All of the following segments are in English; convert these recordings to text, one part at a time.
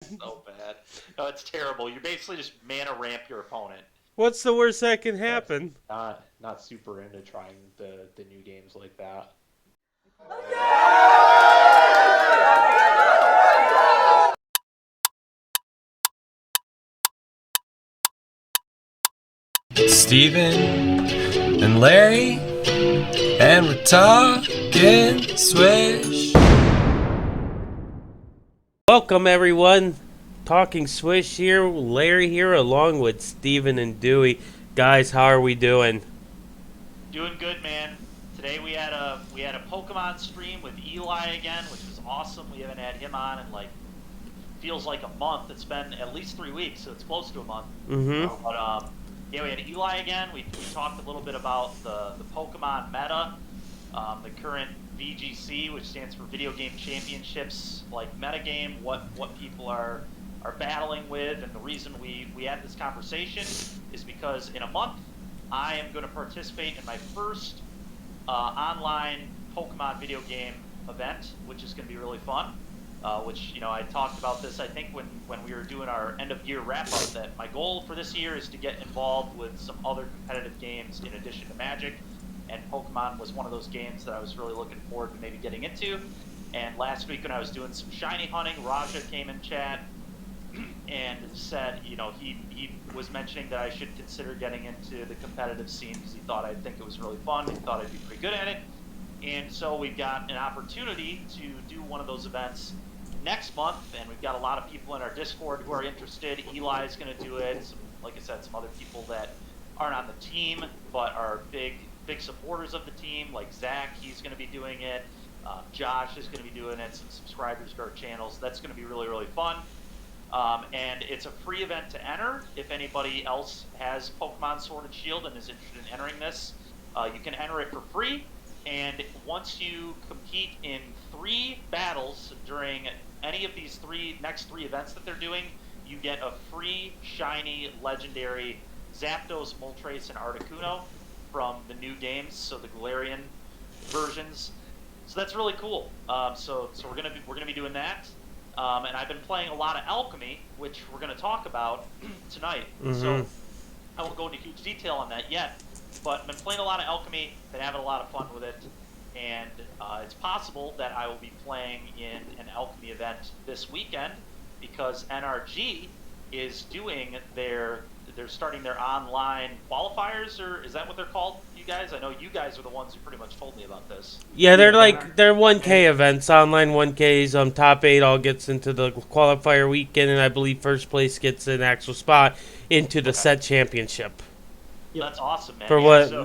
So bad. No, it's terrible. You basically just mana ramp your opponent. What's the worst that can happen? Not super into trying the new games like that. Steven and Larry, and we're talking Swish. Welcome, everyone. Talking Swish here. Larry here, along with Steven and Dewey. Guys, how are we doing? Doing good, man. Today we had a Pokemon stream with Eli again, which was awesome. We haven't had him on in feels like a month. It's been at least 3 weeks, so it's close to a month. Mm-hmm. But yeah, we had Eli again. We talked a little bit about the Pokemon meta, the current VGC, which stands for Video Game Championships, like metagame, what people are battling with, and the reason we had this conversation is because in a month I am going to participate in my first online Pokemon video game event, which is going to be really fun. Which, I talked about this, I think, when we were doing our end-of-year wrap-up, that my goal for this year is to get involved with some other competitive games in addition to Magic, and Pokemon was one of those games that I was really looking forward to maybe getting into. And last week when I was doing some shiny hunting, Raja came in chat and said, he was mentioning that I should consider getting into the competitive scene because he thought I'd think it was really fun, he thought I'd be pretty good at it. And so we've got an opportunity to do one of those events next month, and we've got a lot of people in our Discord who are interested. Eli is going to do it. Like I said, some other people that aren't on the team but are big supporters of the team, like Zach, he's going to be doing it. Josh is going to be doing it. Some subscribers to our channels. That's going to be really, really fun. And it's a free event to enter. If anybody else has Pokemon Sword and Shield and is interested in entering this, you can enter it for free. And once you compete in 3 battles during any of these next three events that they're doing, you get a free, shiny, legendary Zapdos, Moltres, and Articuno from the new games, so the Galarian versions. So that's really cool. So we're gonna be doing that. And I've been playing a lot of Alchemy, which we're gonna talk about tonight. Mm-hmm. So I won't go into huge detail on that yet. But I've been playing a lot of Alchemy, been having a lot of fun with it, and it's possible that I will be playing in an Alchemy event this weekend because NRG is doing they're starting their online qualifiers, or is that what they're called, you guys? I know you guys are the ones who pretty much told me about this. Yeah, they're 1K events, online 1Ks. Top 8 all gets into the qualifier weekend, and I believe first place gets an actual spot into the set championship. That's awesome, man.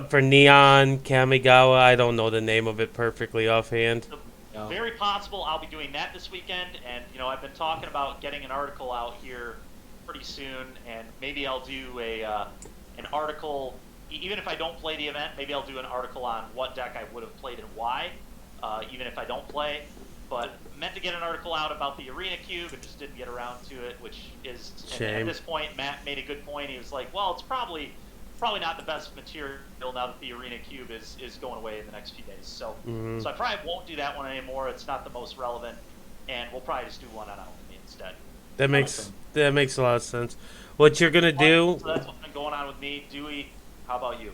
For Neon, Kamigawa, I don't know the name of it perfectly offhand. Very possible I'll be doing that this weekend, and I've been talking about getting an article out here pretty soon, and maybe I'll do an article, even if I don't play the event, maybe I'll do an article on what deck I would have played and why, even if I don't play. But meant to get an article out about the Arena Cube and just didn't get around to it, which is shame. At this point, Matt made a good point. He was like, well, it's probably not the best material now that the Arena Cube is going away in the next few days. So so I probably won't do that one anymore. It's not the most relevant, and we'll probably just do one on Alchemy instead. That makes a lot of sense. What you're gonna do? So that's what's been going on with me. Dewey, how about you?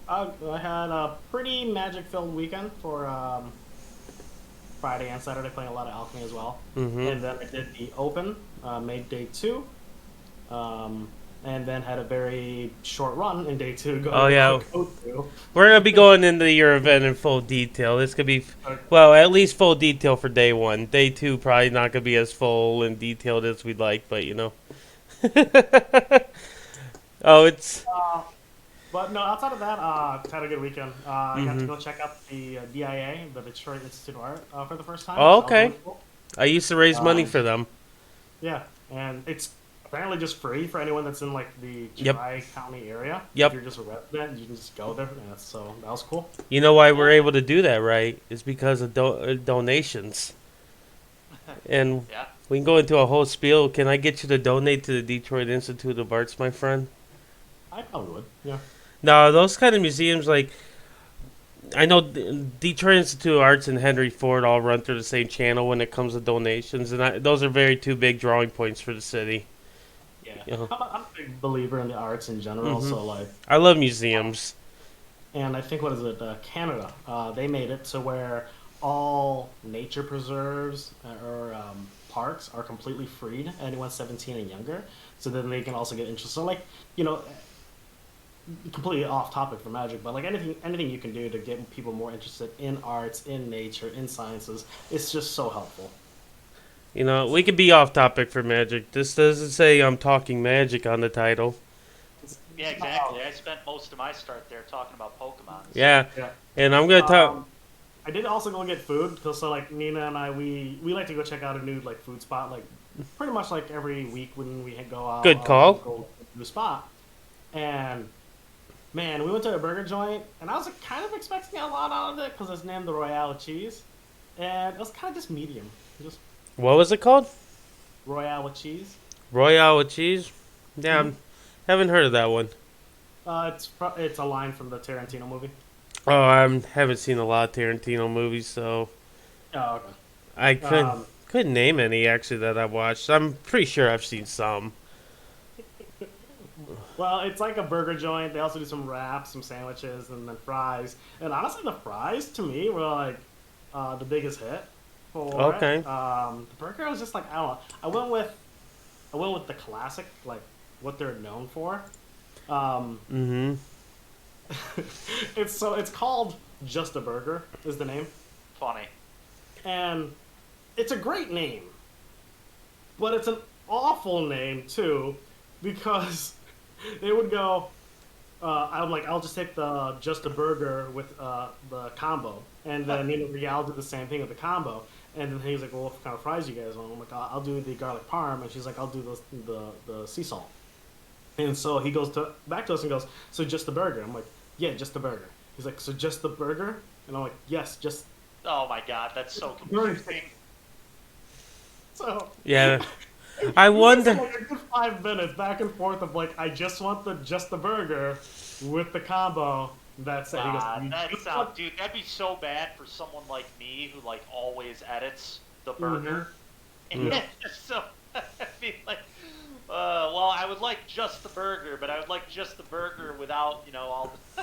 I had a pretty magic-filled weekend for Friday and Saturday, playing a lot of Alchemy as well. And then I did the Open, made day 2. And then had a very short run in day 2. We're gonna be going into your event in full detail. This could be, well, at least full detail for day 1. Day 2 probably not gonna be as full and detailed as we'd like, but But no, outside of that, had a good weekend. I got to go check out the DIA, the Detroit Institute of Art, for the first time. Oh, okay. Really cool. I used to raise money for them. Yeah, and it's apparently just free for anyone that's in the Tri-County area. Yep. If you're just a resident, you can just go there. Yeah, so that was cool. You know why we're able to do that, right? It's because of donations. And we can go into a whole spiel. Can I get you to donate to the Detroit Institute of Arts, my friend? I probably would, yeah. No, those kind of museums, I know Detroit Institute of Arts and Henry Ford all run through the same channel when it comes to donations, and those are very two big drawing points for the city. Yeah, You know? I'm a big believer in the arts in general. Mhm. So like, I love museums. and I think what is it? Canada. They made it to where all nature preserves or parks are completely free to anyone 17 and younger. So then they can also get interested. So like, you know, completely off topic for Magic, but like anything you can do to get people more interested in arts, in nature, in sciences, it's just so helpful. You know, we could be off topic for Magic. This doesn't say I'm talking Magic on the title. Yeah, exactly. I spent most of my start there talking about Pokemon. Yeah, Yeah. and I'm gonna talk. I did also go get food because so like Nina and I we like to go check out a new like food spot like pretty much like every week when we go out. Good call. Go to a new spot, and man, we went to a burger joint and I was like, kind of expecting a lot out of it because it's named the Royale Cheese, and it was kind of just medium, just What was it called? Royale with cheese. Royale with cheese. Yeah, haven't heard of that one. It's a line from the Tarantino movie. Oh, I haven't seen a lot of Tarantino movies, so Oh, okay. I couldn't name any actually that I've watched. I'm pretty sure I've seen some. Well, it's like a burger joint. They also do some wraps, some sandwiches, and then fries. And honestly, the fries to me were like the biggest hit for Okay. it. The burger was just like I don't know. I went with the classic, like what they're known for. Mm-hmm. It's called Just a Burger is the name, Funny. and it's a great name, but it's an awful name too, because they would go. I'll just take the Just a Burger with the combo, and then Real did the same thing with the combo, and then he's like, well, what kind of fries you guys want? I'm like, I'll do the garlic parm, and she's like, I'll do the sea salt. And so he goes back to us and goes, so just the burger? I'm like, yeah, just the burger. He's like, so just the burger? And I'm like, yes, just. Oh my god, that's so confusing. So Yeah, I wonder. Like a good 5 minutes back and forth of like, I just want just the burger with the combo. That's it. He goes, Dude, that'd be so bad for someone like me who like always edits the burger. Mm-hmm. And so I'd be like, well, I would like just the burger, but I would like just the burger without, all the...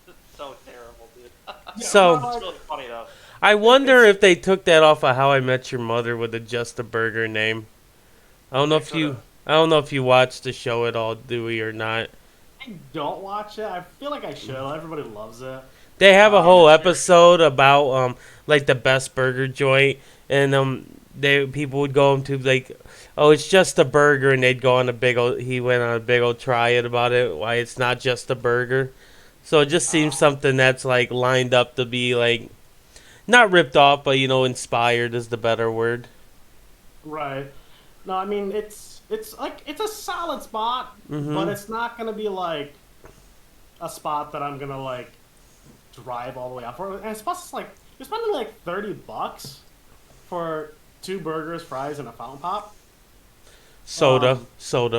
It's so terrible, dude. So It's really funny, though. I wonder if they took that off of How I Met Your Mother with the Just a Burger name. I don't know if you watched the show at all, Dewey, or not. I don't watch it. I feel like I should. Everybody loves it. They have a whole episode about like the best burger joint, and people would go into like, oh, it's just a burger, and they'd go on he went on a big old triad about it, why it's not just a burger. So it just seems something that's like lined up to be like not ripped off, but inspired is the better word. Right. No, I mean it's a solid spot, but it's not gonna be like a spot that I'm gonna like drive all the way out for. And it's plus it's like you're spending like $30 for 2 burgers, fries, and a fountain pop. Soda,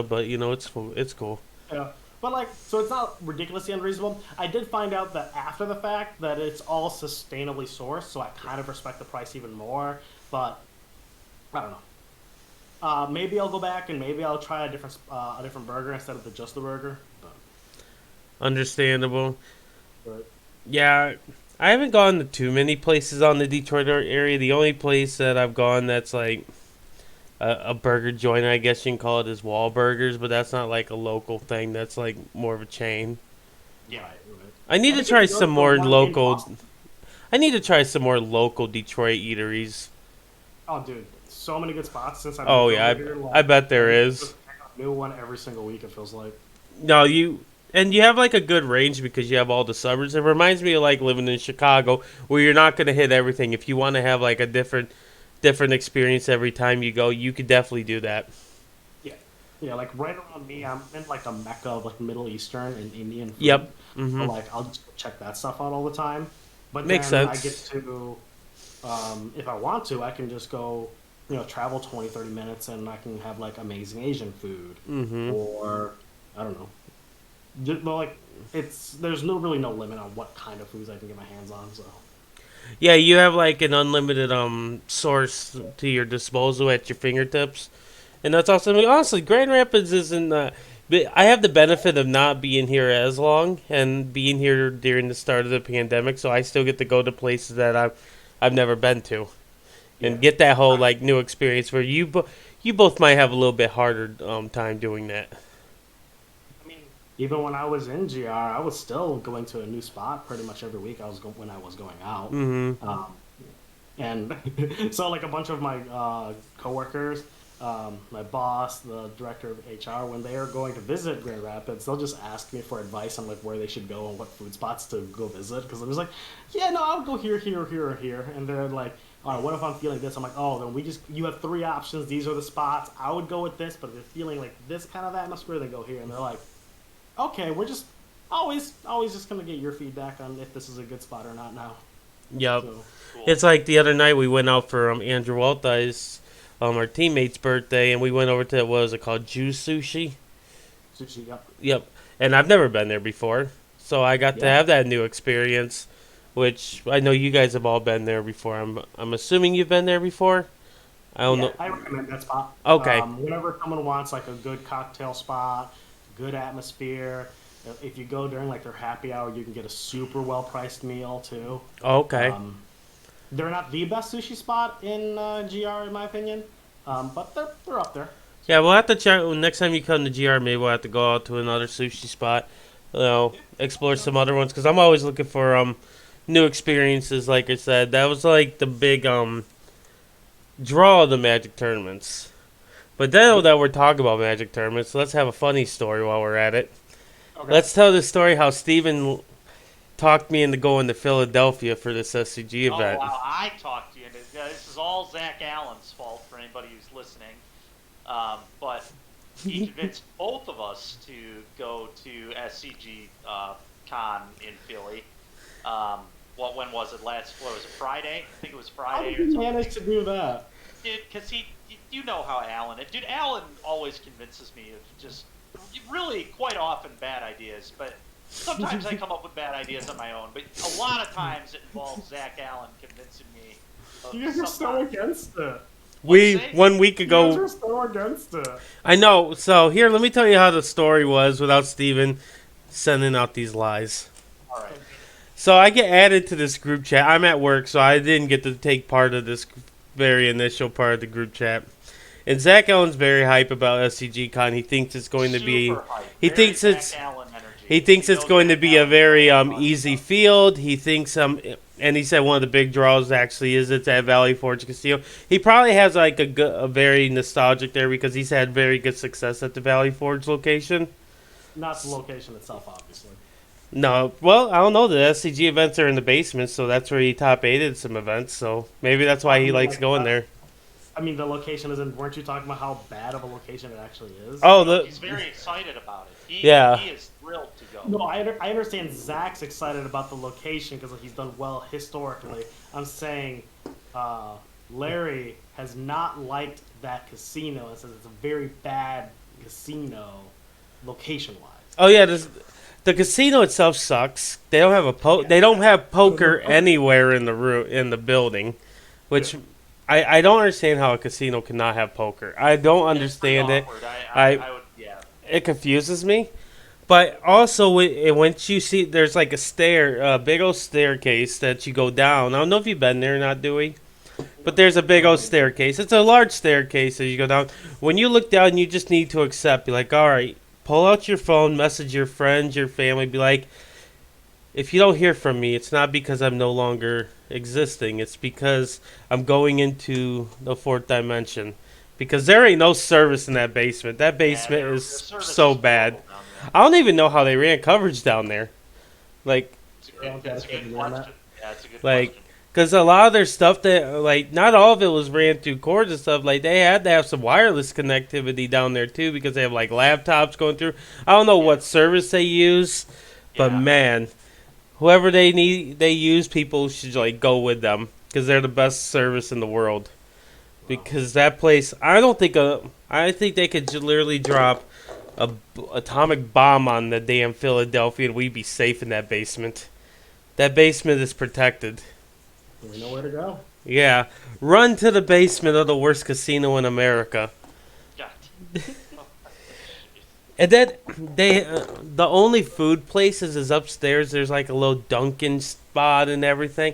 but it's cool. Yeah. But like, so it's not ridiculously unreasonable. I did find out that after the fact that it's all sustainably sourced, so I kind of respect the price even more. But I don't know. Maybe I'll go back and maybe I'll try a different burger instead of just the burger. But, Understandable. but Yeah, I haven't gone to too many places on the Detroit area. The only place that I've gone that's like a burger joint, I guess you can call it, is Wahlburgers, but that's not like a local thing. That's like more of a chain. Yeah. right. I need to think try you go some to more one in local. Boston. I need to try some more local Detroit eateries. Oh, dude, so many good spots since I've Oh been yeah, over here, like, I bet there is. just a new one every single week. It feels like. No, you have like a good range because you have all the suburbs. It reminds me of like living in Chicago, where you're not going to hit everything. If you want to have like a different experience every time you go, you could definitely do that. Yeah, like right around me, I'm in like a mecca of like Middle Eastern and Indian food. Yep. So like I'll just check that stuff out all the time. But Makes then sense. I get to, if I want to, I can just go, travel 20, 30 minutes and I can have like amazing Asian food. Mm-hmm. Or, I don't know, But like, there's really no limit on what kind of foods I can get my hands on. So Yeah, you have like an unlimited source to your disposal at your fingertips, and that's awesome. I mean, honestly, Grand Rapids isn't. I have the benefit of not being here as long and being here during the start of the pandemic, so I still get to go to places that I've never been to, and get that whole like new experience. Where you both might have a little bit harder time doing that. I mean, even when I was in GR, I was still going to a new spot pretty much every week. When I was going out, and so like a bunch of my coworkers, my boss, the director of HR, when they are going to visit Grand Rapids, they'll just ask me for advice on like where they should go and what food spots to go visit. Because I was like, yeah, no, I'll go here, here, here, or here. And they're like, all right, what if I'm feeling this? I'm like, oh, then you have 3 options. These are the spots. I would go with this, but if you're feeling like this kind of atmosphere, then go here. And they're like, okay, we're just always just gonna get your feedback on if this is a good spot or not now. Yep. So, Cool. It's like the other night we went out for Andrew Waltai's, our teammate's birthday, and we went over to, what was it called, Juice Sushi? sushi, yep. Yep. And I've never been there before, so I got to have that new experience, which I know you guys have all been there before. I'm assuming you've been there before? I don't know. I recommend that spot. Okay. Whenever someone wants like a good cocktail spot, good atmosphere, if you go during like their happy hour, you can get a super well priced meal too. Okay. They're not the best sushi spot in GR in my opinion, but they're up there. Yeah, we'll have to check. Next time you come to GR, maybe we'll have to go out to another sushi spot. Explore some other ones, because I'm always looking for new experiences. Like I said, that was like the big draw of the Magic tournaments. But then that we're talking about Magic tournaments, let's have a funny story while we're at it. Okay. Let's tell the story how Steven talked me into going to Philadelphia for this SCG event. Oh, wow, I talked you into this. Is all Zach Allen's fault for anybody who's listening. But he convinced both of us to go to SCG Con in Philly. When was it? Was it Friday? I think it was How Friday. did you manage to do that? Because you know how Alan is. Dude, Alan always convinces me of just really quite often bad ideas, but sometimes I come up with bad ideas on my own. But a lot of times it involves Zach Allen convincing me of You guys are so against it. We, say? 1 week You guys ago, are so against it. I know. So here, let me tell you how the story was without Steven sending out these lies. All right. So I get added to this group chat. I'm at work, so I didn't get to take part of this very initial part of the group chat. And Zach Allen's very hype about SCG Con. He thinks it's going to be. Super hype. He Very thinks Zach it's. Allen energy. He thinks You it's know going to Zach be a Allen very knows easy stuff. field. He thinks and he said one of the big draws actually is it's at Valley Forge Casino. He probably has like a very nostalgic there because he's had very good success at the Valley Forge location. Not the location itself, obviously. No, well, I don't know. The SCG events are in the basement, so that's where he top 8'd some events. So maybe that's why he likes going there. I mean, the location isn't. Weren't you talking about how bad of a location it actually is? Oh, He's very excited about it. He is thrilled to go. No, I understand Zach's excited about the location because he's done well historically. I'm saying Larry has not liked that casino and says it's a very bad casino location-wise. Oh yeah, the casino itself sucks. They don't have they don't have poker anywhere in the building, which I don't understand how a casino cannot have poker. I don't understand it. It confuses me. But also, once you see, there's like a big old staircase that you go down. I don't know if you've been there or not, Dewey. But there's a big old staircase. It's a large staircase as you go down. When you look down, you just need to accept. Be like, all right, pull out your phone, message your friends, your family. Be like, if you don't hear from me, it's not because I'm no longer existing. It's because I'm going into the fourth dimension. Because there ain't no service in that basement. That basement is so bad. I don't even know how they ran coverage down there. Like, That's a good question. Yeah, it's a good like, question. because a lot of their stuff not all of it was ran through cords and stuff. Like, they had to have some wireless connectivity down there too because they have like laptops going through. I don't know what service they use, but man, whoever they use, people should like go with them because they're the best service in the world. Because that place, I think they could literally drop atomic bomb on the damn Philadelphia, and we'd be safe in that basement. That basement is protected. We know where to go. Yeah, run to the basement of the worst casino in America. God. And then the only food places is upstairs. There's like a little Dunkin' spot and everything,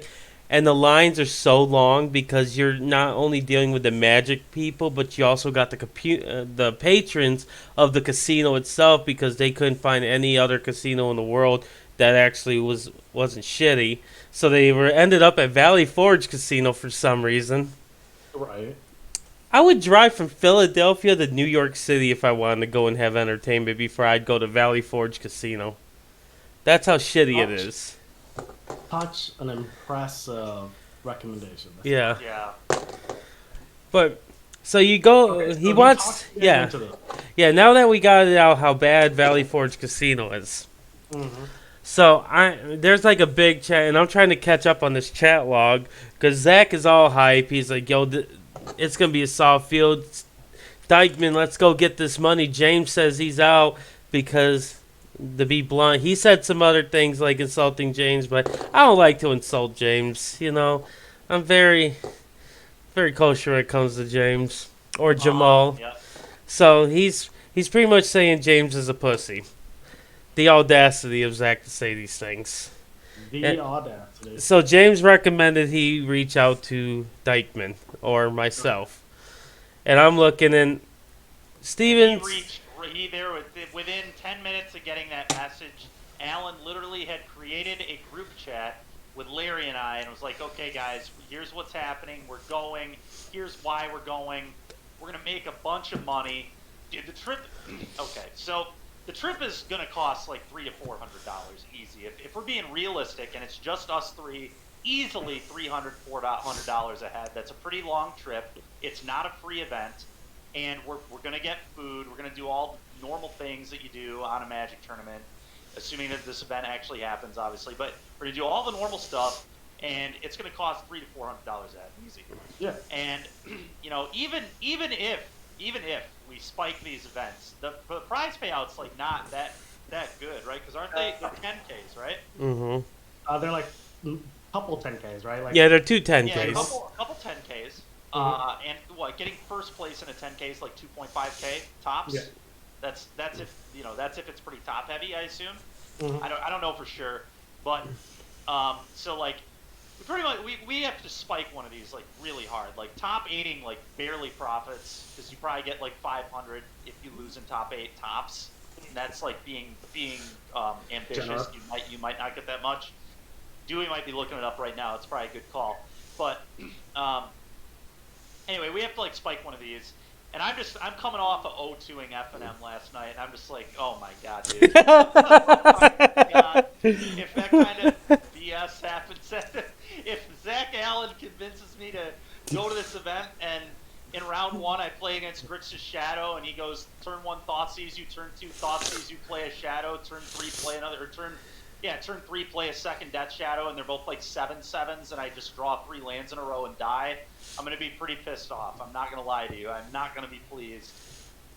and the lines are so long because you're not only dealing with the Magic people, but you also got the patrons of the casino itself, because they couldn't find any other casino in the world that actually wasn't shitty. So they ended up at Valley Forge Casino for some reason. Right. I would drive from Philadelphia to New York City if I wanted to go and have entertainment before I'd go to Valley Forge Casino. That's how shitty it is. Such an impressive recommendation. Yeah. Yeah. But, so you go, Okay, so he wants, talked yeah. into this. Yeah, now that we got it out how bad Valley Forge Casino is. Mm-hmm. So, there's like a big chat, and I'm trying to catch up on this chat log, because Zach is all hype. He's like, yo, it's going to be a soft field. Dykman, let's go get this money. James says he's out because, to be blunt, he said some other things like insulting James, but I don't like to insult James. You know, I'm very, very kosher when it comes to James or Jamal. Yep. So he's pretty much saying James is a pussy. The audacity of Zach to say these things. The audacity. So James recommended he reach out to Dykman or myself, and I'm looking, and Steven. Within 10 minutes of getting that message, Alan literally had created a group chat with Larry and I, and was like, okay guys, here's what's happening, we're going, here's why we're going, we're going to make a bunch of money. Dude, the trip, okay, so the trip is going to cost like $300 to $400 easy. If we're being realistic and it's just us three, easily $300, $400 a head. That's a pretty long trip. It's not a free event, and we're going to get food. We're going to do all the normal things that you do on a Magic tournament, assuming that this event actually happens, obviously. But we're going to do all the normal stuff, and it's going to cost $300 to $400 a head, easy. Yeah. And you know, even if we spike these events, the prize payout's like not that good, right? Because aren't they're 10Ks, right? Mm-hmm. They're like couple 10Ks, right? Like, Yeah, they're two 10Ks. Yeah, a couple 10Ks. And what, getting first place in a 10K is like 2.5K tops. Yeah. That's if it's pretty top heavy, I assume. Mhm. I don't know for sure, but so like we pretty much we have to spike one of these like really hard. Like top 8ing like barely profits, because you probably get like 500 if you lose in top 8 tops. And that's like being ambitious. Generous. You might not get that much. Dewey might be looking it up right now. It's probably a good call. But anyway, we have to like spike one of these. And I'm coming off of 0-2ing F&M last night, and I'm just like, oh my god, dude. Oh my god. If that kind of BS happens, if Zach Allen convinces me to go to this event, and in round 1 I play against Grix's Shadow, and he goes, turn 1 Thoughtseize you, turn 2 Thoughtseize you, play a Shadow, turn 3 play another, or turn 3 play a second Death Shadow, and they're both like 7/7s, and I just draw 3 lands in a row and die, I'm going to be pretty pissed off. I'm not going to lie to you. I'm not going to be pleased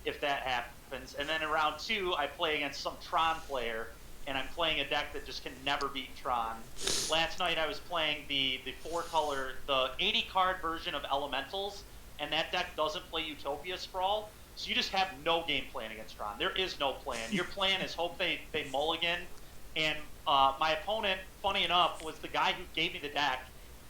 if that happens. And then in round 2, I play against some Tron player, and I'm playing a deck that just can never beat Tron. Last night I was playing the 4-color, the 80-card version of Elementals, and that deck doesn't play Utopia Sprawl, so you just have no game plan against Tron. There is no plan. Your plan is hope they mulligan, and my opponent, funny enough, was the guy who gave me the deck,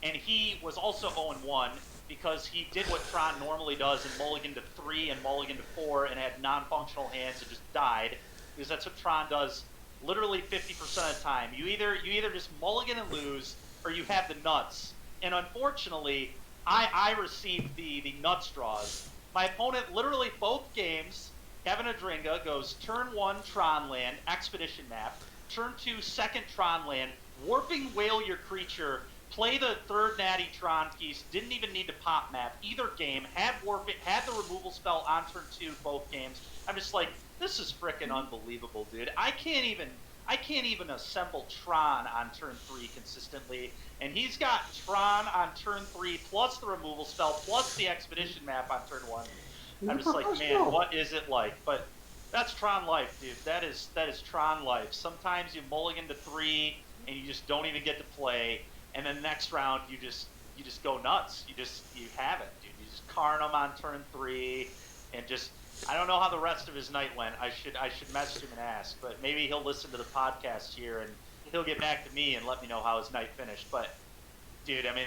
and he was also 0-1 because he did what Tron normally does and mulligan to 3 and mulligan to 4 and had non-functional hands and just died, because that's what Tron does literally 50% of the time. You either just mulligan and lose, or you have the nuts. And unfortunately, I received the nuts draws. My opponent literally both games, Kevin Adringa goes turn 1 Tron land, Expedition map, turn 2 second Tron land, Warping Whale your creature, play the 3rd Natty Tron piece, didn't even need to pop map either game, had the removal spell on turn 2 both games. I'm just like, this is frickin' unbelievable, dude. I can't even assemble Tron on turn 3 consistently, and he's got Tron on turn 3 plus the removal spell plus the Expedition map on turn 1. I'm just like, man, what is it like? But That's Tron life, dude. That is Tron life. Sometimes you mulligan to 3 and you just don't even get to play, and then next round you just go nuts. You have it, dude. You just carn him on turn 3, and just I don't know how the rest of his night went. I should message him and ask, but maybe he'll listen to the podcast here and he'll get back to me and let me know how his night finished. But dude, I mean,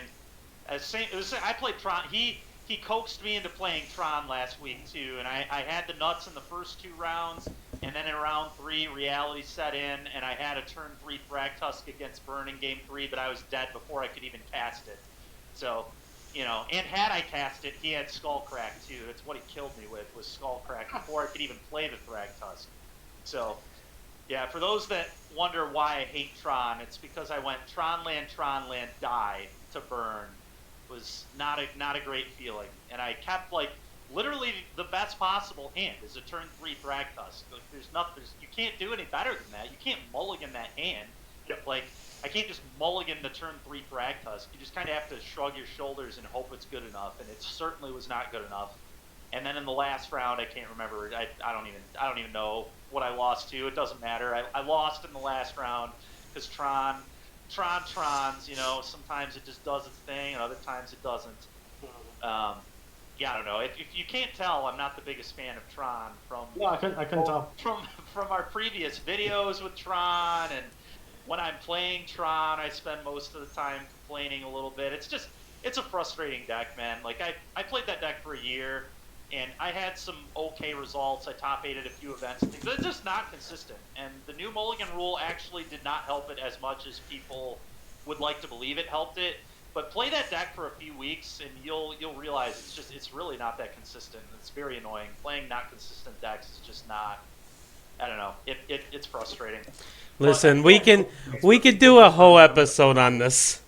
I played Tron. He coaxed me into playing Tron last week too, and I had the nuts in the first 2 rounds, and then in round 3, reality set in, and I had a turn 3 Thragtusk against Burn in game 3, but I was dead before I could even cast it. So, you know, and had I cast it, he had Skullcrack too. That's what he killed me with, was Skullcrack, before I could even play the Thragtusk. So, yeah, for those that wonder why I hate Tron, it's because I went Tron land, die to Burn. Was not a great feeling, and I kept like literally the best possible hand is a turn 3 Thragtusk. Like, you can't do any better than that. You can't mulligan that hand. Like I can't just mulligan the turn 3 Thragtusk. You just kind of have to shrug your shoulders and hope it's good enough, and it certainly was not good enough. And then in the last round, I can't remember. I don't even know what I lost to. It doesn't matter. I lost in the last round because Trons, you know, sometimes it just does its thing, and other times it doesn't. Yeah, I don't know. If you can't tell, I'm not the biggest fan of Tron from. Yeah, I couldn't tell. From our previous videos with Tron, and when I'm playing Tron, I spend most of the time complaining a little bit. It's a frustrating deck, man. Like I played that deck for a year, and I had some okay results. I top 8'd a few events and things, but it's just not consistent. And the new Mulligan rule actually did not help it as much as people would like to believe it helped it. But play that deck for a few weeks, and you'll realize it's really not that consistent. It's very annoying. Playing not consistent decks is just not. I don't know. It's frustrating. Listen, we could do a whole episode on this.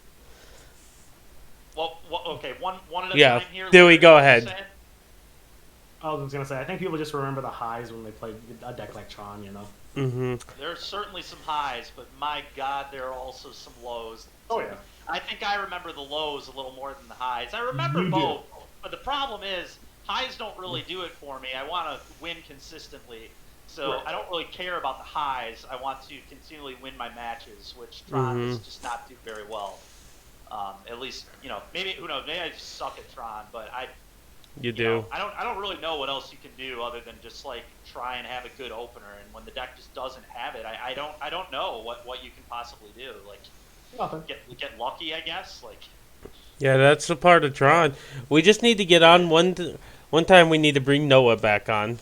Well, okay, one at a Yeah, time here. Dewey, go ahead. I was gonna say, I think people just remember the highs when they play a deck like Tron, you know. Mm-hmm. There's certainly some highs, but my God, there are also some lows. Oh yeah. I think I remember the lows a little more than the highs. I remember You both, but the problem is highs don't really do it for me. I want to win consistently, so Right. I don't really care about the highs. I want to continually win my matches, which Tron does just not do very well. At least, you know, maybe who knows? Maybe I just suck at Tron, but You do. know, I don't really know what else you can do other than just like try and have a good opener. And when the deck just doesn't have it, I don't know what you can possibly do. Like Nothing. get lucky, I guess. Like Yeah, that's the part of Tron. We just need to get on one time. We need to bring Noah back on,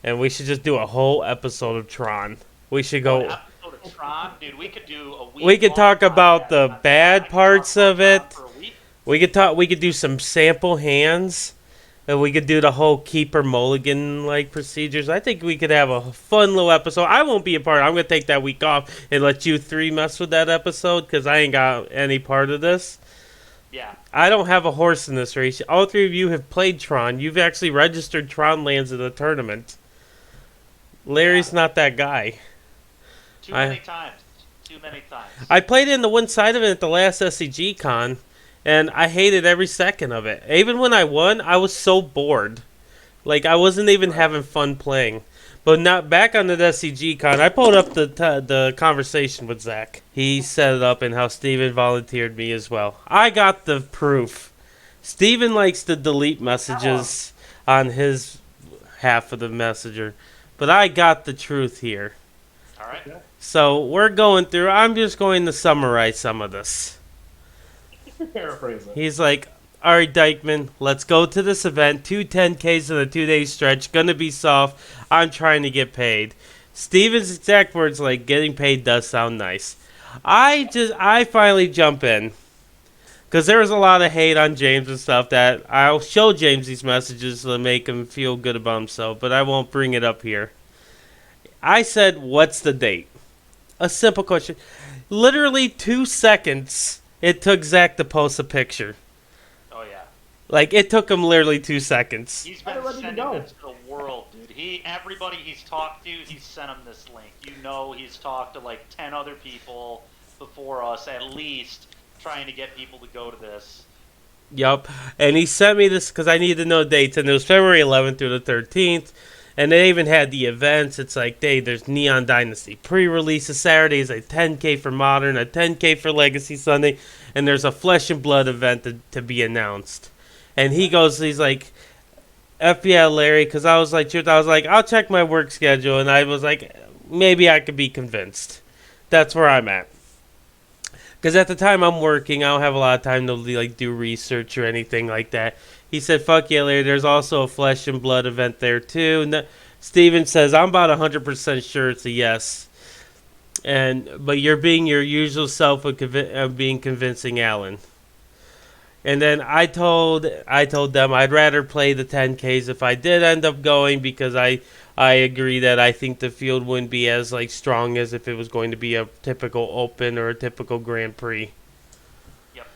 and we should just do a whole episode of Tron. We should an go. episode of Tron, dude. We could do a week. We could talk about the bad parts of it. For a week. We could do some sample hands, and we could do the whole keeper mulligan like procedures. I think we could have a fun little episode. I won't be a part. I'm gonna take that week off and let you 3 mess with that episode because I ain't got any part of this. Yeah. I don't have a horse in this race. All 3 of you have played Tron. You've actually registered Tron lands at the tournament. Larry's not that guy. Too many times. Too many times. I played in the one side of it at the last SCG con, and I hated every second of it. Even when I won, I was so bored. Like, I wasn't even having fun playing. But not back on the SCG con, I pulled up the conversation with Zach. He set it up and how Steven volunteered me as well. I got the proof. Steven likes to delete messages on his half of the messenger. But I got the truth here. All right. So we're going through. I'm just going to summarize some of this. Paraphrase it. He's like, all right, Dykman, let's go to this event. 2 10Ks in a 2-day stretch. Gonna be soft. I'm trying to get paid. Steven's exact words like, getting paid does sound nice. I finally jump in. Because there was a lot of hate on James and stuff that I'll show James these messages to make him feel good about himself, but I won't bring it up here. I said, what's the date? A simple question. Literally 2 seconds it took Zach to post a picture. Oh yeah. Like, it took him literally 2 seconds. He's been ready to sending go. this to the world, dude. Everybody he's talked to, he's sent him this link. You know, he's talked to like 10 other people before us, at least, trying to get people to go to this. Yup. And he sent me this because I needed to know dates, and it was February 11th through the 13th. And they even had the events. It's like, there's Neon Dynasty pre-releases Saturdays, a 10K for Modern, a 10K for Legacy Sunday, and there's a Flesh and Blood event to be announced. And he's like, F yeah, Larry, because I was like, I'll check my work schedule, and I was like, maybe I could be convinced. That's where I'm at. Because at the time I'm working, I don't have a lot of time to like do research or anything like that. He said, fuck yeah, Larry, there's also a Flesh and Blood event there too. And Steven says, I'm about 100% sure it's a yes. But you're being your usual self of being convincing Alan. And then I told them I'd rather play the 10Ks if I did end up going, because I agree that I think the field wouldn't be as like strong as if it was going to be a typical Open or a typical Grand Prix. Yep.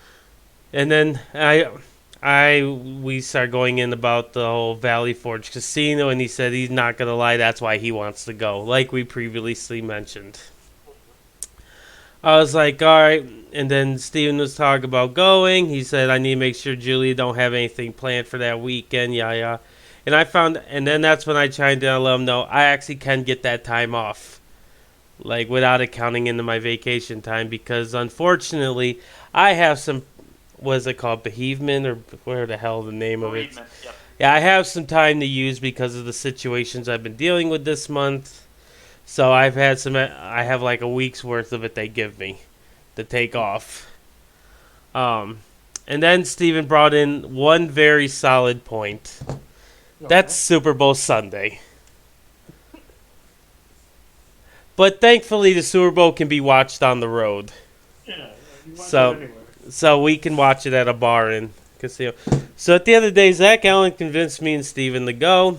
And then we started going in about the whole Valley Forge Casino, and he said he's not going to lie, that's why he wants to go, like we previously mentioned. I was like, all right. And then Steven was talking about going. He said, I need to make sure Julia don't have anything planned for that weekend. Yeah. And then that's when I chimed in and let him know I actually can get that time off, like without it counting into my vacation time, because unfortunately I have some, what is it called, bereavement, or where the hell the name of it? Yep. Yeah, I have some time to use because of the situations I've been dealing with this month. So I have like a week's worth of it they give me to take off. And then Steven brought in one very solid point. That's Super Bowl Sunday. But thankfully the Super Bowl can be watched on the road. Yeah, you watch it So anywhere. so we can watch it at a bar in casino. So at the end of the day, Zach Allen convinced me and Steven to go.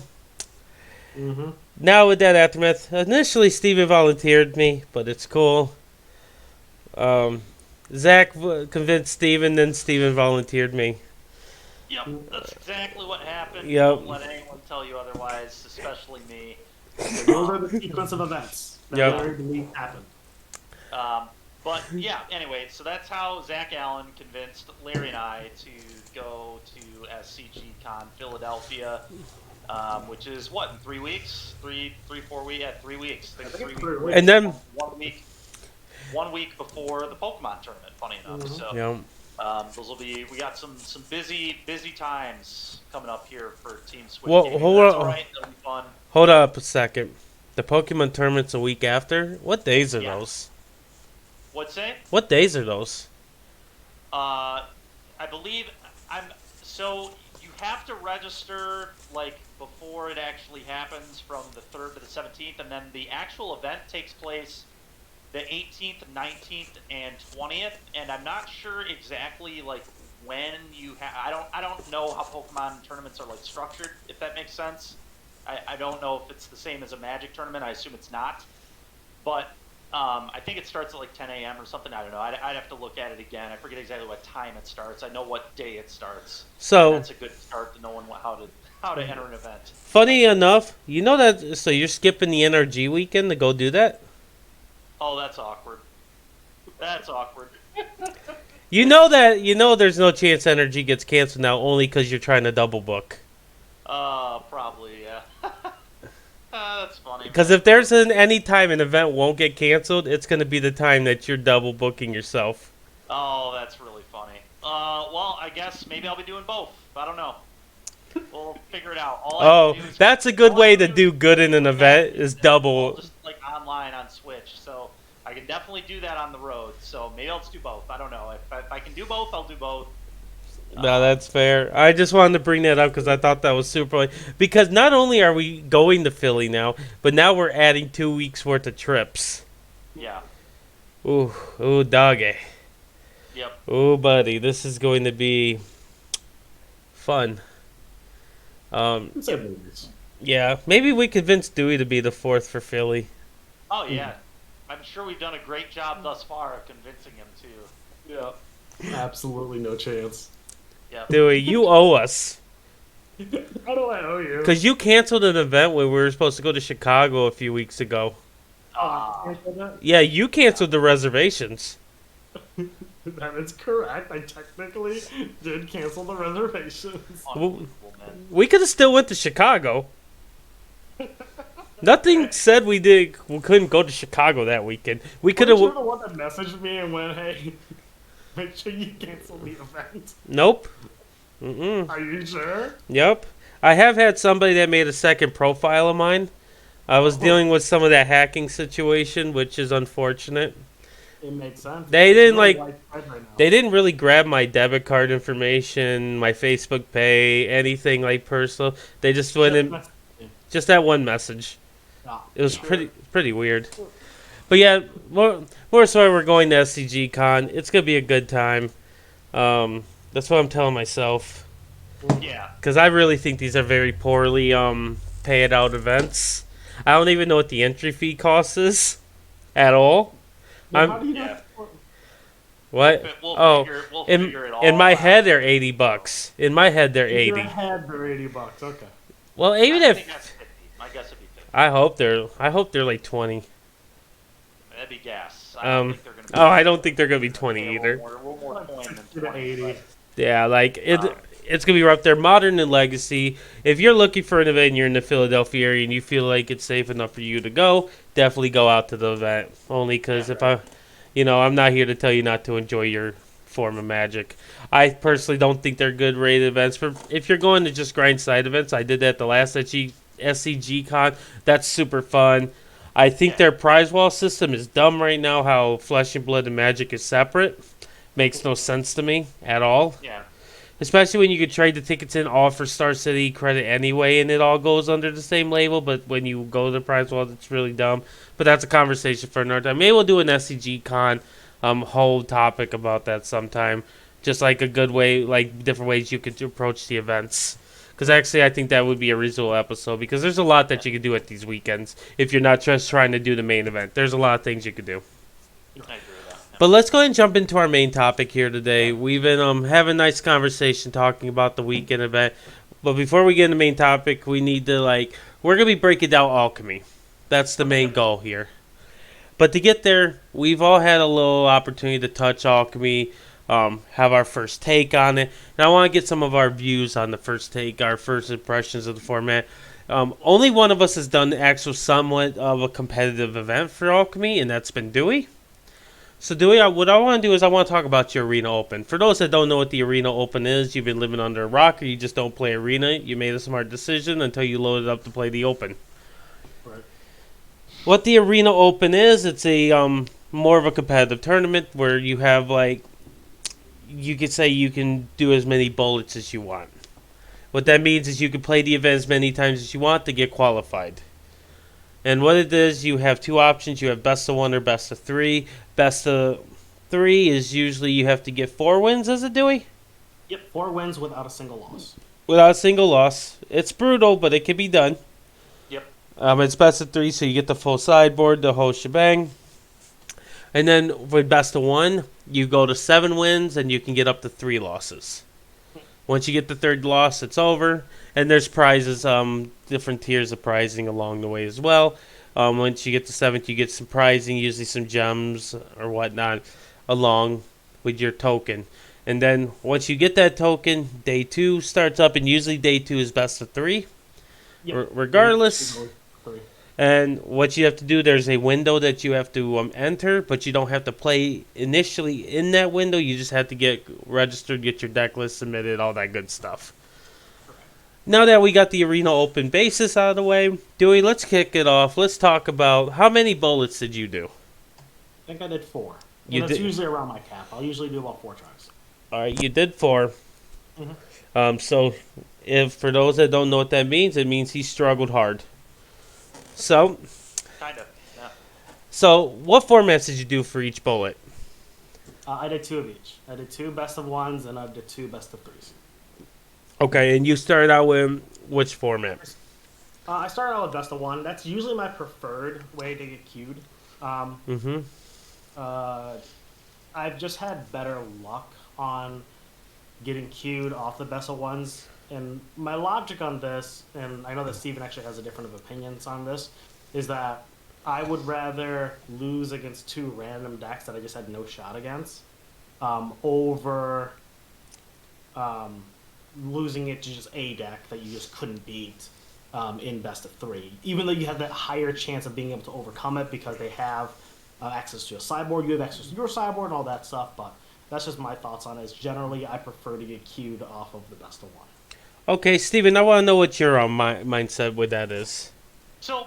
Mm-hmm. Now with that aftermath, initially Steven volunteered me, but it's cool. Zach convinced Steven, then Steven volunteered me. Yep, that's exactly what happened. Yep. Don't let anyone tell you otherwise, especially me. Those are the sequence of events that Yep. Larry believed happened. But yeah, anyway, so that's how Zach Allen convinced Larry and I to go to SCG Con Philadelphia, which is what, in 3 weeks? 4 weeks? Yeah, 3 weeks. I think it's 3 weeks. And then 1 week before the Pokemon tournament, funny enough. Mhm. So those will be, we got some busy times coming up here for Team Swish Well, Gaming. hold That's on. all right, that'll be fun. Hold up a second. The Pokemon tournament's a week after? What days are Yeah. those? What's that? What days are those? I believe so you have to register like before it actually happens from the 3rd to the 17th, and then the actual event takes place the 18th, 19th, and 20th, and I'm not sure exactly like when you I don't know how Pokemon tournaments are like structured, if that makes sense. I don't know if it's the same as a Magic tournament. I assume it's not, but I think it starts at like 10 a.m. or something. I don't know. I'd have to look at it again. I forget exactly what time it starts. I know what day it starts. So That's a good start to knowing how to enter an event. funny enough, you know that. So you're skipping the NRG weekend to go do that? Oh, that's awkward. That's awkward. You know that. You know there's no chance NRG gets canceled now, only because you're trying to double book. Probably, yeah. That's funny. Because if there's any time an event won't get canceled, it's going to be the time that you're double booking yourself. Oh, that's really funny. Well, I guess maybe I'll be doing both. I don't know. We'll figure it out. All I have to do is, that's a good all I way have to do good in an event is double. just like online on Switch, so I can definitely do that on the road. So maybe I'll just do both. I don't know. If I can do both, I'll do both. No, that's fair. I just wanted to bring that up because I thought that was super. Because not only are we going to Philly now, but now we're adding 2 weeks worth of trips. Yeah. Ooh, doggy. Yep. Ooh, buddy, this is going to be fun. It's a movies. Yeah, maybe we convinced Dewey to be the 4th for Philly. Oh yeah. I'm sure we've done a great job thus far of convincing him too. Yeah. Absolutely no chance. Yep. Dewey, you owe us. How do I owe you? Because you canceled an event when we were supposed to go to Chicago a few weeks ago. I canceled that? Yeah, you canceled the reservations. That is correct. I technically did cancel the reservations. Unbelievable, man. We could have still went to Chicago. Nothing said we couldn't go to Chicago that weekend. We could Weren't you have. the one that messaged me and went, "Hey, make sure you cancel the event"? Nope. Mm-mm. Are you sure? Yep. I have had somebody that made a second profile of mine. I was dealing with some of that hacking situation, which is unfortunate. It makes sense. They It's didn't really like. widespread right now. They didn't really grab my debit card information, my Facebook Pay, anything like personal. They just went in. Just that one message. It was pretty weird. But yeah, more so we're going to SCG Con. It's gonna be a good time. That's what I'm telling myself. Yeah. Because I really think these are very poorly paid out events. I don't even know what the entry fee cost is at all. Yeah, how do you know? What? We'll in figure it all in my out. head they're $80. In my head they're In 80. your head, they're $80. Okay. Well, even I think if that's 50. My guess would be 50. I hope they're like 20. That'd be gas. I don't think they're gonna be I don't think they're gonna be 20 either. A little more coin than 60 to 20. 80. Yeah, like it's gonna be rough there. Modern and Legacy. If you're looking for an event and you're in the Philadelphia area and you feel like it's safe enough for you to go, definitely go out to the event. Only because I'm not here to tell you not to enjoy your form of Magic. I personally don't think they're good rated events. For if you're going to just grind side events, I did that at the last SCG Con. That's super fun. I think their prize wall system is dumb right now. How Flesh and Blood and Magic is separate makes no sense to me at all. Yeah. Especially when you could trade the tickets in all for Star City credit anyway, and it all goes under the same label. But when you go to the prize wall, it's really dumb. But that's a conversation for another time. Maybe we'll do an SCG Con whole topic about that sometime. Just like a good way, like different ways you could approach the events. Because actually, I think that would be a reasonable episode. Because there's a lot that you could do at these weekends if you're not just trying to do the main event. There's a lot of things you could do. I agree with that. Yeah. But let's go ahead and jump into our main topic here today. We've been having a nice conversation talking about the weekend event. But before we get into the main topic, we need to, we're going to be breaking down Alchemy. That's the main goal here. But to get there, we've all had a little opportunity to touch Alchemy, have our first take on it. And I want to get some of our views on the first take, our first impressions of the format. Only one of us has done the actual somewhat of a competitive event for Alchemy, and that's been Duy. So Duy, what I want to do is I want to talk about your Arena Open. For those that don't know what the Arena Open is, you've been living under a rock or you just don't play Arena. You made a smart decision until you loaded up to play the Open. Right. What the Arena Open is, it's a more of a competitive tournament where you have you could say you can do as many bullets as you want. What that means is you can play the event as many times as you want to get qualified. And what it is, you have two options. You have best of 1 or best of 3. Best of 3 is usually you have to get 4 wins as a Duy. Yep, 4 wins without a single loss. Without a single loss. It's brutal, but it can be done. Yep. It's best of 3, so you get the full sideboard, the whole shebang. And then with best of 1, you go to 7 wins, and you can get up to 3 losses. Once you get the 3rd loss, it's over. And there's prizes, different tiers of pricing along the way as well. Once you get to 7th, you get some pricing, usually some gems or whatnot, along with your token. And then once you get that token, day 2 starts up, and usually day 2 is best of 3. Yep. Regardless. 3. And what you have to do, there's a window that you have to enter, but you don't have to play initially in that window. You just have to get registered, get your deck list submitted, all that good stuff. Now that we got the Arena Open basis out of the way, Duy, let's kick it off. Let's talk about how many bullets did you do? I think I did 4. You And that's did. usually around my cap. I'll usually do about 4 tries. All right, you did 4. Mhm. So, if for those that don't know what that means, it means he struggled hard. So, Kind of. Yeah. so what formats did you do for each bullet? I did 2 of each. I did 2 best of 1s and I did 2 best of 3s. Okay, and you started out with which format? I started out with best of 1. That's usually my preferred way to get queued. I've just had better luck on getting queued off the best of 1s. And my logic on this, and I know that Steven actually has a different of opinions on this, is that I would rather lose against 2 random decks that I just had no shot against, over losing it to just a deck that you just couldn't beat in best of 3. Even though you have that higher chance of being able to overcome it because they have access to a sideboard, you have access to your sideboard and all that stuff, but that's just my thoughts on it. Is generally, I prefer to get queued off of the best of 1. Okay, Steven, I want to know what your mindset with that is. So,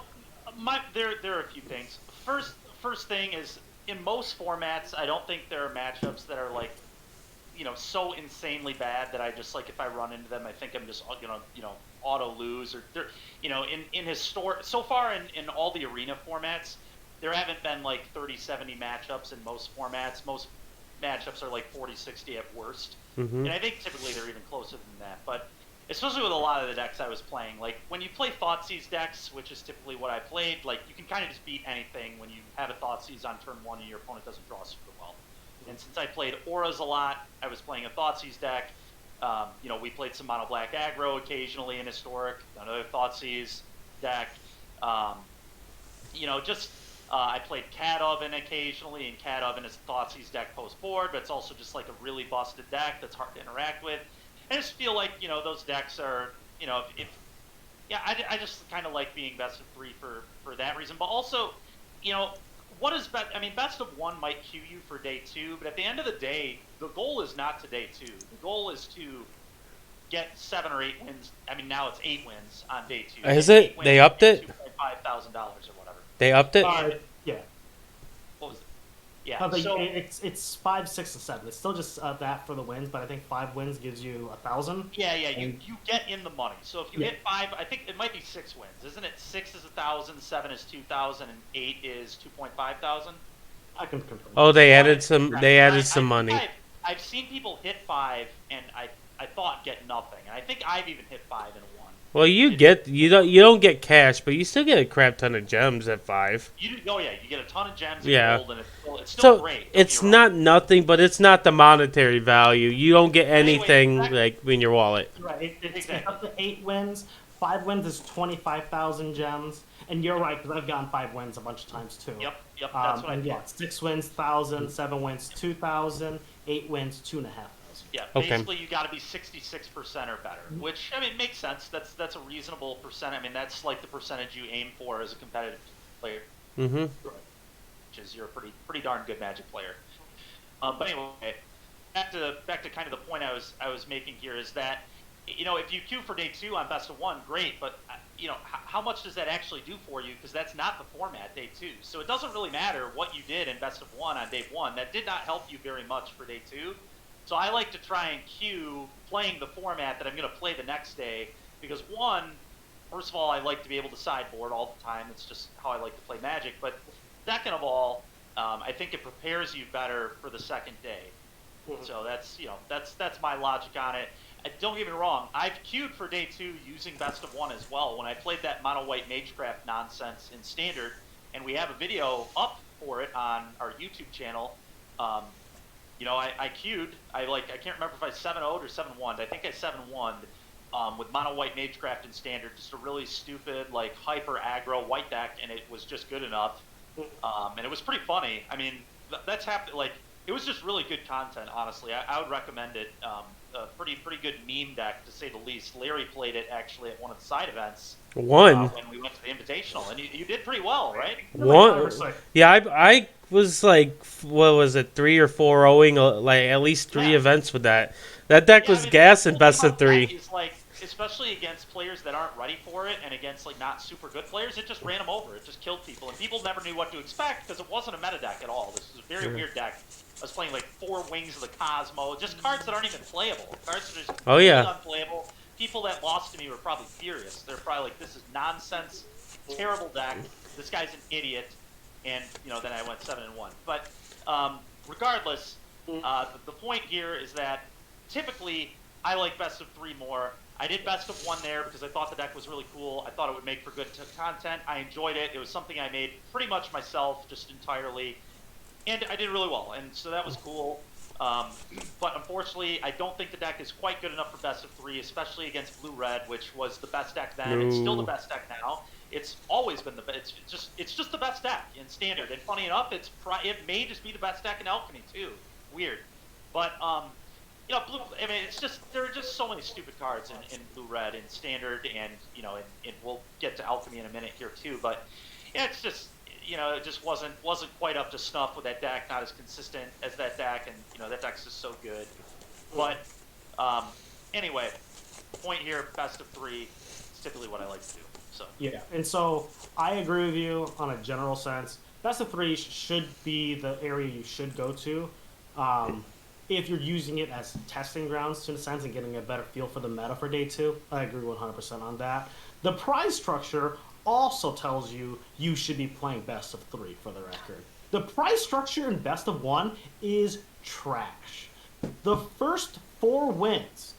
there are a few things. First thing is, in most formats, I don't think there are matchups that are like, so insanely bad that I just like if I run into them, I think I'm just auto lose or in so far in all the arena formats, there haven't been like 30-70 matchups in most formats. Most matchups are like 40-60 at worst, and I think typically they're even closer than that. But especially with a lot of the decks I was playing, like when you play Thoughtseize decks, which is typically what I played, like you can kind of just beat anything when you have a Thoughtseize on turn 1 and your opponent doesn't draw super well. And since I played Auras a lot, I was playing a Thoughtseize deck. We played some mono black aggro occasionally in Historic, another Thoughtseize deck. I played Cat Oven occasionally, and Cat Oven is a Thoughtseize deck post board, but it's also just like a really busted deck that's hard to interact with. I just feel like those decks are I just kind of like being best of 3 for that reason, but also what is best? I mean, best of 1 might queue you for day 2, but at the end of the day, the goal is not to day 2. The goal is to get 7 or 8 wins. I mean, now it's 8 wins on day 2. Is it? They upped it? $2,500 or whatever. They upped it? Yeah. What was it? Yeah. So it's 5, 6, and 7. It's still just that for the wins, but I think 5 wins gives you 1,000. Yeah. You get in the money. So if you hit 5, I think it might be 6 wins, isn't it? 6 is 1,000, 7 is 2,000, and 8 is 2,500. I can confirm. Oh, they added some. They added some money. I've seen people hit 5, and I thought get nothing, and I think I've even hit 5 in 1. Well, you don't get cash, but you still get a crap ton of gems at 5. You get a ton of gems Yeah. and gold, and it's still great. It's not nothing, but it's not the monetary value. You don't get anything like in your wallet. Right. It's up to 8 wins. 5 wins is 25,000 gems, and you're right because I've gotten 5 wins a bunch of times too. Yep. That's what I thought. Yeah, 6 wins 1,000, 7 wins 2,000, 8 wins 2,500. Yeah, basically you got to be 66% or better, which I mean makes sense. That's a reasonable percent. I mean that's like the percentage you aim for as a competitive player. Mm-hmm. Which is you're a pretty darn good Magic player. But anyway, back to kind of the point I was making here is that if you queue for day 2 on best of 1, great, but how much does that actually do for you? Because that's not the format day 2. So it doesn't really matter what you did in best of 1 on day 1. That did not help you very much for day 2. So I like to try and queue playing the format that I'm going to play the next day because first of all, I like to be able to sideboard all the time. It's just how I like to play Magic. But second of all, I think it prepares you better for the second day. So that's my logic on it. Don't get me wrong, I've queued for day 2 using best of 1 as well. When I played that mono white Magecraft nonsense in Standard, and we have a video up for it on our YouTube channel. I queued. I can't remember if I 7-0'd or 7-1'd. I think I 7-1'd with mono white Magecraft in Standard. Just a really stupid, like hyper aggro white deck, and it was just good enough. And it was pretty funny. I mean, that's happened. Like it was just really good content. Honestly, I would recommend it. A pretty good meme deck to say the least. Larry played it actually at one of the side events. When we went to the Invitational, and you did pretty well, right? Yeah, I was like, what was it, 3 or 4-0ing like at least 3 events with that. That deck was gas in best of 3. Is like, especially against players that aren't ready for it, and against like not super good players, it just ran them over. It just killed people, and people never knew what to expect because it wasn't a meta deck at all. This was a very weird deck. I was playing like 4 Wings of the Cosmo, just cards that aren't even playable. Cards that are just unplayable. People that lost to me were probably furious. They're probably like, "This is nonsense, terrible deck. This guy's an idiot." And then I went 7-1. But regardless, the point here is that typically I like best of 3 more. I did best of 1 there because I thought the deck was really cool. I thought it would make for good content. I enjoyed it. It was something I made pretty much myself, just entirely. And I did really well, and so that was cool. But unfortunately, I don't think the deck is quite good enough for best of 3, especially against Blue-Red, which was the best deck then. It's still the best deck now. It's always been the best. It's just the best deck in Standard. And funny enough, it may just be the best deck in Alchemy too. Weird, but blue. I mean, it's just there are just so many stupid cards in blue red and standard, and and we'll get to alchemy in a minute here too. But yeah, it's just it just wasn't quite up to snuff with that deck. Not as consistent as that deck, and that deck's just so good. But anyway, point here, best of 3. It's typically what I like to do. So yeah, and so I agree with you on a general sense. Best of 3 should be the area you should go to. If you're using it as testing grounds, in a sense, and getting a better feel for the meta for day 2, I agree 100% on that. The prize structure also tells you should be playing best of 3, for the record. The prize structure in best of 1 is trash. The first 4 wins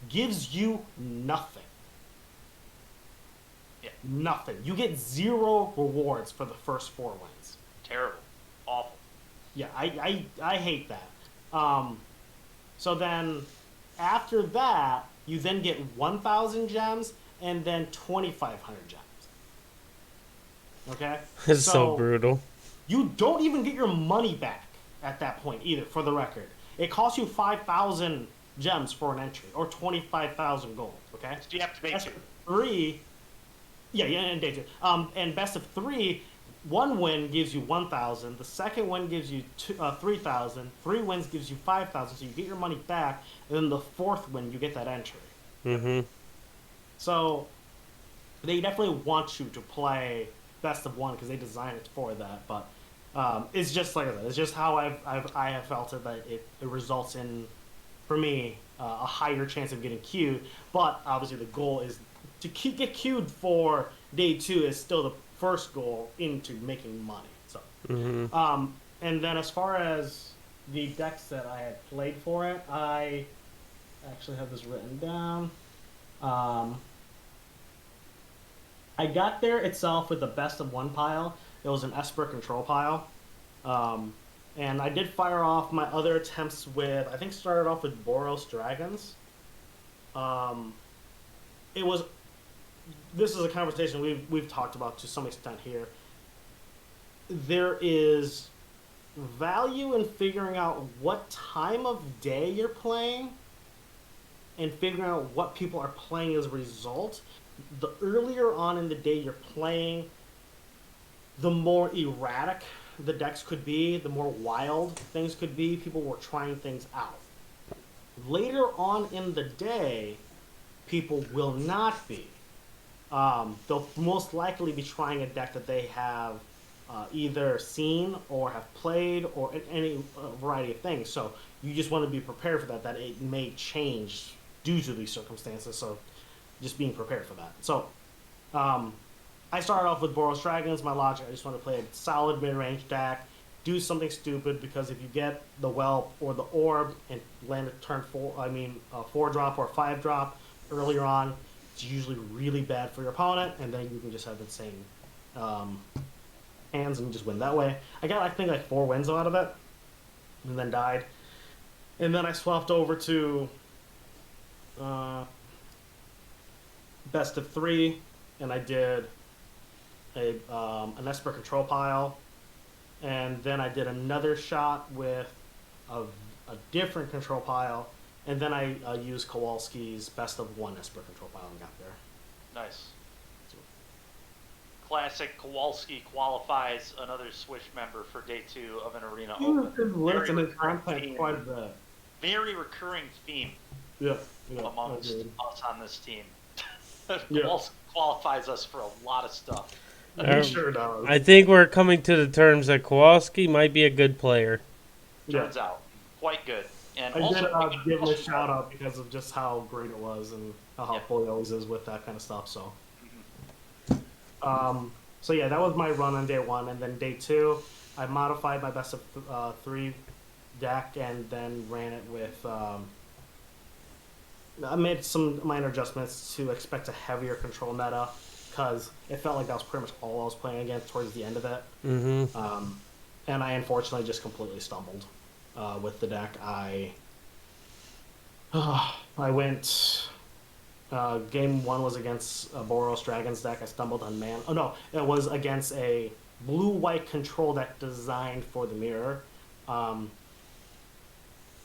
gives you nothing. Yeah. Nothing. You get 0 rewards for the first 4 wins. Terrible. Awful. Yeah, I hate that. So then, after that, you then get 1,000 gems and then 2,500 gems. Okay? It's so brutal. You don't even get your money back at that point either, for the record. It costs you 5,000 gems for an entry, or 25,000 gold, okay? So you have to pay Best 2. of 3, yeah, and day 2. And best of 3, 1 win gives you 1,000. The second win gives you 3,000. 3 wins gives you 5,000. So you get your money back. And then the 4th win, you get that entry. Mm-hmm. So they definitely want you to play best of 1 because they designed it for that. But it's just like that. It's just how I have felt it, that it results in, for me, a higher chance of getting queued. But obviously the goal is to get queued for day 2 is still the first goal into making money. So, and then as far as the decks that I had played for it, I actually have this written down. I got there itself with the best of 1 pile. It was an Esper control pile. And I did fire off my other attempts with, I think started off with Boros Dragons. This is a conversation we've talked about to some extent here. There is value in figuring out what time of day you're playing and figuring out what people are playing as a result. The earlier on in the day you're playing, the more erratic the decks could be, the more wild things could be. People were trying things out. Later on in the day, people will not be. They'll most likely be trying a deck that they have either seen or have played, or any variety of things. So you just want to be prepared for that it may change due to these circumstances. So just being prepared for that. So I started off with Boros Dragons. My logic, I just want to play a solid mid-range deck, do something stupid, because if you get the Whelp or the Orb and land a turn 4-drop or 5-drop earlier on, it's usually really bad for your opponent, and then you can just have insane hands and just win that way. I got, I think, like 4 wins out of it, and then died. And then I swapped over to best of 3, and I did an Esper control pile, and then I did another shot with a different control pile, and then I used Kowalski's best of 1 Esper control pile and got there. Nice. Classic Kowalski qualifies another Swish member for day 2 of an arena open. Worked in the content quite a bit. Very recurring theme amongst us on this team. Kowalski qualifies us for a lot of stuff. He sure does. I think we're coming to the terms that Kowalski might be a good player. Turns out. Quite good. And I also did give him a shout out because of just how great it was and how helpful he always is with that kind of stuff. So, so yeah, that was my run on day 1, and then day 2, I modified my best of 3 deck and then ran it with. I made some minor adjustments to expect a heavier control meta, because it felt like that was pretty much all I was playing against towards the end of it. And I unfortunately just completely stumbled with the deck. I went. Game 1 was against a Boros Dragons deck. I stumbled on man. Oh no, it was against a blue-white control deck designed for the mirror.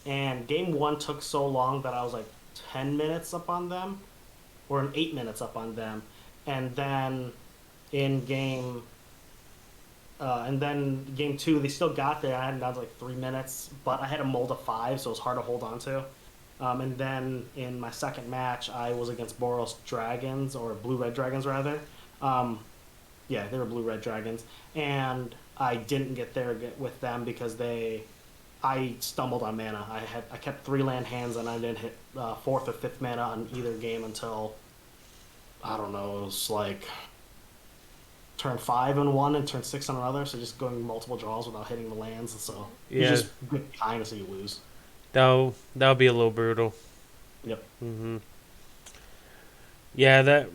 and game 1 took so long that I was like 10 minutes up on them, or 8 minutes up on them, and then in game game 2 they still got there. I hadn't gone to like 3 minutes, but I had a mold of 5, so it was hard to hold on to. And then in my second match, I was against Boros Dragons, or Blue-Red Dragons, rather. Yeah, they were Blue-Red Dragons. And I didn't get there with them because I stumbled on mana. I kept 3 land hands, and I didn't hit 4th or 5th mana on either game until, I don't know, it was like turn 5 on one and turn 6 on another, so just going multiple draws without hitting the lands, and so Yeah. you just get behind so you lose. That'll be a little brutal. Yep. Yeah, that.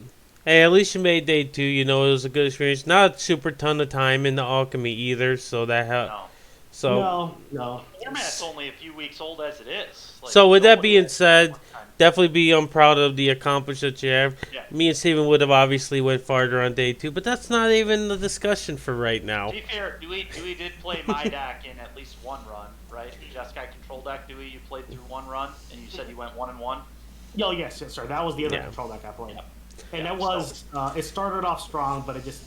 Hey, at least you made day 2. You know, it was a good experience. Not a super ton of time in the Alchemy either, so that helped. No. So No. Format's only a few weeks old as it is. Like, So with that nobody being has said, more time. definitely be proud of the accomplishment you have. Yeah. Me and Steven would have obviously went farther on day 2, but that's not even the discussion for right now. To be fair, Duy did play my deck in at least one run, right? The Jeskai control deck, Duy, you played through one run, and you said you went 1-1. Oh, yes, sir. That was the other Yeah. control deck I played. Yeah. And Yeah, that was, it started off strong, but it just,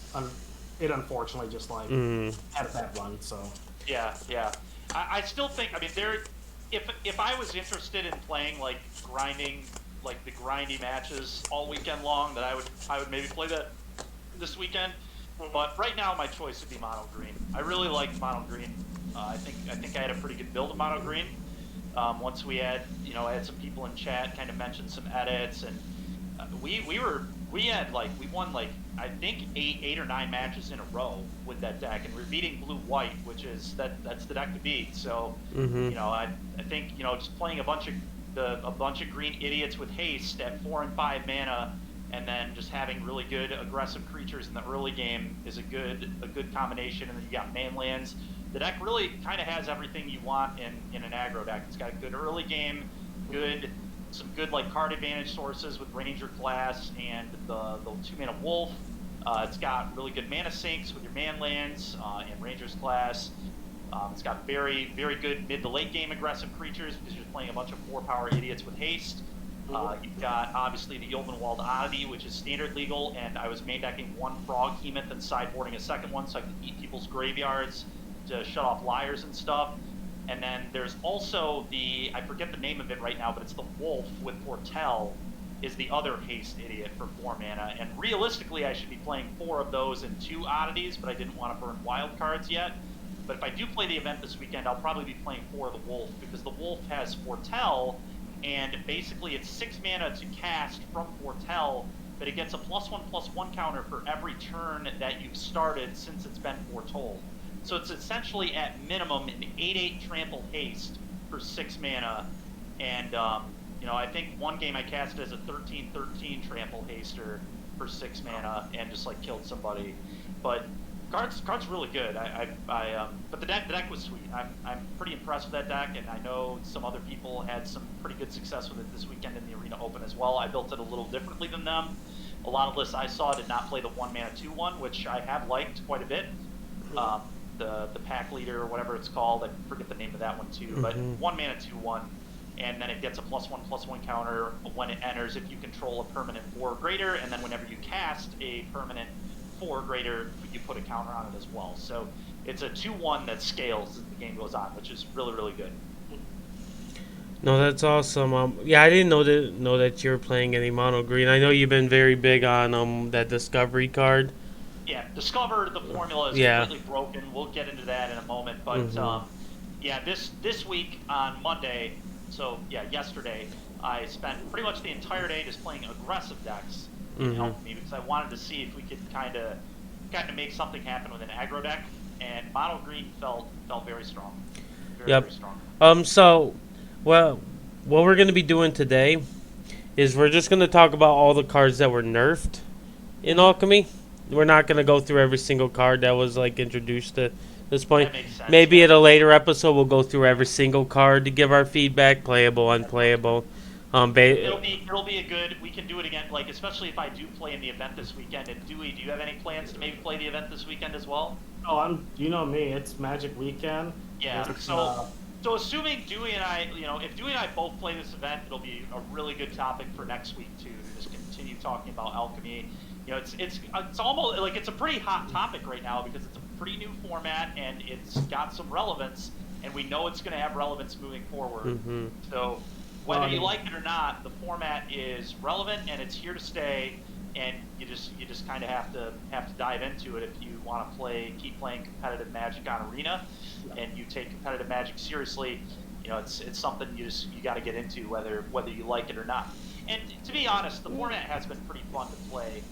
it unfortunately just, like, had a bad run, so. Yeah. I still think, I mean, if I was interested in playing, like, grinding, like, the grindy matches all weekend long, that I would maybe play that this weekend. But right now, my choice would be mono green. I really liked mono green. I think I had a pretty good build of mono green. Once we had, I had some people in chat kind of mention some edits, and we won like I think eight or 9 matches in a row with that deck, and we're beating blue white, which is that's the deck to beat. So I think just playing a bunch of green idiots with haste at 4 and 5 mana, and then just having really good aggressive creatures in the early game is a good combination. And then you got man lands. The deck really kind of has everything you want in an aggro deck. It's got a good early game, some good like card advantage sources with Ranger class and the 2-mana Wolf. It's got really good mana sinks with your man lands and Ranger's class. It's got very, very good mid to late game aggressive creatures because you're playing a bunch of 4-power idiots with haste. You've got obviously the Yolvenwald Oddity, which is standard legal, and I was main decking 1 Frog Hemoth and sideboarding a second one so I could eat people's graveyards to shut off liars and stuff. And then there's also I forget the name of it right now, but it's the Wolf with Foretell is the other haste idiot for 4 mana. And realistically, I should be playing 4 of those and 2 oddities, but I didn't want to burn wild cards yet. But if I do play the event this weekend, I'll probably be playing 4 of the Wolf, because the Wolf has Foretell, and basically it's 6 mana to cast from Foretell, but it gets a +1/+1 counter for every turn that you've started since it's been foretold. So it's essentially at minimum an 8/8 trample haste for 6 mana, and I think one game I cast as a 13/13 trample haster for 6 mana and just like killed somebody. But card's really good. But the deck was sweet. I'm pretty impressed with that deck, and I know some other people had some pretty good success with it this weekend in the Arena Open as well. I built it a little differently than them. A lot of lists I saw did not play the 1 mana 2/1, which I have liked quite a bit. The pack leader or whatever it's called, I forget the name of that one too, but 1 mana 2/1, and then it gets a +1/+1 counter when it enters if you control a permanent 4 or greater, and then whenever you cast a permanent 4 or greater, you put a counter on it as well. So it's a 2/1 that scales as the game goes on, which is really, really good. No, that's awesome. Yeah, I didn't know that you were playing any mono green. I know you've been very big on that discovery card. Yeah, Discover the formula is completely broken. We'll get into that in a moment. But this week on Monday, so yeah, yesterday, I spent pretty much the entire day just playing aggressive decks in Alchemy, because I wanted to see if we could kind of make something happen with an aggro deck, and mono green felt very strong. Very strong. So, well, what we're going to be doing today is we're just going to talk about all the cards that were nerfed in Alchemy. We're not going to go through every single card that was like introduced at this point. That makes sense, Maybe at a later episode we'll go through every single card to give our feedback, playable, unplayable. It'll be a good. We can do it again, like especially if I do play in the event this weekend. And Duy, do you have any plans to maybe play the event this weekend as well? Oh, you know me. It's Magic Weekend. Yeah. It's, So So assuming Dewey and I, if Dewey and I both play this event, it'll be a really good topic for next week too. To just continue talking about Alchemy. It's almost like it's a pretty hot topic right now because it's a pretty new format and it's got some relevance, and we know it's going to have relevance moving forward. Mm-hmm. So whether you like it or not, the format is relevant and it's here to stay. And you just kind of have to dive into it if you want to keep playing competitive Magic on Arena, and you take competitive Magic seriously. It's something you got to get into whether you like it or not. And to be honest, the format has been pretty fun to play,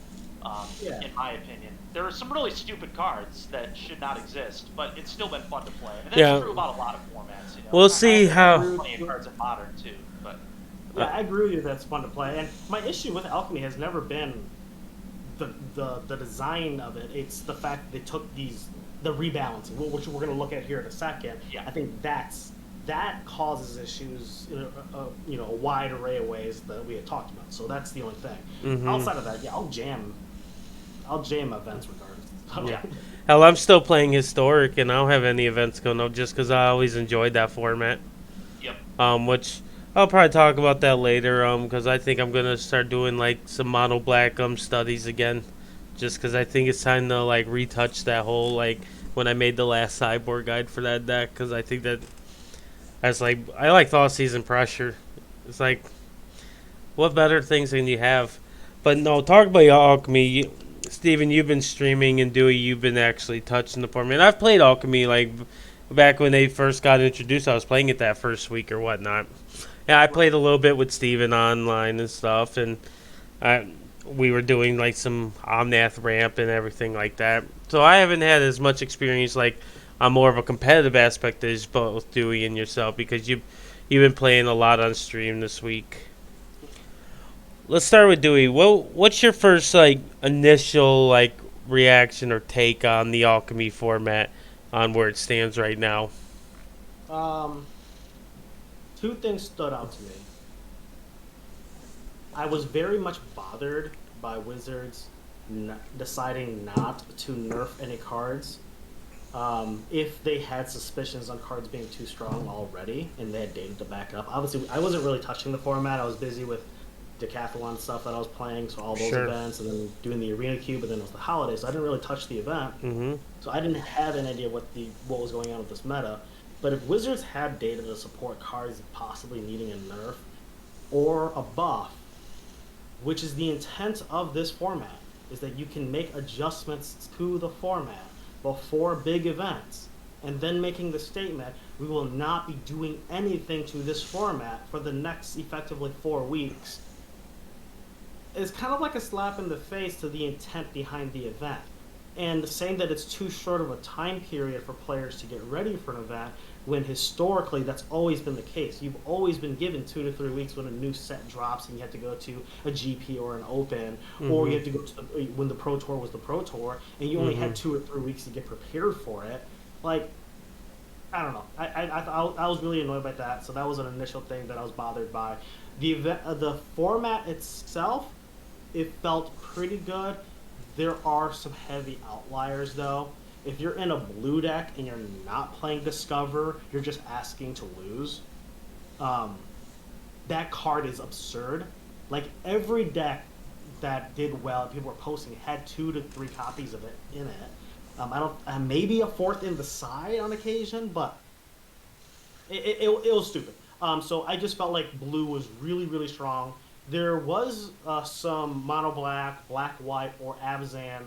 in my opinion. There are some really stupid cards that should not exist, but it's still been fun to play. And that's true about a lot of formats. We'll see how. Plenty of cards in Modern too, but. Yeah, I agree with you. That's fun to play. And my issue with Alchemy has never been the design of it. It's the fact that they took the rebalancing, which we're going to look at here in a second. Yeah. I think that causes issues in a wide array of ways that we had talked about. So that's the only thing. Mm-hmm. Outside of that, yeah, I'll jam events regardless. Yeah. Hell, I'm still playing Historic, and I don't have any events going up just because I always enjoyed that format. Yep. Which I'll probably talk about that later, because I think I'm gonna start doing like some mono black studies again, just because I think it's time to like retouch that whole like when I made the last sideboard guide for that deck, because I think that's like I like Thaw Season Pressure. It's like what better things can you have? But no, talk about your Alchemy. Steven, you've been streaming, and Dewey, you've been actually touching the format. I've played Alchemy like back when they first got introduced. I was playing it that first week or whatnot. Yeah, I played a little bit with Steven online and stuff, and we were doing like some Omnath ramp and everything like that. So I haven't had as much experience like on more of a competitive aspect as both Dewey and yourself, because you've been playing a lot on stream this week. Let's start with Dewey. What's your first like initial like reaction or take on the Alchemy format on where it stands right now? Two things stood out to me. I was very much bothered by Wizards deciding not to nerf any cards if they had suspicions on cards being too strong already and they had data to back it up. Obviously, I wasn't really touching the format. I was busy with decathlon stuff that I was playing, so all those events, and then doing the Arena Cube, and then it was the holidays, so I didn't really touch the event. Mm-hmm. So I didn't have an idea what was going on with this meta. But if Wizards had data to support cards possibly needing a nerf or a buff, which is the intent of this format, is that you can make adjustments to the format before big events, and then making the statement, we will not be doing anything to this format for the next effectively 4 weeks, is kind of like a slap in the face to the intent behind the event. And saying that it's too short of a time period for players to get ready for an event, when historically that's always been the case. You've always been given 2 to 3 weeks when a new set drops and you have to go to a GP or an Open, or you have to go to when the Pro Tour was the Pro Tour, and you only had 2 or 3 weeks to get prepared for it. Like, I don't know. I was really annoyed by that, so that was an initial thing that I was bothered by. The format itself, it felt pretty good. There are some heavy outliers, though. If you're in a blue deck and you're not playing Discover, you're just asking to lose. That card is absurd. Like, every deck that did well, people were posting, had 2 to 3 copies of it in it. Maybe a 4th in the side on occasion, but it was stupid. So I just felt like blue was really, really strong. There was some mono black, black white, or Abzan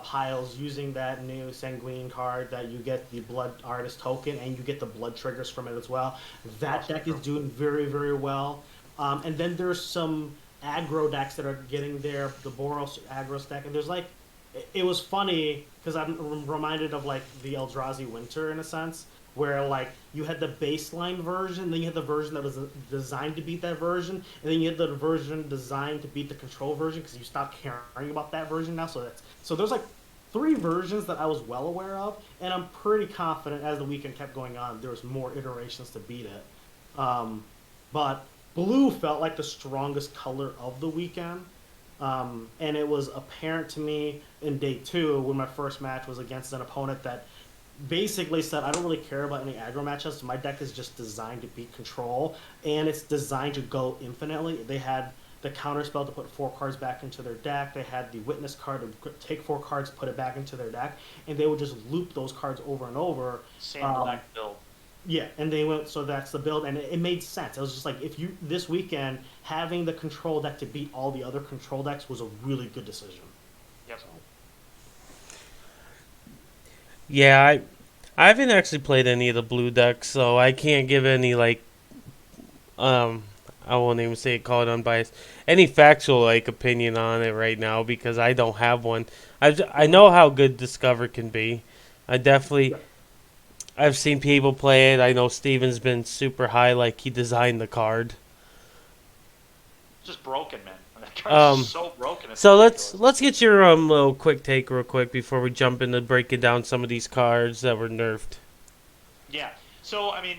piles using that new Sanguine card that you get the Blood Artist token and you get the blood triggers from it as well. That deck is doing very, very well. And then there's some aggro decks that are getting there, the Boros aggro deck, and there's like, it was funny because I'm reminded of like the Eldrazi Winter in a sense, where like you had the baseline version, then you had the version that was designed to beat that version, and then you had the version designed to beat the control version because you stopped caring about that version now. So there's like 3 versions that I was well aware of, and I'm pretty confident as the weekend kept going on, there was more iterations to beat it. But blue felt like the strongest color of the weekend. And it was apparent to me in day 2 when my first match was against an opponent that basically said, I don't really care about any aggro matchups. My deck is just designed to beat control, and it's designed to go infinitely. They had the counter spell to put 4 cards back into their deck. They had the witness card to take 4 cards, put it back into their deck, and they would just loop those cards over and over. Same black build. Yeah, and they went, so that's the build, and it made sense. It was just like, if you, this weekend, having the control deck to beat all the other control decks was a really good decision. Yep. So. Yeah, I haven't actually played any of the blue decks, so I can't give any I won't even say call it unbiased, any factual opinion on it right now because I don't have one. I know how good Discover can be. I've seen people play it. I know Steven's been super high, he designed the card. Just broken, man. That card's so broken. It's So ridiculous. let's get your little quick take real quick before we jump into breaking down some of these cards that were nerfed. Yeah. So, I mean,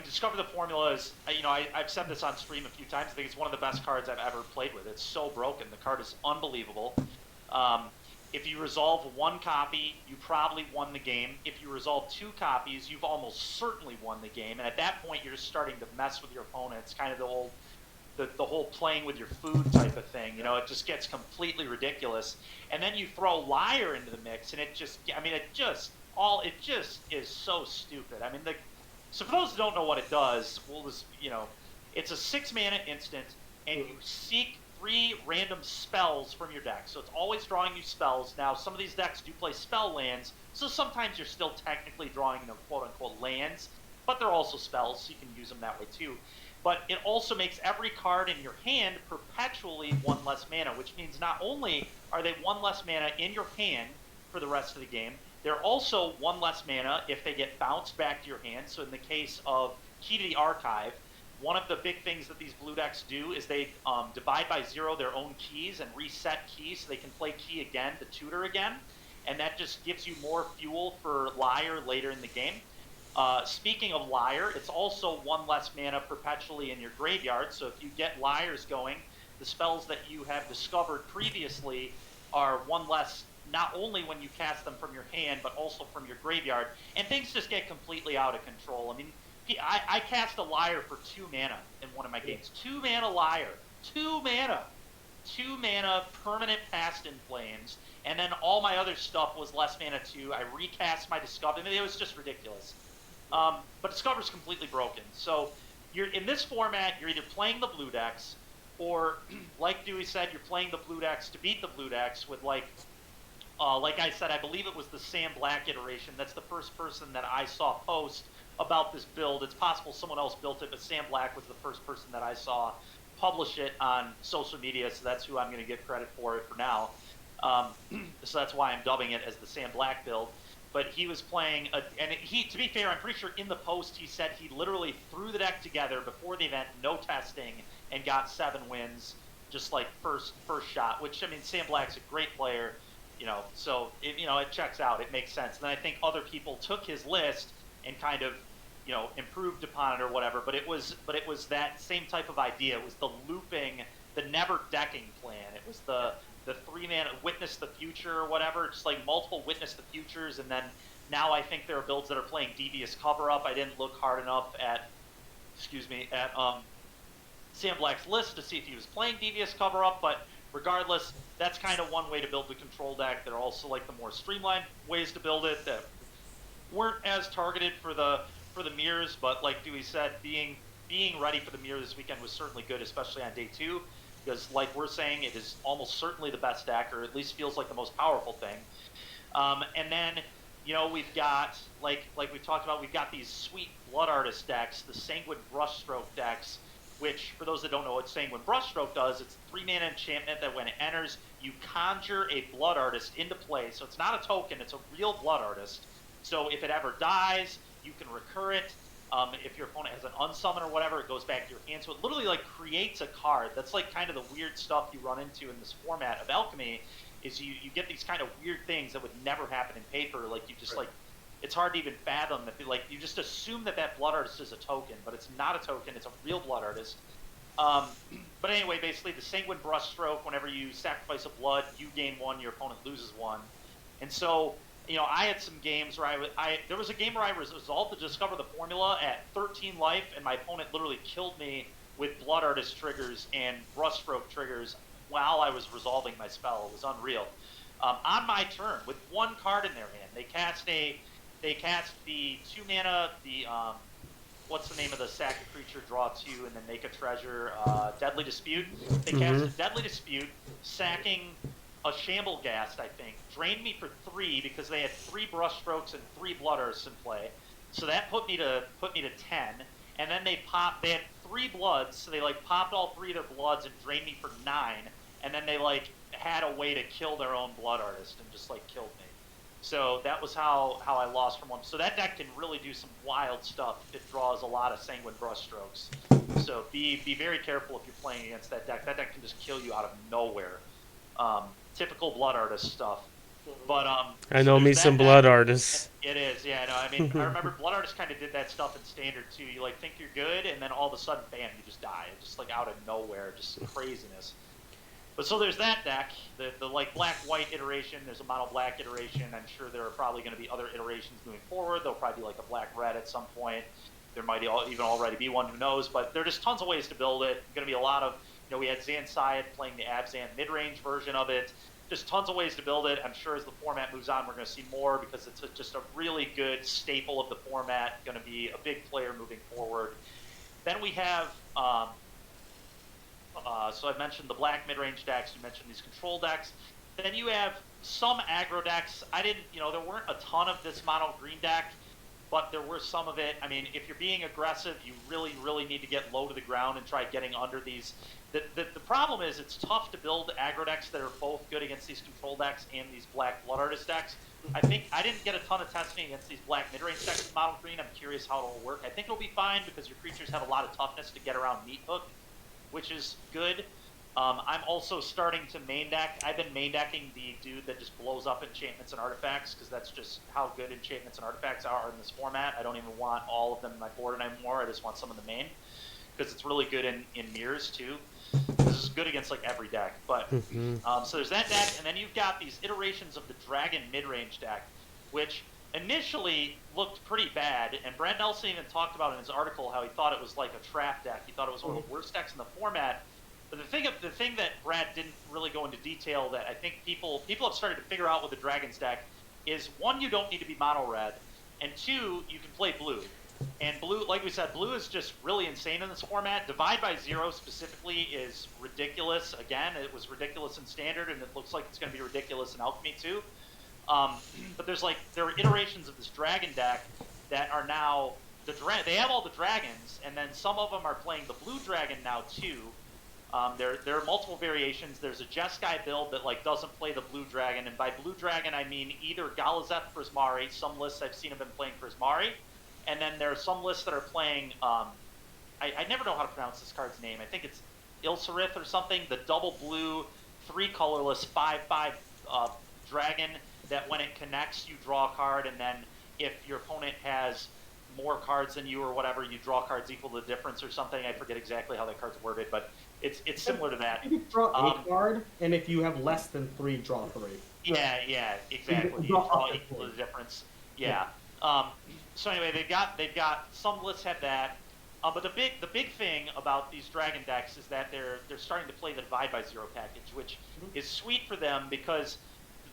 Discover the Formula is, I've said this on stream a few times. I think it's one of the best cards I've ever played with. It's so broken. The card is unbelievable. If you resolve 1 copy, you probably won the game. If you resolve 2 copies, you've almost certainly won the game. And at that point, you're just starting to mess with your opponent. It's kind of the whole playing with your food type of thing. It just gets completely ridiculous. And then you throw Liar into the mix, and it just is so stupid. So for those who don't know what it does, it's a 6-mana instant, and you seek 3 random spells from your deck. So it's always drawing you spells. Now, some of these decks do play spell lands, so sometimes you're still technically drawing the quote-unquote lands, but they're also spells, so you can use them that way too. But it also makes every card in your hand perpetually 1 less mana, which means not only are they 1 less mana in your hand for the rest of the game, they're also 1 less mana if they get bounced back to your hand. So in the case of Key to the Archive, one of the big things that these blue decks do is they divide by 0 their own keys and reset keys so they can play key again to tutor again. And that just gives you more fuel for Liar later in the game. Speaking of Liar, it's also 1 less mana perpetually in your graveyard. So if you get Liars going, the spells that you have discovered previously are 1 less, not only when you cast them from your hand, but also from your graveyard. And things just get completely out of control. I mean, I cast a Liar for 2 mana in one of my games. 2 mana Liar. 2 mana. 2 mana permanent Fast in Flames. And then all my other stuff was less mana too. I recast my Discover. I mean, it was just ridiculous. But Discover's completely broken. So you're in this format, you're either playing the blue decks, or like Dewey said, you're playing the blue decks to beat the blue decks with like I said, I believe it was the Sam Black iteration. That's the first person that I saw post about this build. It's possible someone else built it, but Sam Black was the first person that I saw publish it on social media, so that's who I'm going to give credit for it for now. So that's why I'm dubbing it as the Sam Black build. But he was playing, to be fair, I'm pretty sure in the post he said he literally threw the deck together before the event, no testing, and got 7 wins, just like first shot. Which, I mean, Sam Black's a great player, so it checks out. It makes sense. And then I think other people took his list and kind of, improved upon it or whatever. But it was that same type of idea. It was the looping, the never decking plan. It was the 3-mana Witness the Future or whatever, just like multiple Witness the Futures, and then now I think there are builds that are playing Devious Cover-Up. I didn't look hard enough at Sam Black's list to see if he was playing Devious Cover-Up, but regardless, that's kind of one way to build the control deck. There are also like the more streamlined ways to build it that weren't as targeted for the mirrors, but like Dewey said, being ready for the mirror this weekend was certainly good, especially on day 2. Because, like we're saying, it is almost certainly the best deck, or at least feels like the most powerful thing. And then, we've got, like we talked about, we've got these sweet Blood Artist decks, the Sanguine Brushstroke decks, which, for those that don't know what Sanguine Brushstroke does, it's a 3-mana enchantment that when it enters, you conjure a Blood Artist into play. So it's not a token, it's a real Blood Artist. So if it ever dies, you can recur it. If your opponent has an unsummon or whatever, it goes back to your hand. So it literally creates a card. That's kind of the weird stuff you run into in this format of Alchemy, is you get these kind of weird things that would never happen in paper. You just it's hard to even fathom that. You just assume that Blood Artist is a token, but it's not a token. It's a real Blood Artist. But anyway, basically the Sanguine Brushstroke. Whenever you sacrifice a blood, you gain 1. Your opponent loses 1. And so, I had some games where there was a game where I resolved to discover the formula at 13 life, and my opponent literally killed me with Blood Artist triggers and Brushstroke triggers while I was resolving my spell. It was unreal. On my turn, with one card in their hand, they cast the 2 mana, what's the name of the sack a creature, draw 2, and then make a treasure, Deadly Dispute. They cast a Deadly Dispute, sacking a Shamblegast, I think, drained me for 3 because they had 3 Brushstrokes and 3 Blood Artists in play. So that put me to 10. And then they had 3 bloods, so they like popped all 3 of their bloods and drained me for 9. And then they like had a way to kill their own Blood Artist and just like killed me. So that was how I lost from one. So that deck can really do some wild stuff. It draws a lot of Sanguine Brushstrokes. So be very careful if you're playing against that deck. That deck can just kill you out of nowhere. Typical Blood Artist stuff. But I know me some Blood Artists. It is, yeah. No, I mean, I remember Blood Artist kind of did that stuff in Standard too. You like think you're good, and then all of a sudden, bam, you just die. It's just like out of nowhere, just craziness. But so there's that deck, the like black-white iteration. There's a mono-black iteration. I'm sure there are probably going to be other iterations moving forward. There'll probably be like a black-red at some point. There might even already be one, who knows. But there are just tons of ways to build it. Going to be a lot of, we had Zan Syed playing the Abzan mid-range version of it. Just tons of ways to build it. I'm sure as the format moves on, we're going to see more because it's just a really good staple of the format. Going to be a big player moving forward. Then we have, so I mentioned the black mid-range decks. You mentioned these control decks. Then you have some aggro decks. There weren't a ton of this mono green deck, but there were some of it. I mean, if you're being aggressive, you really, really need to get low to the ground and try getting under these. The problem is it's tough to build aggro decks that are both good against these control decks and these black Blood Artist decks. I think I didn't get a ton of testing against these black mid-range decks with mono green. I'm curious how it'll work. I think it'll be fine because your creatures have a lot of toughness to get around Meat Hook, which is good. I'm also starting to main deck. I've been main decking the dude that just blows up enchantments and artifacts because that's just how good enchantments and artifacts are in this format. I don't even want all of them in my board anymore. I just want some in the main because it's really good in mirrors too. This is good against like every deck. But so there's that deck, and then you've got these iterations of the Dragon mid-range deck, which initially looked pretty bad. And Brad Nelson even talked about in his article how he thought it was like a trap deck. He thought it was one of the worst decks in the format. But the thing that Brad didn't really go into detail that I think people have started to figure out with the Dragons deck is, one, you don't need to be mono red, and 2, you can play blue. And blue, like we said, blue is just really insane in this format. Divide by 0 specifically is ridiculous. Again, it was ridiculous in Standard, and it looks like it's going to be ridiculous in Alchemy too. But there are iterations of this Dragon deck that are now they have all the dragons, and then some of them are playing the blue dragon now too. There are multiple variations. There's a Jeskai build that like doesn't play the blue dragon, and by blue dragon I mean either Galazeth Prismari. Some lists I've seen have been playing Prismari, and then there are some lists that are playing. I never know how to pronounce this card's name. I think it's Ilsarith or something. The double blue, 3 colorless 5/5 dragon that when it connects you draw a card, and then if your opponent has more cards than you or whatever, you draw cards equal to the difference or something. I forget exactly how that card's worded, but it's similar to that. You draw a card, and if you have less than 3, draw 3. Yeah, exactly. You draw equal to the difference. Yeah. So anyway, they've got some lists have that. But the big thing about these Dragon decks is that they're starting to play the Divide by 0 package, which is sweet for them because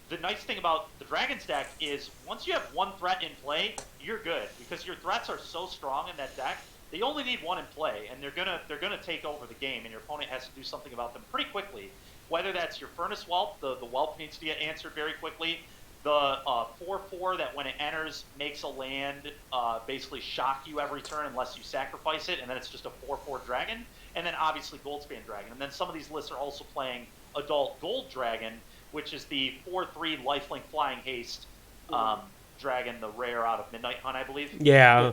the nice thing about the Dragons deck is once you have 1 threat in play, you're good because your threats are so strong in that deck. They only need 1 in play, and they're gonna take over the game, and your opponent has to do something about them pretty quickly. Whether that's your Furnace Whelp, the Whelp needs to get answered very quickly. The 4/4 that when it enters makes a land basically shock you every turn unless you sacrifice it, and then it's just a 4/4 dragon. And then obviously Goldspan Dragon. And then some of these lists are also playing Adult Gold Dragon, which is the 4/3 lifelink flying haste dragon, the rare out of Midnight Hunt, I believe. Yeah.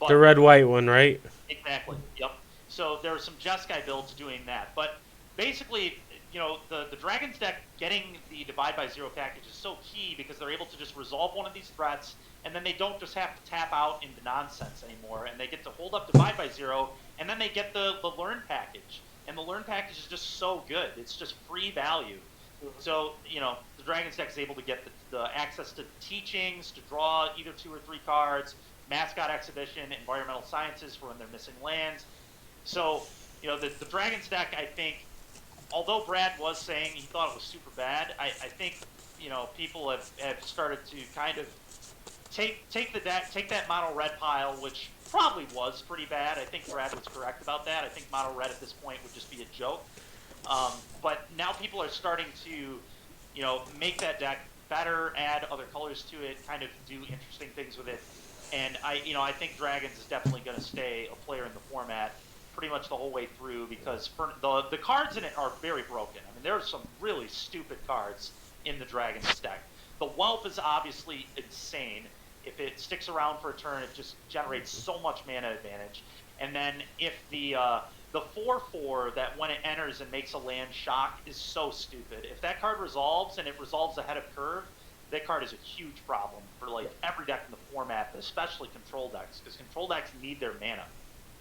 The red-white one, right? Exactly. Yep. So there are some Jeskai builds doing that, but basically, the Dragons deck getting the Divide by 0 package is so key because they're able to just resolve one of these threats, and then they don't just have to tap out into nonsense anymore, and they get to hold up Divide by 0, and then they get the Learn package, and the Learn package is just so good. It's just free value. So, the Dragons deck is able to get the access to teachings, to draw either 2 or 3 cards, mascot exhibition, environmental sciences for when they're missing lands. So, the Dragons deck, I think, although Brad was saying he thought it was super bad, I think, people have started to kind of take that mono red pile, which probably was pretty bad. I think Brad was correct about that. I think mono red at this point would just be a joke. But now people are starting to, make that deck better, add other colors to it, kind of do interesting things with it. And I think Dragons is definitely going to stay a player in the format pretty much the whole way through, because the cards in it are very broken. I mean, there are some really stupid cards in the Dragons deck. The Whelp is obviously insane. If it sticks around for a turn, it just generates so much mana advantage. And then if the 4/4 that when it enters and makes a land shock is so stupid. If that card resolves and it resolves ahead of curve, that card is a huge problem for every deck in the format, but especially control decks, because control decks need their mana.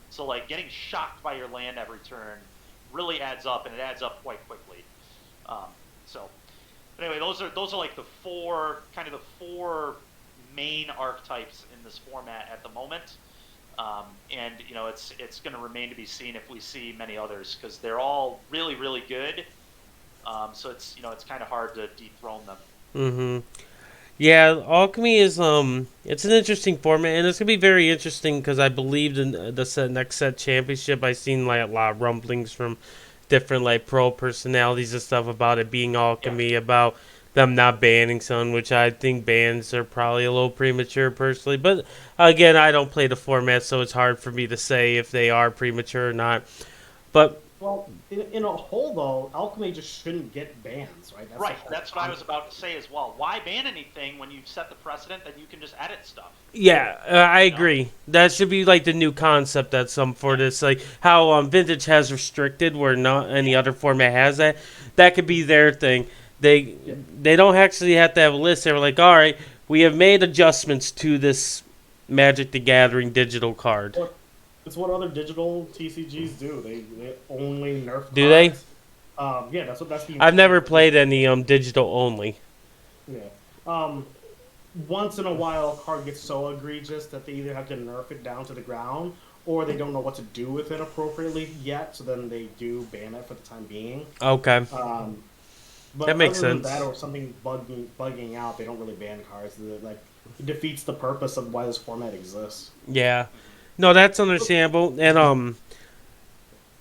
So getting shocked by your land every turn really adds up, and it adds up quite quickly. But anyway, those are the four main archetypes in this format at the moment. And it's going to remain to be seen if we see many others, because they're all really, really good. So it's kind of hard to dethrone them. Mm-hmm. Yeah, Alchemy is it's an interesting format, and it's gonna be very interesting because I believed in the next set championship. I seen a lot of rumblings from different pro personalities and stuff about it being Alchemy, about them not banning some, which I think bans are probably a little premature personally. But again, I don't play the format, so it's hard for me to say if they are premature or not. But well, in a whole though, Alchemy just shouldn't get bans, right? That's what I was about to say as well. Why ban anything when you've set the precedent that you can just edit stuff? Yeah, I agree. That should be the new concept that's for this, how Vintage has restricted where not any other format has that. That could be their thing. They don't actually have to have a list. They're all right, we have made adjustments to this Magic the Gathering digital card. It's what other digital TCGs do. They only nerf cards. Do they? Yeah, that's the. I've never played any digital only. Yeah. Once in a while, a card gets so egregious that they either have to nerf it down to the ground, or they don't know what to do with it appropriately yet. So then they do ban it for the time being. Okay. But that makes other sense. than that, or something bugging out, they don't really ban cards. It defeats the purpose of why this format exists. Yeah. No, that's understandable. And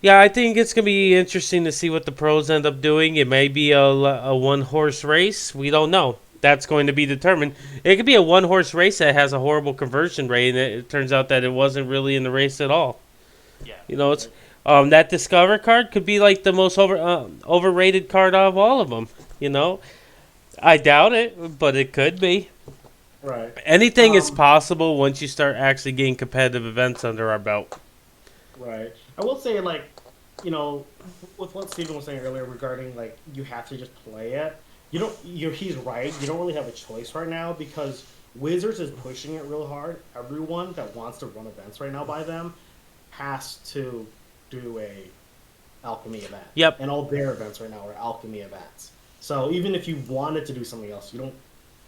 yeah, I think it's gonna be interesting to see what the pros end up doing. It may be a one-horse race. We don't know. That's going to be determined. It could be a one-horse race that has a horrible conversion rate, and it turns out that it wasn't really in the race at all. Yeah. It's that Discover card could be the most overrated card out of all of them. I doubt it, but it could be. Right. Anything is possible once you start actually getting competitive events under our belt. Right. I will say, with what Steven was saying earlier regarding, you have to just play it. He's right. You don't really have a choice right now because Wizards is pushing it real hard. Everyone that wants to run events right now by them has to do a Alchemy event. Yep. And all their events right now are Alchemy events. So even if you wanted to do something else,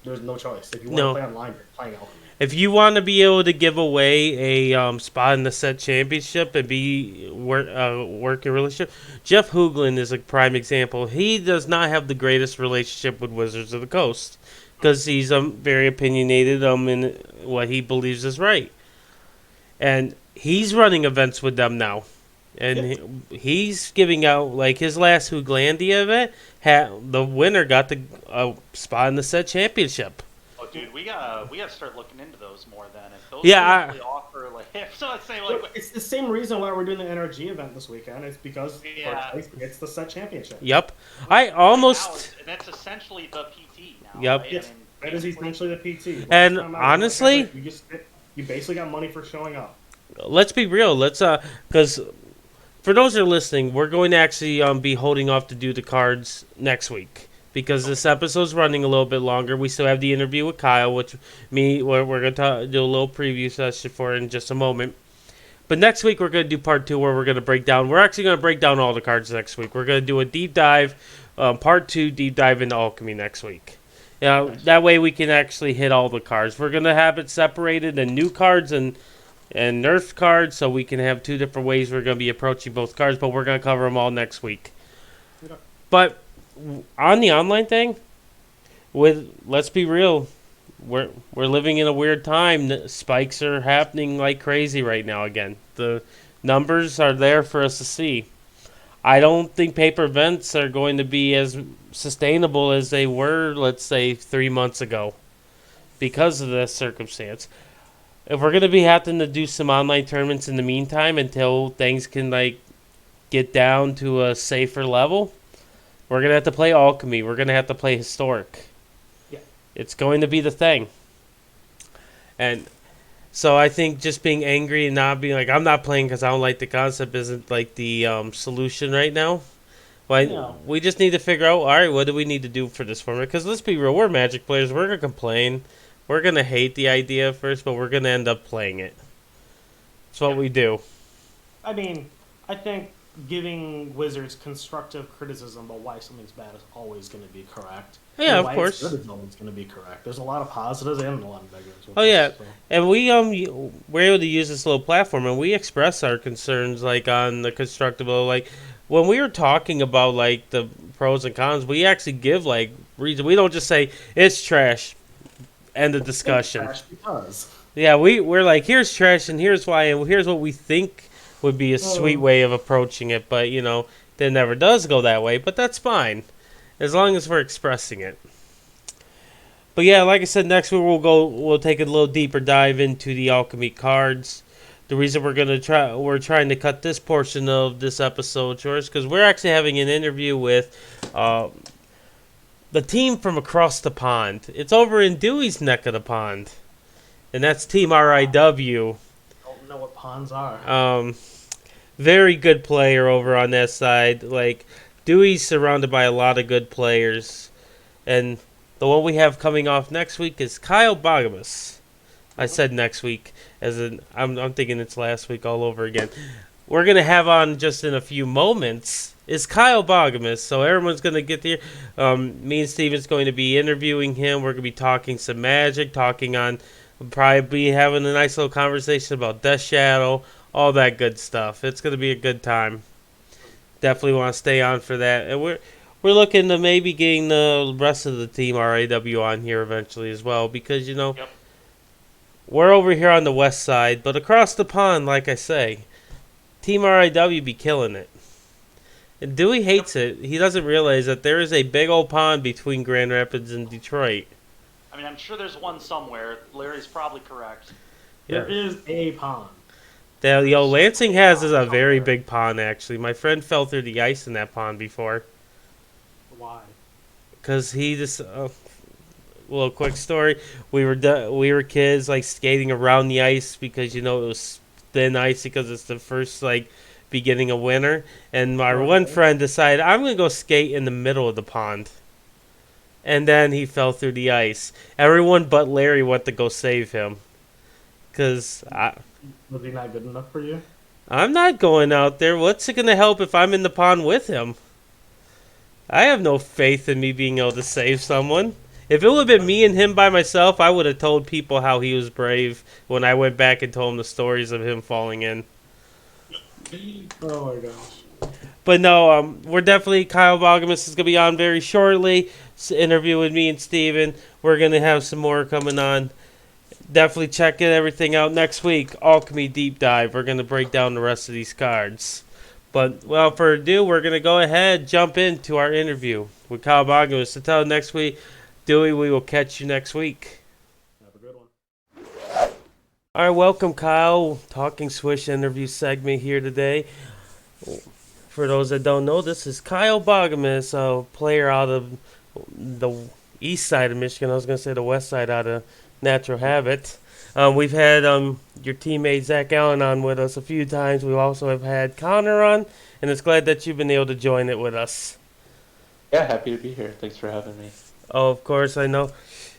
there's no choice. If you want to play online, you're playing Alchemy. If you want to be able to give away a spot in the set championship and be working relationship, Jeff Hoogland is a prime example. He does not have the greatest relationship with Wizards of the Coast because he's very opinionated in what he believes is right, and he's running events with them now, and he's giving out his last Hooglandia event. The winner got the spot in the set championship. Oh, dude, we gotta start looking into those more then. If those really offer so let's say it's the same reason why we're doing the NRG event this weekend. It's because it's the set championship. Yep, that's essentially the PT now. Yep, right? That is essentially the PT. And honestly, you basically got money for showing up. Let's be real. Because for those that are listening, we're going to actually be holding off to do the cards next week. Because this episode's running a little bit longer. We still have the interview with Kyle, which we're going to do a little preview session for in just a moment. But next week we're going to do part 2 where we're going to break down. We're actually going to break down all the cards next week. We're going to do a deep dive part 2 deep dive into Alchemy next week. That way we can actually hit all the cards. We're gonna have it separated in new cards and nerfed cards, so we can have 2 different ways we're gonna be approaching both cards. But we're gonna cover them all next week. Okay. But on the online thing, let's be real, we're living in a weird time. Spikes are happening like crazy right now again. The numbers are there for us to see. I don't think paper events are going to be as sustainable as they were, let's say, 3 months ago because of this circumstance. If we're going to be having to do some online tournaments in the meantime until things can get down to a safer level, we're going to have to play Alchemy. We're going to have to play Historic. Yeah. It's going to be the thing. And so I think just being angry and not being I'm not playing because I don't like the concept isn't the solution right now. We just need to figure out, all right, what do we need to do for this format? Because let's be real, we're Magic players. We're going to complain. We're going to hate the idea first, but we're going to end up playing it. It's what we do. I mean, I think giving Wizards constructive criticism about why something's bad is always going to be correct. Yeah, and of why course. It's good is always going to be correct. There's a lot of positives and a lot of negatives. Oh yeah, so. and we're able to use this little platform, and we express our concerns on the constructive level. When we were talking about the pros and cons, we actually give reason. We don't just say it's trash. End of discussion. It's trash because. Yeah, we're here's trash and here's why and here's what we think would be a sweet way of approaching it, but it never does go that way. But that's fine, as long as we're expressing it. But yeah, like I said, next week we'll take a little deeper dive into the Alchemy cards. The reason we're trying to cut this portion of this episode short is because we're actually having an interview with the team from across the pond. It's over in Dewey's neck of the pond, and that's Team RIW. Don't know what ponds are. Very good player over on that side. Dewey's surrounded by a lot of good players, and the one we have coming off next week is Kyle Boggomos. I said next week, I'm thinking it's last week all over again. We're gonna have on just in a few moments is Kyle Boggomos, so everyone's gonna get there. Me and Steven's going to be interviewing him. We're gonna be talking some Magic, we'll probably be having a nice little conversation about Death Shadow, all that good stuff. It's gonna be a good time. Definitely want to stay on for that, and we're looking to maybe getting the rest of the team RAW on here eventually as well, because Yep. we're over here on the west side, but across the pond, like I say, Team RAW be killing it. And Dewey hates it. He doesn't realize that there is a big old pond between Grand Rapids and Detroit. I mean, I'm sure there's one somewhere. Larry's probably correct. Yeah. There is a pond. Lansing has is a very big pond, actually. My friend fell through the ice in that pond before. Why? Because he just... little quick story. We were kids, skating around the ice because, it was thin ice because it's the first, beginning of winter. And our one friend decided, I'm going to go skate in the middle of the pond. And then he fell through the ice. Everyone but Larry went to go save him. Because Was he not good enough for you? I'm not going out there. What's it going to help if I'm in the pond with him? I have no faith in me being able to save someone. If it would have been me and him by myself, I would have told people how he was brave when I went back and told them the stories of him falling in. Oh my gosh. But no, we're definitely, Kyle Boggomos is going to be on very shortly. It's an interview with me and Steven. We're going to have some more coming on. Definitely check everything out next week. Alchemy Deep Dive. We're going to break down the rest of these cards. But without further ado, we're going to go ahead, jump into our interview with Kyle Boggomos. Until next week, Dewey, we will catch you next week. Have a good one. All right, welcome, Kyle. Talking Swish interview segment here today. For those that don't know, this is Kyle Boggomos, a player out of the east side of Michigan. I was going to say the west side out of Natural Habit. We've had your teammate Zach Allen on with us a few times. We also have had Connor on, and it's glad that you've been able to join it with us. Yeah, happy to be here. Thanks for having me. Oh, of course, I know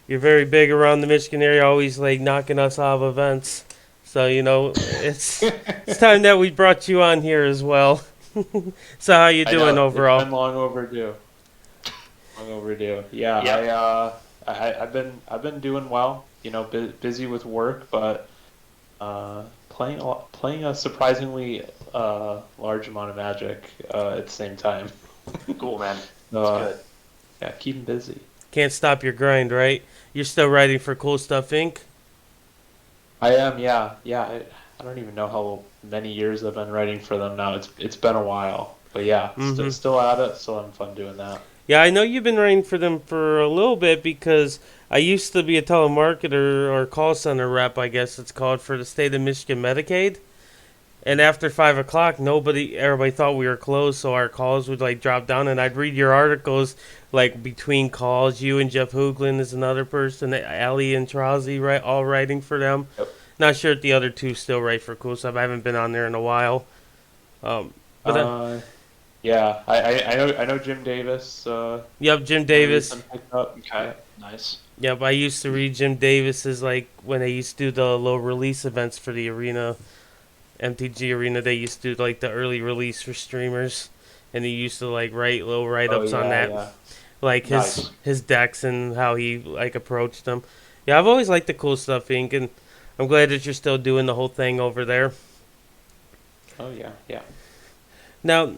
you're very big around the Michigan area, always knocking us out of events. So, it's time that we brought you on here as well. So how you doing overall? It's been long overdue. Long overdue. Yeah, Yep. I've been doing well. You know, busy with work, but playing a surprisingly large amount of Magic at the same time. Cool, man. So, That's good. yeah, keeping busy. Can't stop your grind, right? You're still writing for Cool Stuff Inc. I am, yeah, yeah. I don't even know how many years I've been writing for them now. It's been a while, but yeah, still at it. Still having fun doing that. Yeah, I know you've been writing for them for a little bit because I used to be a telemarketer or call center rep, I guess it's called, for the state of Michigan Medicaid. And after 5 o'clock, everybody thought we were closed, so our calls would like drop down, and I'd read your articles like between calls. You and Jeff Hooglin is another person, Ali and Trazi, right, all writing for them. Yep. Not sure if the other two still write for Cool Stuff. I haven't been on there in a while. Yeah, I know Jim Davis. Yep, Jim Davis. Okay, nice. Yep, I used to read Jim Davis's like when they used to do the low release events for the arena, MTG Arena. They used to do like the early release for streamers, and he used to like write little write ups on that, Yeah. like his decks and how he like approached them. Yeah, I've always liked the Cool Stuff Inc. and I'm glad that you're still doing the whole thing over there. Oh yeah, yeah. Now,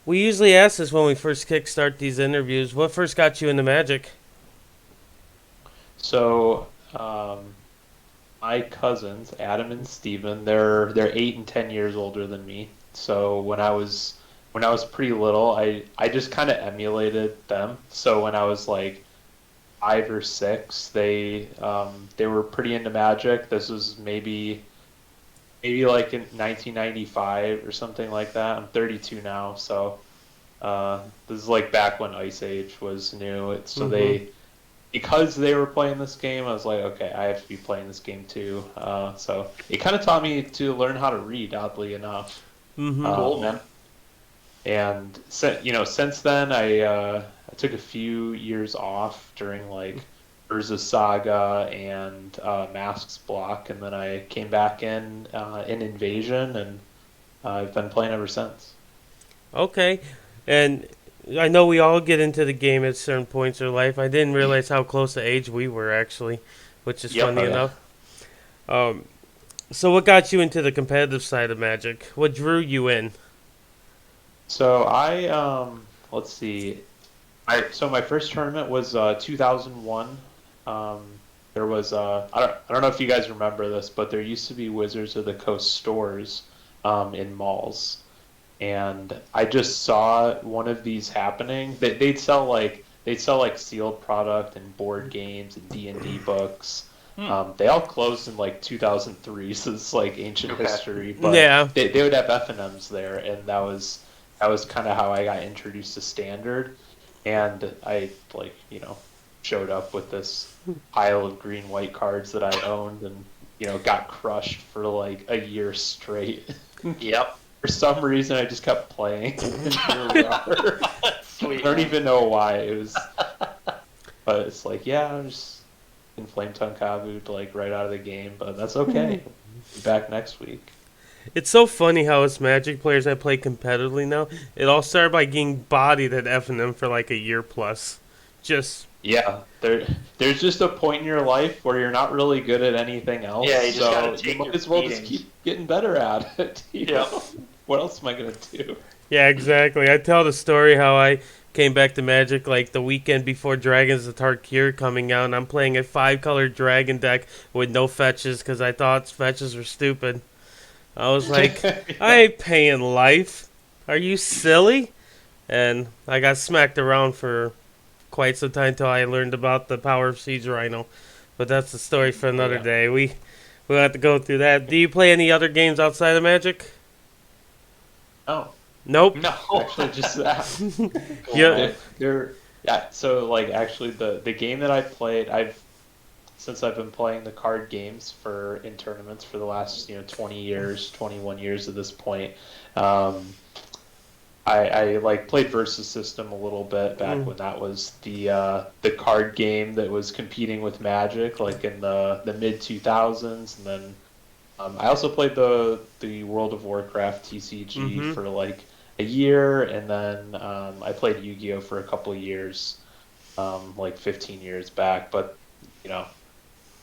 we usually ask this when we first kickstart these interviews. What first got you into Magic? So, my cousins, Adam and Steven, they're 8 and 10 years older than me. So when I was pretty little, I just kind of emulated them. So when I was like 5 or 6, they were pretty into Magic. This was maybe like in 1995 or something like that. I'm 32 now, so this is like back when Ice Age was new. Because they were playing this game, I was like, okay, I have to be playing this game too. So it kind of taught me to learn how to read, oddly enough. Cool, man. And since then, I took a few years off during like Urza Saga and Masks Block, and then I came back in Invasion, and I've been playing ever since. Okay, and I know we all get into the game at certain points in life. I didn't realize how close to age we were actually, which is funny enough. So what got you into the competitive side of Magic? What drew you in? So let's see. So my first tournament was 2001. There was I don't know if you guys remember this, but there used to be Wizards of the Coast stores in malls. And I just saw one of these happening. They'd sell like sealed product and board games and D&D books. They all closed in like 2003, so it's like ancient history. But yeah, they would have F&Ms there, and that was kind of how I got introduced to Standard. And I showed up with this pile of green-white cards that I owned, and got crushed for like a year straight. Yep. For some reason, I just kept playing. Here we are. Sweet. I don't even know why it was, but it's like, yeah, I'm just in Flame Tongue Kavu like right out of the game, but that's okay. Be back next week. it's so funny how us Magic players that play competitively now, it all started by getting bodied at F&M for like a year plus. Yeah, there's just a point in your life where you're not really good at anything else. Yeah, you just gotta take you might your as well beatings. just keep getting better at it. Yeah. What else am I gonna do? Yeah, exactly. I tell the story how I came back to Magic like the weekend before Dragons of Tarkir coming out, and I'm playing a 5-color dragon deck with no fetches because I thought fetches were stupid. I was like, I ain't paying life. Are you silly? And I got smacked around for quite some time until I learned about the power of Siege Rhino. But that's the story for another day. We'll have to go through that. Do you play any other games outside of Magic? Oh. Nope. No, actually, just that. Yeah. So like actually, the game that I played, since I've been playing the card games in tournaments for the last 20 years, 21 years at this point. I like played Versus System a little bit back when that was the card game that was competing with Magic, like in the mid 2000s, and then I also played the World of Warcraft TCG for like a year, and then I played Yu-Gi-Oh for a couple of years, like 15 years back. But you know,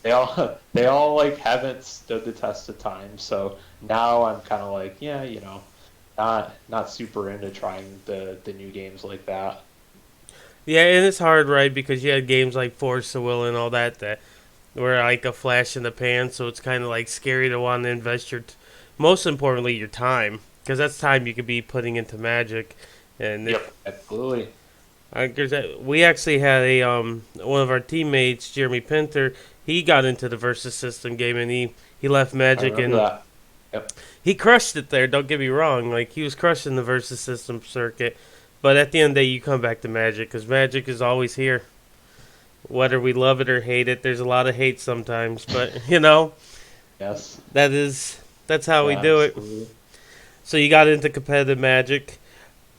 they all like haven't stood the test of time. So now I'm kind of like, yeah, you know, not super into trying the new games like that. Yeah, and it's hard, right? Because you had games like Force of Will and all that that were like a flash in the pan. So it's kind of like scary to want to invest your, most importantly, your time, because that's time you could be putting into Magic. And Yep, absolutely. we actually had a one of our teammates, Jeremy Pinter. He got into the versus system game, and he left I Magic, remember and that. Yep. he crushed it there. Don't get me wrong; like he was crushing the versus system circuit. But at the end of the day, you come back to Magic because Magic is always here, whether we love it or hate it. There's a lot of hate sometimes, but you know Yes. that's how we Yeah, do it. absolutely. So you got into competitive Magic.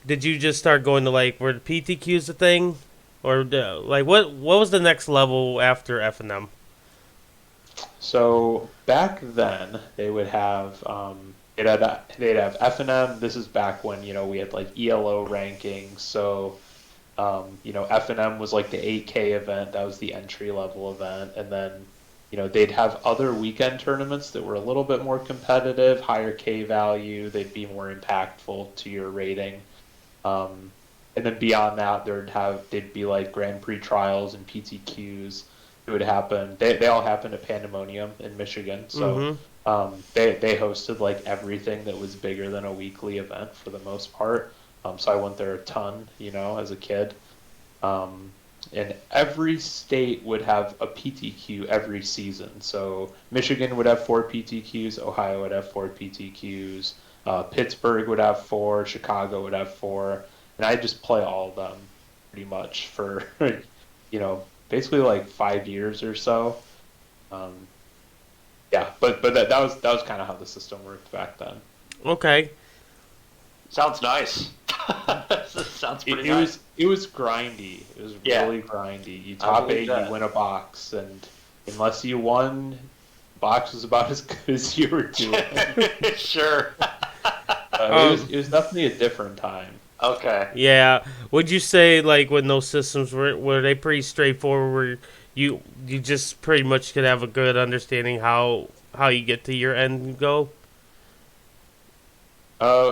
Did you just start going to like were the PTQs a thing, or like what was the next level after F&M? So back then they would have they'd have F&M. This is back when we had like ELO rankings. So F&M was like the 8K event. That was the entry level event, and then they'd have other weekend tournaments that were a little bit more competitive, higher K value. They'd be more impactful to your rating. And then beyond that, they'd be like Grand Prix trials and PTQs. It would happen. They all happened at Pandemonium in Michigan. So they hosted like everything that was bigger than a weekly event for the most part. So I went there a ton, as a kid. And every state would have a PTQ every season. So Michigan would have 4 PTQs, Ohio would have 4 PTQs, Pittsburgh would have 4, Chicago would have 4, and I just play all of them pretty much for, basically like 5 years or so. Yeah, but that was kind of how the system worked back then. Okay. Sounds nice. Sounds pretty It nice. was grindy. It was really grindy. You top 8, you win a box, and unless you won, the box was about as good as you were doing. Sure. It was definitely a different time. Okay. Yeah. Would you say like when those systems were they pretty straightforward? Where you just pretty much could have a good understanding how you get to your end goal?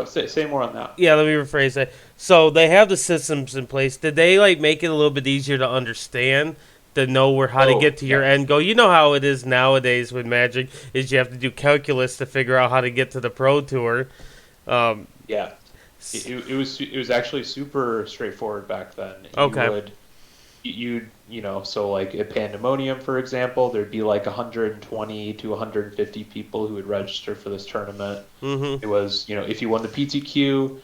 Say more on that. Yeah, let me rephrase that. So they have the systems in place. Did they like make it a little bit easier to understand, to know how to get to your end goal? You know how it is nowadays with Magic is you have to do calculus to figure out how to get to the Pro Tour. Yeah, it was actually super straightforward back then. Okay. So like at Pandemonium, for example, there'd be like 120 to 150 people who would register for this tournament. Mm-hmm. It was, if you won the PTQ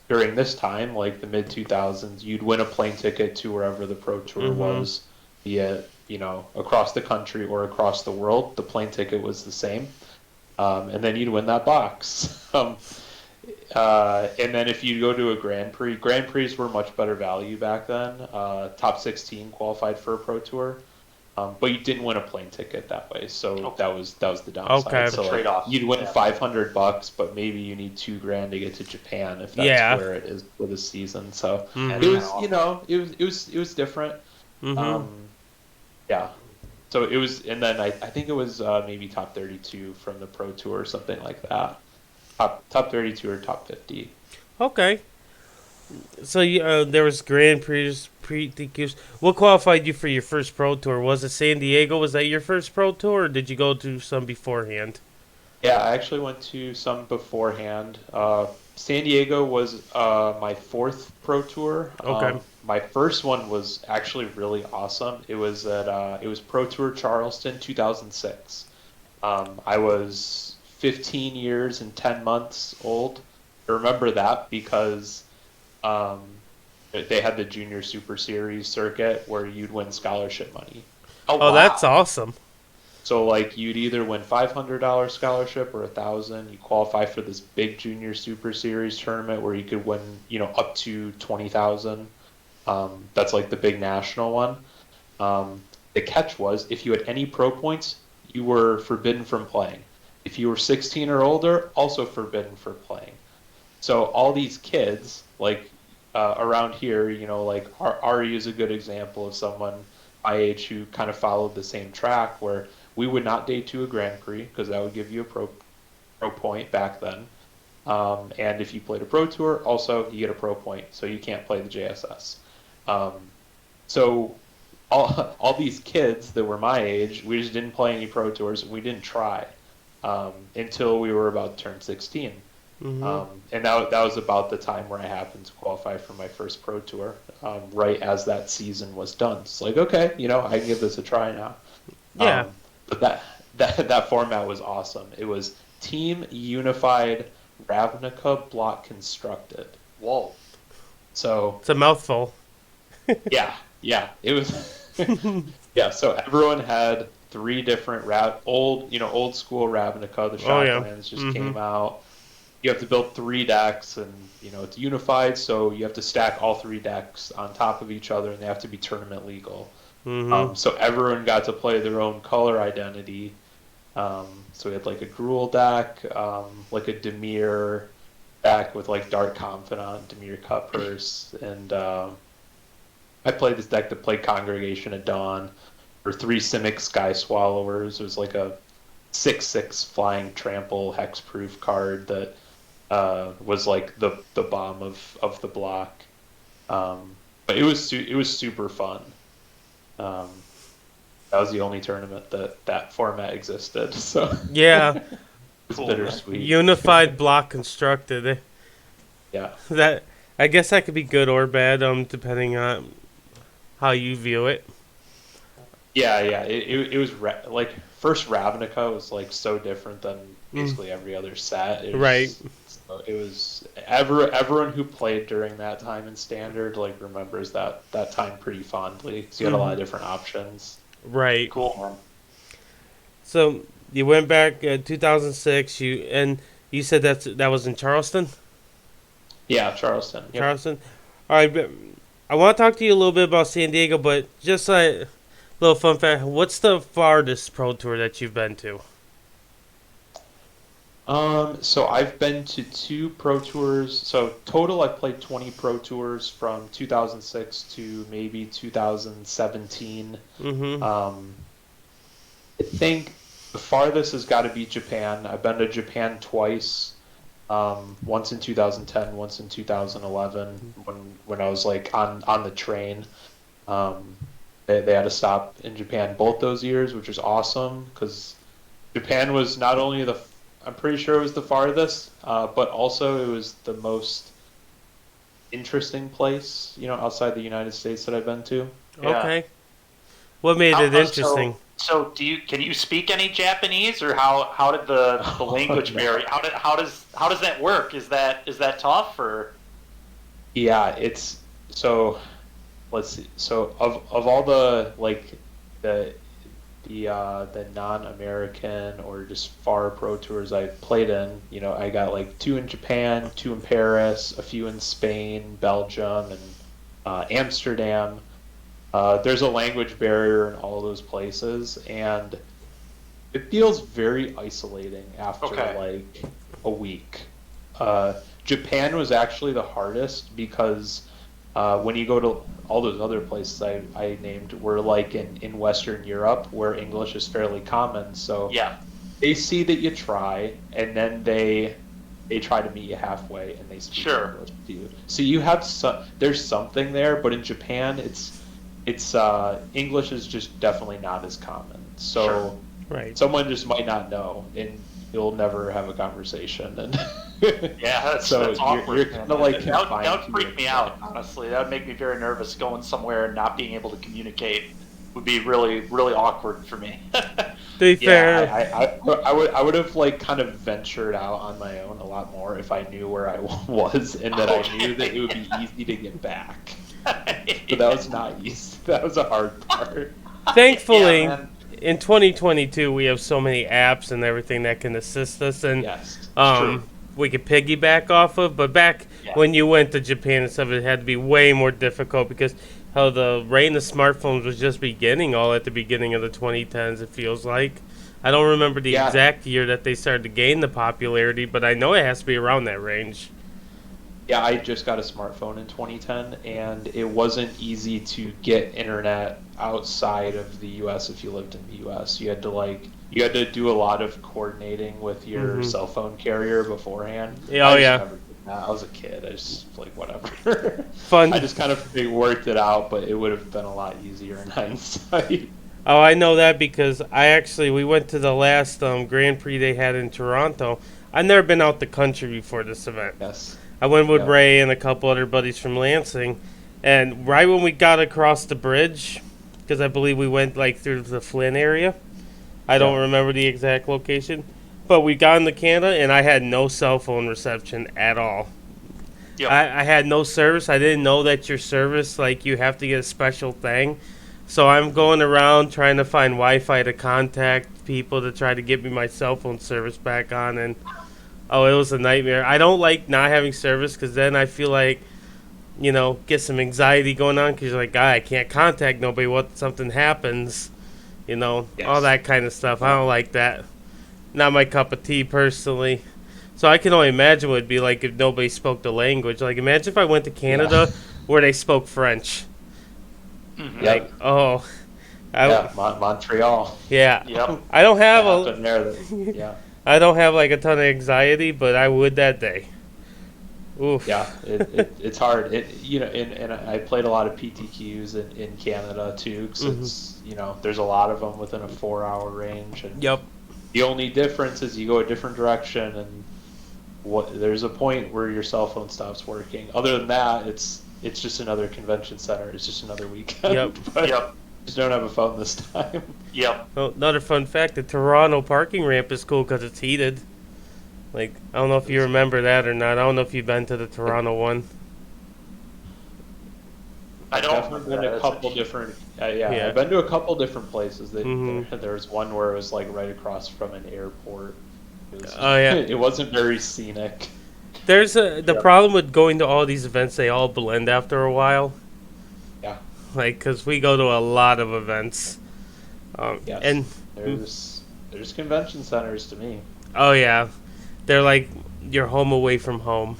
during this time, like the mid 2000s, you'd win a plane ticket to wherever the Pro Tour was, be it, across the country or across the world. The plane ticket was the same. And then you'd win that box. And then if you go to a Grand Prix were much better value back then. Top 16 qualified for a Pro Tour, but you didn't win a plane ticket that way. So that was the downside. Okay. So Trade-off. you'd win $500, but maybe you need $2,000 to get to Japan if that's where it is for the season. So it was it was different. Yeah. So it was, and then I think it was maybe top 32 from the Pro Tour or something like that. Top 32 or top 50. Okay. So there was Grand Prix, PTQs. What qualified you for your first Pro Tour? Was it San Diego? Was that your first Pro Tour, or did you go to some beforehand? Yeah, I actually went to some beforehand. San Diego was my 4th Pro Tour. Okay. My first one was actually really awesome. It was Pro Tour Charleston 2006. I was 15 years and 10 months old. I remember that because they had the Junior Super Series circuit where you'd win scholarship money. Oh, wow. That's awesome. So like you'd either win $500 scholarship or $1,000. You qualify for this big Junior Super Series tournament where you could win, up to $20,000. That's like the big national one. The catch was if you had any pro points, you were forbidden from playing. If you were 16 or older, also forbidden for playing. So all these kids, like around here, like Ari is a good example of someone my age who kind of followed the same track where we would not day two a Grand Prix because that would give you a pro point back then. And if you played a Pro Tour, also you get a pro point, so you can't play the JSS. So all these kids that were my age, we just didn't play any Pro Tours, and we didn't try until we were about to turn 16. And that was about the time where I happened to qualify for my first Pro Tour, right as that season was done. It's like, okay, I can give this a try now. Yeah. But that format was awesome. It was Team Unified Ravnica Block Constructed. Whoa. So It's a mouthful. yeah, it was. Yeah, so everyone had 3 different old school Ravnica. The Shocklands just came out. You have to build 3 decks, and it's unified, so you have to stack all 3 decks on top of each other, and they have to be tournament legal. So everyone got to play their own color identity. So we had like a Gruul deck, like a Dimir deck with like Dark Confidant, Dimir Cutpurse, and I played this deck that played Congregation at Dawn for 3 Simic Sky Swallowers. It was like a 6/6 flying trample hexproof card that was like the bomb of the block. But it was super fun. That was the only tournament that format existed. So Yeah. it's bittersweet. Unified Block Constructed. Yeah. That, I guess that could be good or bad, depending on how you view it. Yeah. It was like first Ravnica was like so different than basically every other set. Right. It was everyone who played during that time in Standard like remembers that time pretty fondly because you had a lot of different options. Right. Cool, man. So you went back 2006. You said that was in Charleston. Yeah, Charleston. Yep. Charleston. All right. But I want to talk to you a little bit about San Diego, but just a little fun fact: what's the farthest pro tour that you've been to? So I've been to 2 pro tours. So total, I've played 20 pro tours from 2006 to maybe 2017. I think the farthest has got to be Japan. I've been to Japan twice. Once in 2010, once in 2011, when I was like on the train. They had to stop in Japan both those years, which was awesome because Japan was not only I'm pretty sure it was the farthest, but also it was the most interesting place, outside the United States that I've been to. Yeah. Okay. What made it interesting? So can you speak any Japanese, or how did the language vary? How does that work? Is that tough, or? Yeah, it's so. Let's see. So of all the like the non-American or just far pro tours I've played in, I got like 2 in Japan, 2 in Paris, a few in Spain, Belgium, and Amsterdam. There's a language barrier in all those places, and it feels very isolating after like a week. Japan was actually the hardest because when you go to all those other places I named were like in Western Europe where English is fairly common. So yeah, they see that you try, and then they try to meet you halfway, and they speak English to you. So you have there's something there, but in Japan it's English is just definitely not as common. So someone just might not know, and you'll never have a conversation. And yeah, that's awkward. You're kind of like that would freak me out, honestly. That would make me very nervous. Going somewhere and not being able to communicate would be really, really awkward for me. To be fair, I would have like kind of ventured out on my own a lot more if I knew where I was and that I knew that it would be easy to get back. But that was not easy. That was a hard part. Thankfully, Yeah, in 2022, we have so many apps and everything that can assist us, and Yes, we could piggyback off of. But back when you went to Japan and stuff, it had to be way more difficult because how the reign of smartphones was just beginning, all at the beginning of the 2010s. It feels like. I don't remember the exact year that they started to gain the popularity, but I know it has to be around that range. Yeah, I just got a smartphone in 2010, and it wasn't easy to get internet outside of the U.S. if you lived in the U.S. You had to do a lot of coordinating with your cell phone carrier beforehand. Yeah, I just yeah. never did that. I was a kid. I just like whatever. Fun. I just kind of worked it out, but it would have been a lot easier in hindsight. Oh, I know that because we went to the last Grand Prix they had in Toronto. I've never been out the country before this event. Yes. I went with Yep. Ray and a couple other buddies from Lansing, and right when we got across the bridge, because I believe we went like through the Flynn area. I don't Yeah. remember the exact location, but we got into Canada and I had no cell phone reception at all. Yep. I had no service. I didn't know that your service, like, you have to get a special thing. So I'm going around trying to find Wi-Fi to contact people to try to get me my cell phone service back on, and oh, it was a nightmare. I don't like not having service because then I feel like, get some anxiety going on because you're like, I can't contact nobody. What something happens, all Yes. that kind of stuff. I don't like that. Not my cup of tea personally. So I can only imagine what it'd be like if nobody spoke the language. Like, imagine if I went to Canada where they spoke French. Mhm. Yeah. Like, oh, Montreal. yeah. Yep. I don't have Happened there that- yeah. I don't have like a ton of anxiety, but I would that day. Oof. Yeah, it's hard. And I played a lot of PTQs in Canada too, because it's there's a lot of them within a 4-hour range, and Yep. the only difference is you go a different direction, and there's a point where your cell phone stops working. Other than that, it's just another convention center. It's just another weekend. Yep. But Yep. just don't have a phone this time. Yep. Well, another fun fact: the Toronto parking ramp is cool because it's heated. Like, I don't know if you remember that or not. I don't know if you've been to the Toronto one. I don't Definitely remember been that a as couple a- different. Yeah, Yeah. I've been to a couple different places. Mhm. There was one where it was like right across from an airport. Oh, yeah. It wasn't very scenic. There's the problem with going to all these events; they all blend after a while. Yeah. Like, because we go to a lot of events, Yes. and There's convention centers to me. oh yeah, they're like your home away from home.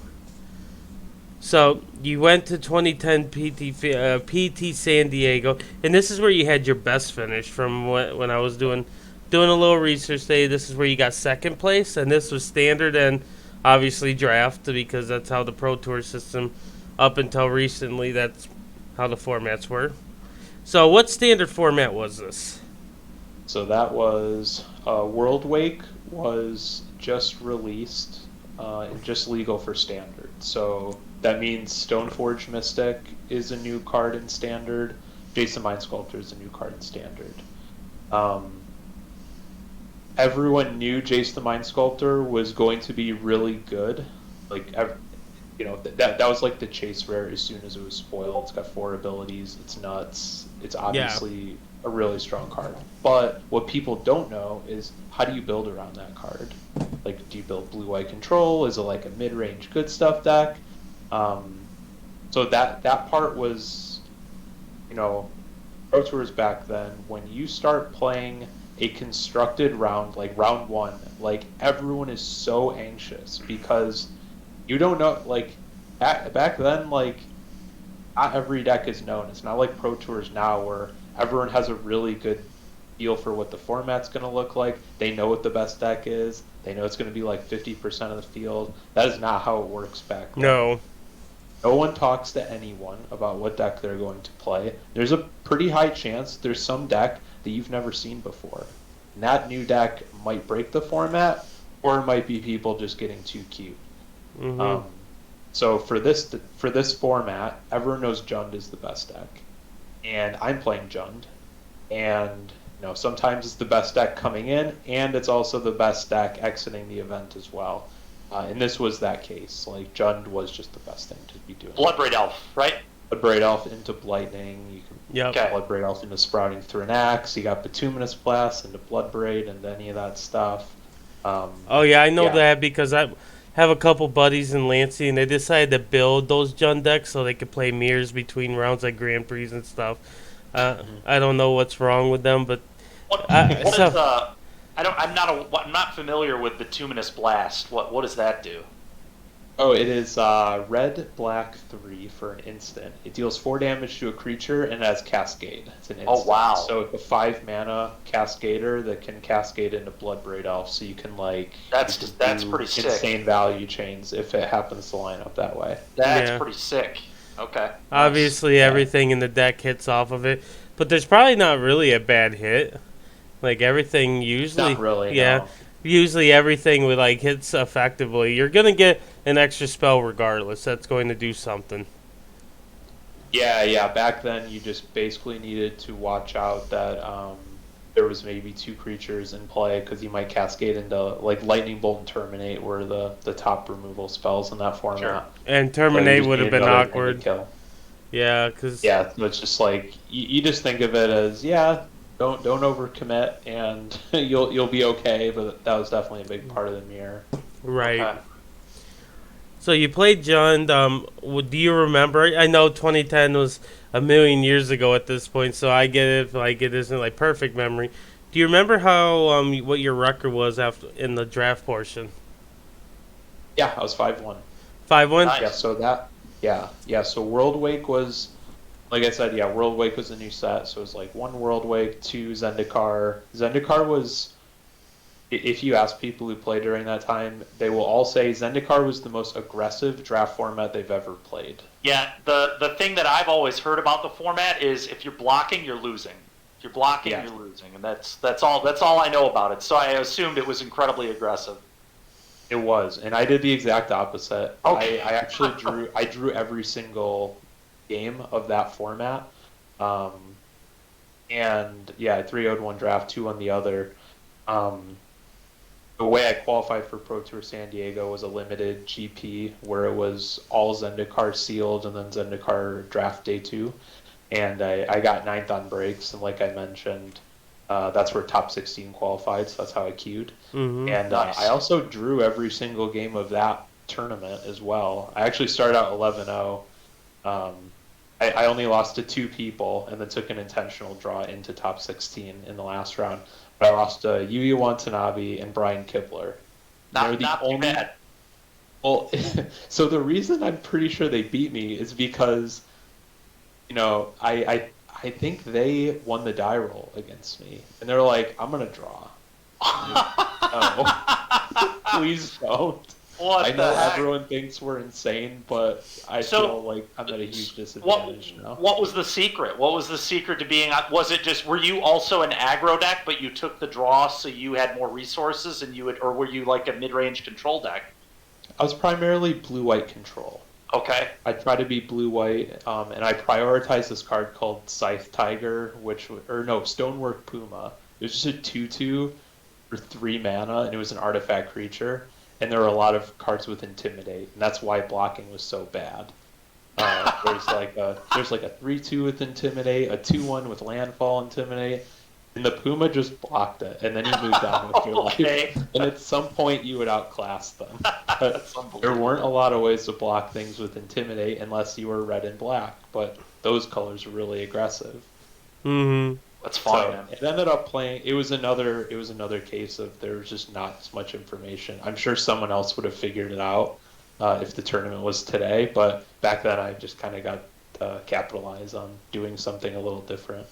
So you went to 2010 PT San Diego, and this is where you had your best finish from when I was doing a little research today. This is where you got second place, and this was standard and obviously draft because that's how the Pro Tour system, up until recently, that's how the formats were. So what standard format was this? So that was World Wake was just released and just legal for standard. So that means Stoneforge Mystic is a new card in standard. Jason Mind Sculptor is a new card in standard. Everyone knew Jace the Mind Sculptor was going to be really good. Like, that was like the chase rare as soon as it was spoiled. It's got 4 abilities. It's nuts. It's obviously a really strong card. But what people don't know is, how do you build around that card? Like, do you build blue-white control? Is it like a mid-range good stuff deck? So that part was, Pro Tours back then, when you start playing a constructed round, like round 1, like, everyone is so anxious because you don't know, like, back then, like, not every deck is known. It's not like Pro Tours now where everyone has a really good feel for what the format's going to look like. They know what the best deck is. They know it's going to be like 50% of the field. That is not how it works back then. No. No one talks to anyone about what deck they're going to play. There's a pretty high chance there's some deck that you've never seen before. And that new deck might break the format, or it might be people just getting too cute. Mm-hmm. So for this format, everyone knows Jund is the best deck, and I'm playing Jund, and sometimes it's the best deck coming in, and it's also the best deck exiting the event as well. And this was that case. Like, Jund was just the best thing to be doing. Bloodbraid Elf, right? Bloodbraid Elf into Blightning. You can Yep. Okay. Bloodbraid Elf into Sprouting Thrynax. You got the Tuminous Blast into Bloodbraid and any of that stuff. Oh yeah, I know Yeah. that because I have a couple buddies in Lansing, and they decided to build those Jund decks so they could play mirrors between rounds like Grand Prix and stuff. I don't know what's wrong with them, but I'm not familiar with the Tuminous Blast. What does that do? Oh, it is red, black, 3 for an instant. It deals 4 damage to a creature and has Cascade. It's an instant. Oh, wow. So it's a 5 mana Cascader that can cascade into Bloodbraid Elf, so you can That's do pretty sick. insane value chains if it happens to line up that way. That's Yeah. pretty sick. Okay. Obviously, Yeah. everything in the deck hits off of it, but there's probably not really a bad hit. Like everything usually, Not really. yeah. No. Usually, everything with hits effectively. You're gonna get an extra spell regardless. That's going to do something. Yeah. Back then, you just basically needed to watch out that there was maybe 2 creatures in play because you might cascade into Lightning Bolt and Terminate were the top removal spells in that format. Sure. And So you terminate just would have need been another thing to awkward. kill. Yeah, because Yeah, so it's just you just think of it as don't overcommit and you'll be okay. But that was definitely a big part of the mirror. right. Okay. So you played Jund. Do you remember? I know 2010 was a million years ago at this point, so I get it. It isn't perfect memory. Do you remember how what your record was after in the draft portion? Yeah, I was 5-1. 5-1. Nice. Yeah, so So World Wake was, like I said, World Wake was a new set. So it was 1 World Wake, 2 Zendikar. Zendikar was, if you ask people who played during that time, they will all say Zendikar was the most aggressive draft format they've ever played. Yeah, the thing that I've always heard about the format is if you're blocking, you're losing. If you're blocking, Yeah. you're losing, and that's all I know about it. So I assumed it was incredibly aggressive. It was, and I did the exact opposite. Okay. I actually drew every single game of that format, and I 3-0'd one draft, 2 on the other. The way I qualified for Pro Tour San Diego was a limited GP where it was all Zendikar sealed and then Zendikar draft day 2, and I got 9th on breaks, and like I mentioned, that's where top 16 qualified, so that's how I queued. Mm-hmm. And Nice. I also drew every single game of that tournament as well. I actually started out 11-0. I only lost to 2 people and then took an intentional draw into top 16 in the last round. But I lost to Yuya Watanabe and Brian Kibler. They're the Not too bad. Well, so the reason I'm pretty sure they beat me is because, I think they won the die roll against me, and they're like, "I'm gonna draw." Oh, please don't. What I know the heck? everyone thinks we're insane, but I So, feel like I'm at a huge disadvantage now. What was the secret? What was the secret to being? Was it just were you also an aggro deck, but you took the draw so you had more resources, and or were you like a mid-range control deck? I was primarily blue-white control. Okay. I try to be blue-white, and I prioritized this card called Scythe Tiger, Stonework Puma. It was just a 2/2 for 3 mana, and it was an artifact creature. And there were a lot of cards with Intimidate, and that's why blocking was so bad. There's like a 3/2 with Intimidate, a 2/1 with Landfall Intimidate, and the Puma just blocked it, and then you moved on with your Okay. life. And at some point, you would outclass them. But That's there unbelievable. weren't a lot of ways to block things with Intimidate unless you were red and black, but those colors were really aggressive. Mm-hmm. That's fine. So Man. it ended up playing. It was another case of there was just not as much information. I'm sure someone else would have figured it out if the tournament was today, but back then I just kind of got capitalized on doing something a little different.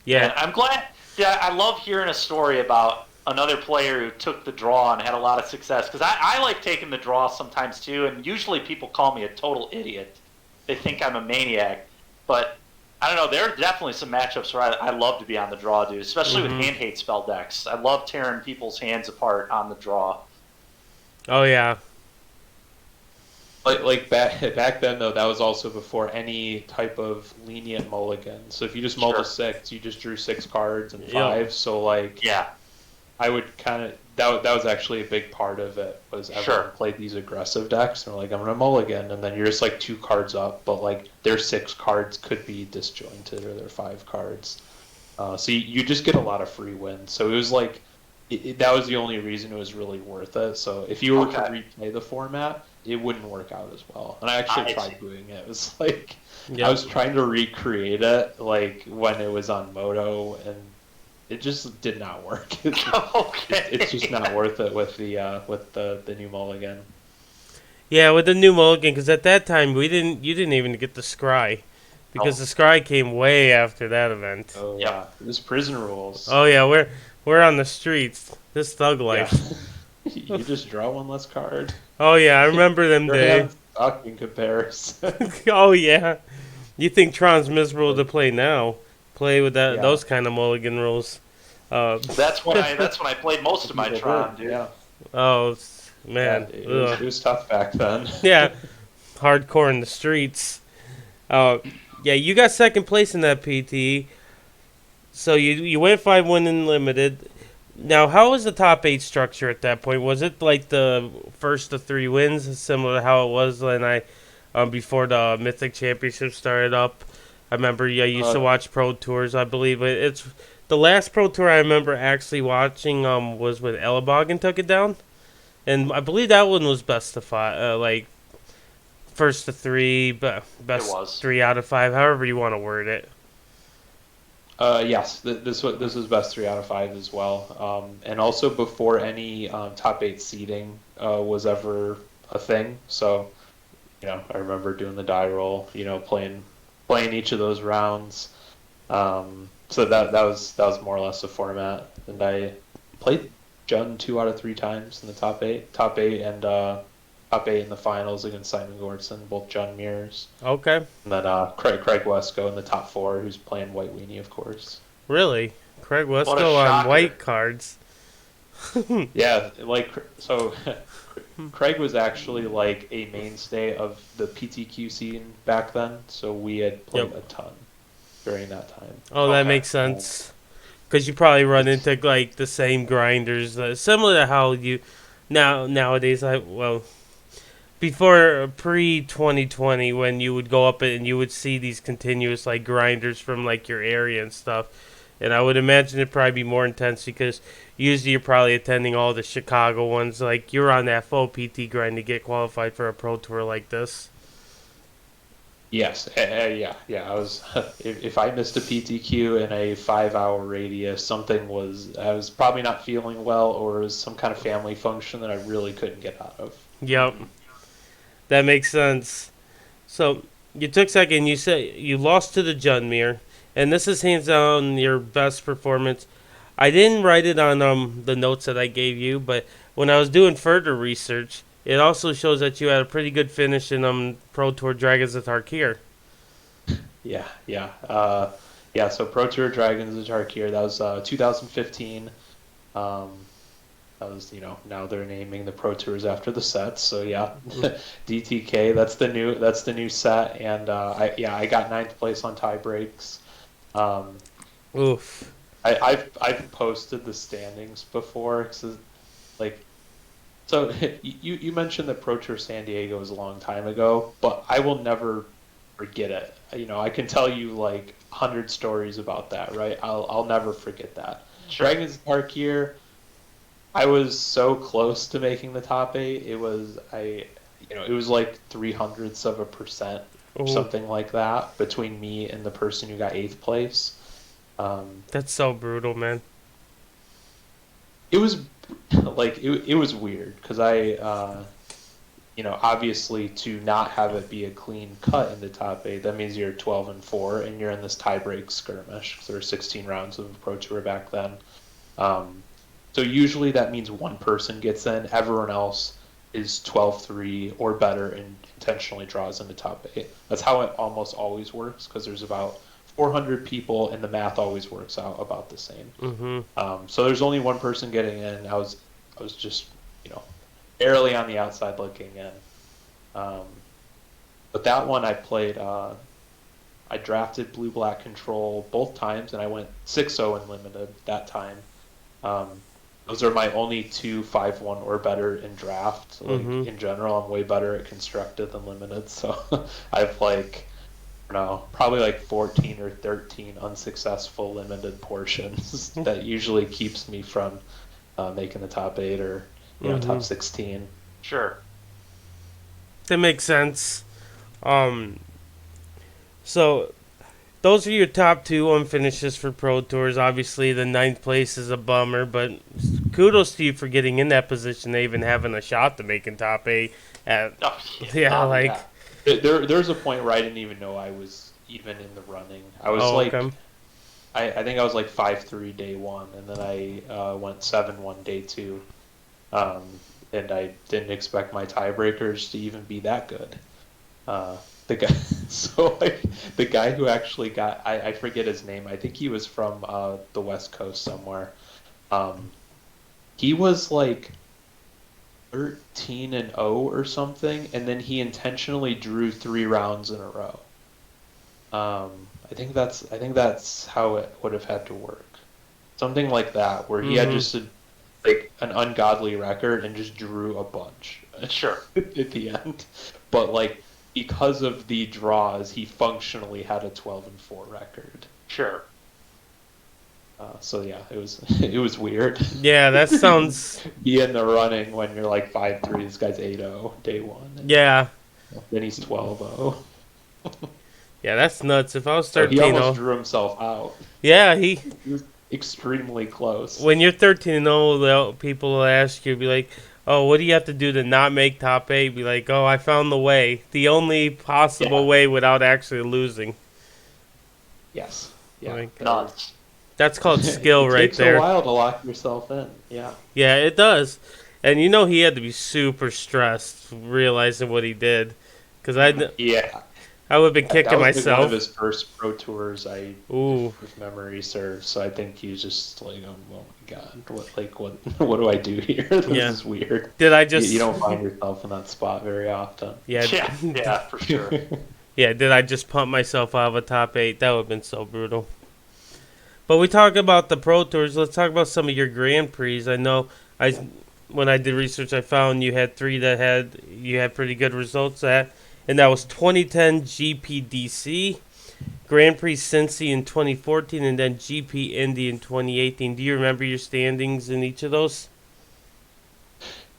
Yeah. And I'm glad. Yeah, I love hearing a story about another player who took the draw and had a lot of success. Because I like taking the draw sometimes too, and usually people call me a total idiot. They think I'm a maniac, but I don't know. There are definitely some matchups where I love to be on the draw, dude. Especially with hand hate spell decks. I love tearing people's hands apart on the draw. Oh yeah. Like back then though, that was also before any type of lenient mulligan. So if you just mulled Sure. a 6, you just drew 6 cards and 5. Yeah. So Yeah. I would kind of that was actually a big part of it was everyone Sure. played these aggressive decks and they're like, I'm gonna mulligan, and then you're just 2 cards up, but their 6 cards could be disjointed or their 5 cards. So you just get a lot of free wins. So it was that was the only reason it was really worth it. So if you were to Okay. replay the format, it wouldn't work out as well. And I actually I tried see. doing it. It was Yep. I was trying to recreate it when it was on Moto, and it just did not work. Okay. It's just not worth it with the new mulligan. Yeah, with the new mulligan, because at that time you didn't even get the scry, because the scry came way after that event. Oh yeah, it was prison rules. Oh yeah, we're on the streets. This thug Yeah. life. You just draw one less card. Oh yeah, I remember them Your days. hands suck in comparison. Oh yeah. You think Tron's miserable to play now? Play with that those kind of mulligan rules. That's when I played most of my Tron, dude. Yeah. Oh man, Yeah, it was tough back then. yeah, hardcore in the streets. Yeah, you got second place in that PT. So you went 5-1 in limited. Now, how was the top 8 structure at that point? Was it like the first of 3 wins, similar to how it was when before the Mythic Championship started up? I remember I used to watch Pro Tours. I believe it's the last Pro Tour I remember actually watching was when Elaboggan took it down, and I believe that one was best of 5, like first of 3, but best 3 out of 5, however you want to word it. Yes, this was best 3 out of 5 as well, and also before any top 8 seeding was ever a thing. So, I remember doing the die roll, playing each of those rounds. So that was more or less the format, and I played Jun 2 out of 3 times in the top 8, and top 8 in the finals against Simon Gordson, both Jun mirrors. Okay. And then Craig Wesco in the top 4, who's playing White Weenie, of course. Really? Craig Wesco on white cards. Yeah, so Craig was actually like a mainstay of the PTQ scene back then, so we had played a ton during that time. Oh, that makes sense. Because you probably run into like the same grinders, similar to how you nowadays. Before pre-2020, when you would go up and you would see these continuous like grinders from like your area and stuff, and I would imagine it'd probably be more intense because usually you're probably attending all the Chicago ones. Like you're on that full PT grind to get qualified for a pro tour like this. Yes, yeah. I was if I missed a PTQ in a 5-hour radius, I was probably not feeling well, or it was some kind of family function that I really couldn't get out of. Yep. That makes sense. So you took second. You said you lost to the Junmir, and this is hands down your best performance. I didn't write it on the notes that I gave you, but when I was doing further research, it also shows that you had a pretty good finish in Pro Tour Dragons of Tarkir. Yeah. So Pro Tour Dragons of Tarkir, that was 2015. That was, now they're naming the Pro Tours after the sets. So yeah, DTK, that's the new set, and I got 9th place on tie breaks. Oof. I've posted the standings before, so you mentioned that Pro Tour San Diego was a long time ago, but I will never forget it. I can tell you like 100 stories about that, right? I'll never forget that. Sure. Dragons Tarkir, I was so close to making the top 8. It was like 0.03% or something like that between me and the person who got 8th place. That's so brutal, man. It was it was weird because obviously to not have it be a clean cut in the top 8, that means you're 12-4 and you're in this tie-break skirmish because there were 16 rounds of Pro Tour back then. So usually that means one person gets in, everyone else is 12-3 or better and intentionally draws in the top 8. That's how it almost always works because there's about 400 people and the math always works out about the same. Mm-hmm. So there's only one person getting in. I was just barely on the outside looking in. But that one I played. I drafted blue-black control both times, and I went 6-0 in limited that time. Those are my only 2 5-1 or better in draft. In general, I'm way better at constructed than limited. So I've probably 14 or 13 unsuccessful limited portions that usually keeps me from making the top 8 or top 16. Sure. That makes sense. So those are your top 2 unfinishes for Pro Tours. Obviously, the 9th place is a bummer, but kudos to you for getting in that position, even having a shot to making top 8. Yeah. There's a point where I didn't even know I was even in the running. I was okay. I think I was like 5-3 day 1, and then I went 7-1 day 2. And I didn't expect my tiebreakers to even be that good. The guy, the guy who actually got, I forget his name. I think he was from the West Coast somewhere. He was like 13-0 or something, and then he intentionally drew 3 rounds in a row. I think that's how it would have had to work. Something like that, where he had just like an ungodly record and just drew a bunch. Sure. At the end, but like because of the draws, he functionally had a 12-4 record. Sure. So yeah, it was weird. Yeah, that sounds. Be in the running when you're like 5-3. This guy's 8-0 day 1. Yeah. Then he's 12-0. Yeah, that's nuts. If I was So 13, he almost drew himself out. Yeah, He was extremely close. When you're 13-0, people will ask you, be like, "Oh, what do you have to do to not make top 8?" Be like, "Oh, I found the way. The only possible way without actually losing." Yes. Yeah. Like, Nuts. that's called skill it right takes there. a while to lock yourself in. Yeah. Yeah, it does. And he had to be super stressed realizing what he did, because I would have been kicking that was myself. One of his first pro tours, Ooh. if memory serves. So I think he was just like, "Oh my god, what do I do here? This is weird." Did I just? You don't find yourself in that spot very often. Yeah. Yeah, for sure. Yeah. Did I just pump myself out of a top 8? That would have been so brutal. But we talk about the Pro Tours. Let's talk about some of your Grand Prix. I know when I did research, I found you had 3 that you had pretty good results at. And that was 2010 GPDC, Grand Prix Cincy in 2014, and then GP Indy in 2018. Do you remember your standings in each of those?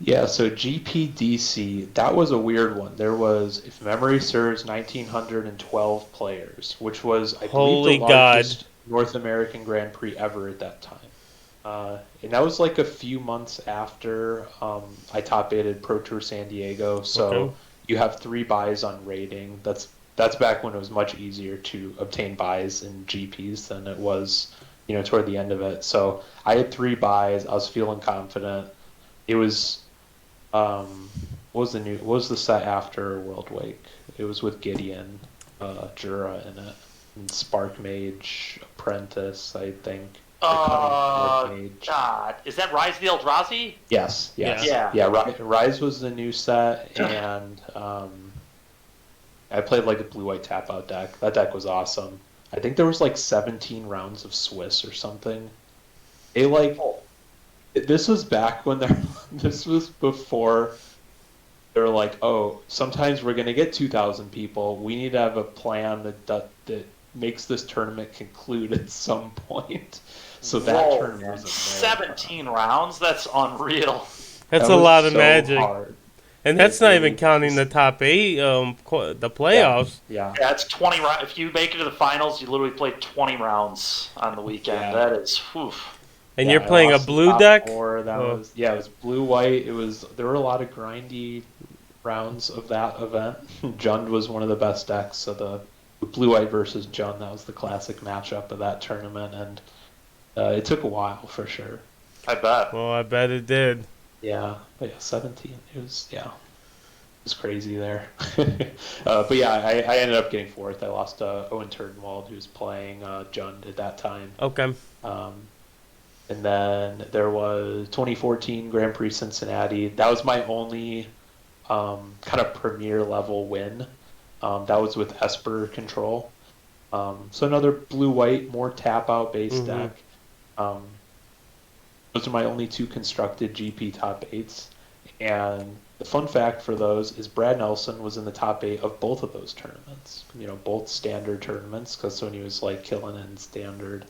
Yeah, so GPDC, that was a weird one. There was, if memory serves, 1,912 players, which was, I believe, the largest North American Grand Prix ever at that time. And that was like a few months after I top-aided Pro Tour San Diego, so you have 3 buys on rating. That's back when it was much easier to obtain buys in GPs than it was, toward the end of it. So I had 3 buys. I was feeling confident. It was, what was the set after World Wake? It was with Gideon, Jura in it, and Spark Mage, Apprentice, I think. God, is that Rise the Eldrazi? Yes. Yeah. Rise was the new set, and I played like a blue-white tap-out deck. That deck was awesome. I think there was like 17 rounds of Swiss or something. This was back when this was before they were like, oh, sometimes we're gonna get 2,000 people. We need to have a plan that makes this tournament conclude at some point. So that tournament was 17 rounds? That's unreal. That's a lot of magic. Hard. And that's not even counting the top 8, the playoffs. Yeah, it's 20 rounds. If you make it to the finals, you literally play 20 rounds on the weekend. Yeah. That is, And you're playing a blue deck? It was blue-white. There were a lot of grindy rounds of that event. Jund was one of the best decks, so the blue-white versus Jund, that was the classic matchup of that tournament, and it took a while for sure. I bet. Well, I bet it did. Yeah, but 17. It was crazy there. But yeah, I ended up getting 4th. I lost to Owen Turdenwald, who was playing Jund at that time. Okay. And then there was 2014 Grand Prix Cincinnati. That was my only kind of premier level win. That was with Esper control. So another blue-white, more tap-out based deck. Those are my only 2 constructed GP top 8s. And the fun fact for those is Brad Nelson was in the top 8 of both of those tournaments. Both standard tournaments, because when he was like killing in standard.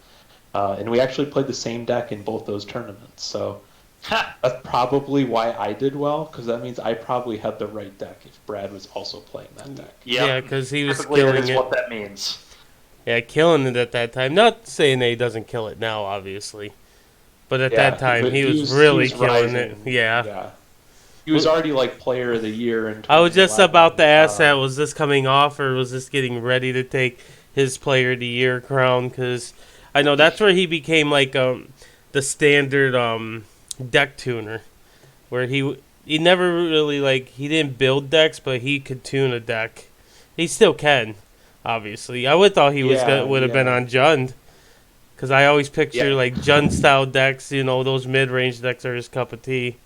And we actually played the same deck in both those tournaments. So that's probably why I did well, because that means I probably had the right deck if Brad was also playing that deck. Yeah, because he was skilling it. What that means. Yeah, killing it at that time. Not saying that he doesn't kill it now, obviously. But at that time, he was really killing it. rising. Yeah. Yeah. He was already like player of the year in 2011. I was just about to ask that. Was this coming off, or was this getting ready to take his player of the year crown? Because I know that's where he became like the standard deck tuner, where he never really he didn't build decks, but he could tune a deck. He still can, obviously. I would thought he would have been on Jund, because I always picture like Jund style decks. Those mid range decks are his cup of tea.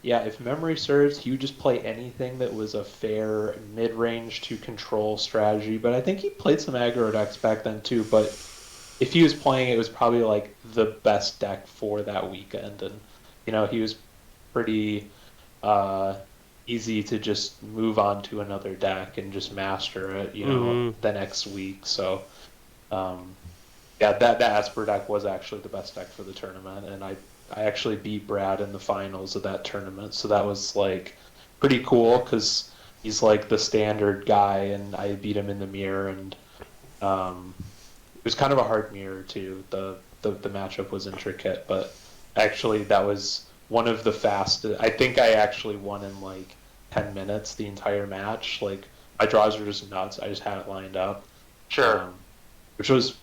Yeah, if memory serves, he would just play anything that was a fair mid-range to control strategy. But I think he played some aggro decks back then too. But if he was playing, it was probably like the best deck for that weekend. And he was pretty easy to just move on to another deck and just master it. The next week. So that Esper deck was actually the best deck for the tournament, and I actually beat Brad in the finals of that tournament, so that was like pretty cool because he's like the standard guy, and I beat him in the mirror, and it was kind of a hard mirror too. The matchup was intricate, but actually that was one of the fastest. I think I actually won in like 10 minutes the entire match. Like my draws were just nuts. I just had it lined up. Sure. Which was.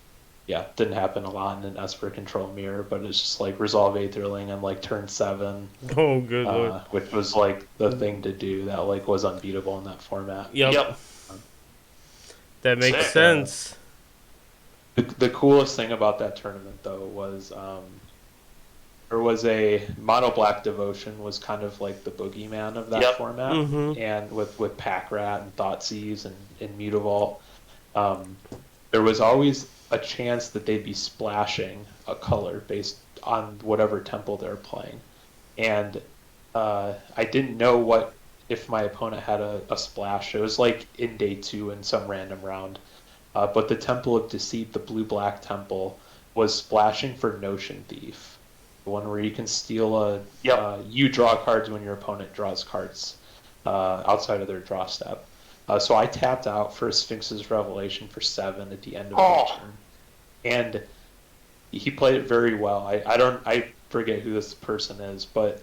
Yeah, didn't happen a lot in an Esper control mirror, but it's just like resolve Aetherling on like turn 7. Oh, good lord. Which was like the thing to do that like was unbeatable in that format. Yep. That makes sense. The coolest thing about that tournament though was there was a mono black devotion was kind of like the boogeyman of that format, and with Pack Rat and Thoughtseize and Mutavault, there was always a chance that they'd be splashing a color based on whatever temple they're playing. And I didn't know if my opponent had a splash. It was like in day 2 in some random round. But the Temple of Deceit, the blue-black temple, was splashing for Notion Thief. The one where you can steal you draw cards when your opponent draws cards outside of their draw step. So I tapped out for a Sphinx's Revelation for 7 at the end of the turn. And he played it very well. I forget who this person is, but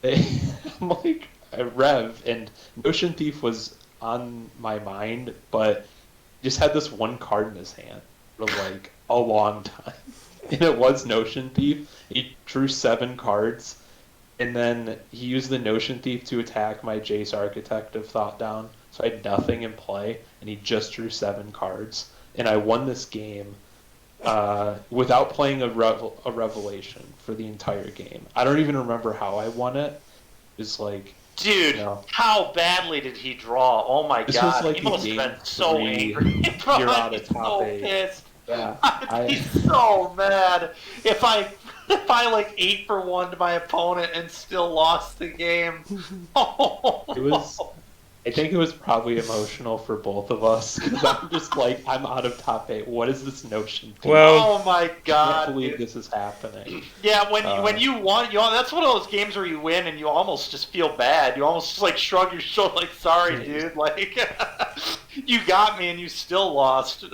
I'm like, Rev, and Notion Thief was on my mind, but he just had this one card in his hand for like a long time. And it was Notion Thief. He drew 7 cards, and then he used the Notion Thief to attack my Jace Architect of Thought down. So I had nothing in play, and he just drew 7 cards. And I won this game without playing a revelation for the entire game. I don't even remember how I won it. It's like, dude, how badly did he draw? Oh my god, like he must have been so angry. You're out of top 8. Pissed. Yeah, He's so mad. If I like 8 for 1 to my opponent and still lost the game. It was. I think it was probably emotional for both of us because I'm just like, I'm out of top 8. What is this Notion? Oh my god! I can't believe this is happening. Yeah, when you won, that's one of those games where you win and you almost just feel bad. You almost just like shrug your shoulder, like, sorry, dude. Like, you got me and you still lost.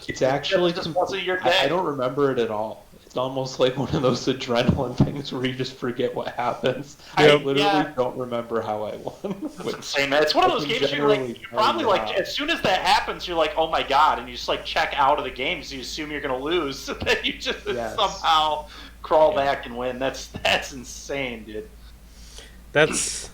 It's actually just wasn't your day. I don't remember it at all. It's almost like one of those adrenaline things where you just forget what happens. I literally don't remember how I won. That's insane, man. It's one of those games where you're probably like, as soon as that happens, you're like, oh my god, and you just like check out of the game because you assume you're going to lose, so then you just somehow crawl back and win. That's insane, dude. That's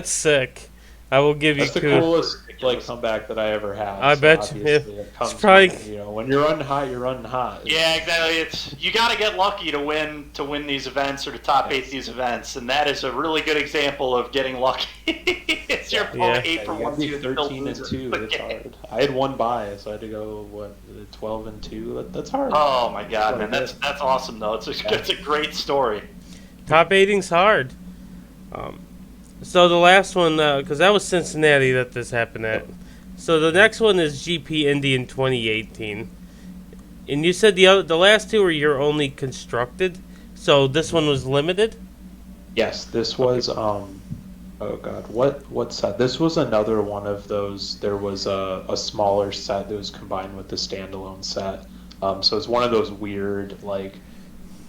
sick. I will give you the coolest comeback that I ever had. I bet you. It's probably when you're running hot, you're running hot. Yeah, exactly. You got to get lucky to win these events or to top 8 these events, and that is a really good example of getting lucky. It's your opponent 8 for 1, 13 and 2. It's hard. I had 1 bye, so I had to go 12 and 2. That's hard. Oh my god, man, that's awesome though. It's a great story. Top 8ing's hard. So the last one, because that was Cincinnati that this happened at. So the next one is GP Indy in 2018. And you said the last 2 were your only constructed. So this one was limited? Yes, this was Oh god, what set? This was another one of those. There was a smaller set that was combined with the standalone set. So it's one of those weird, like,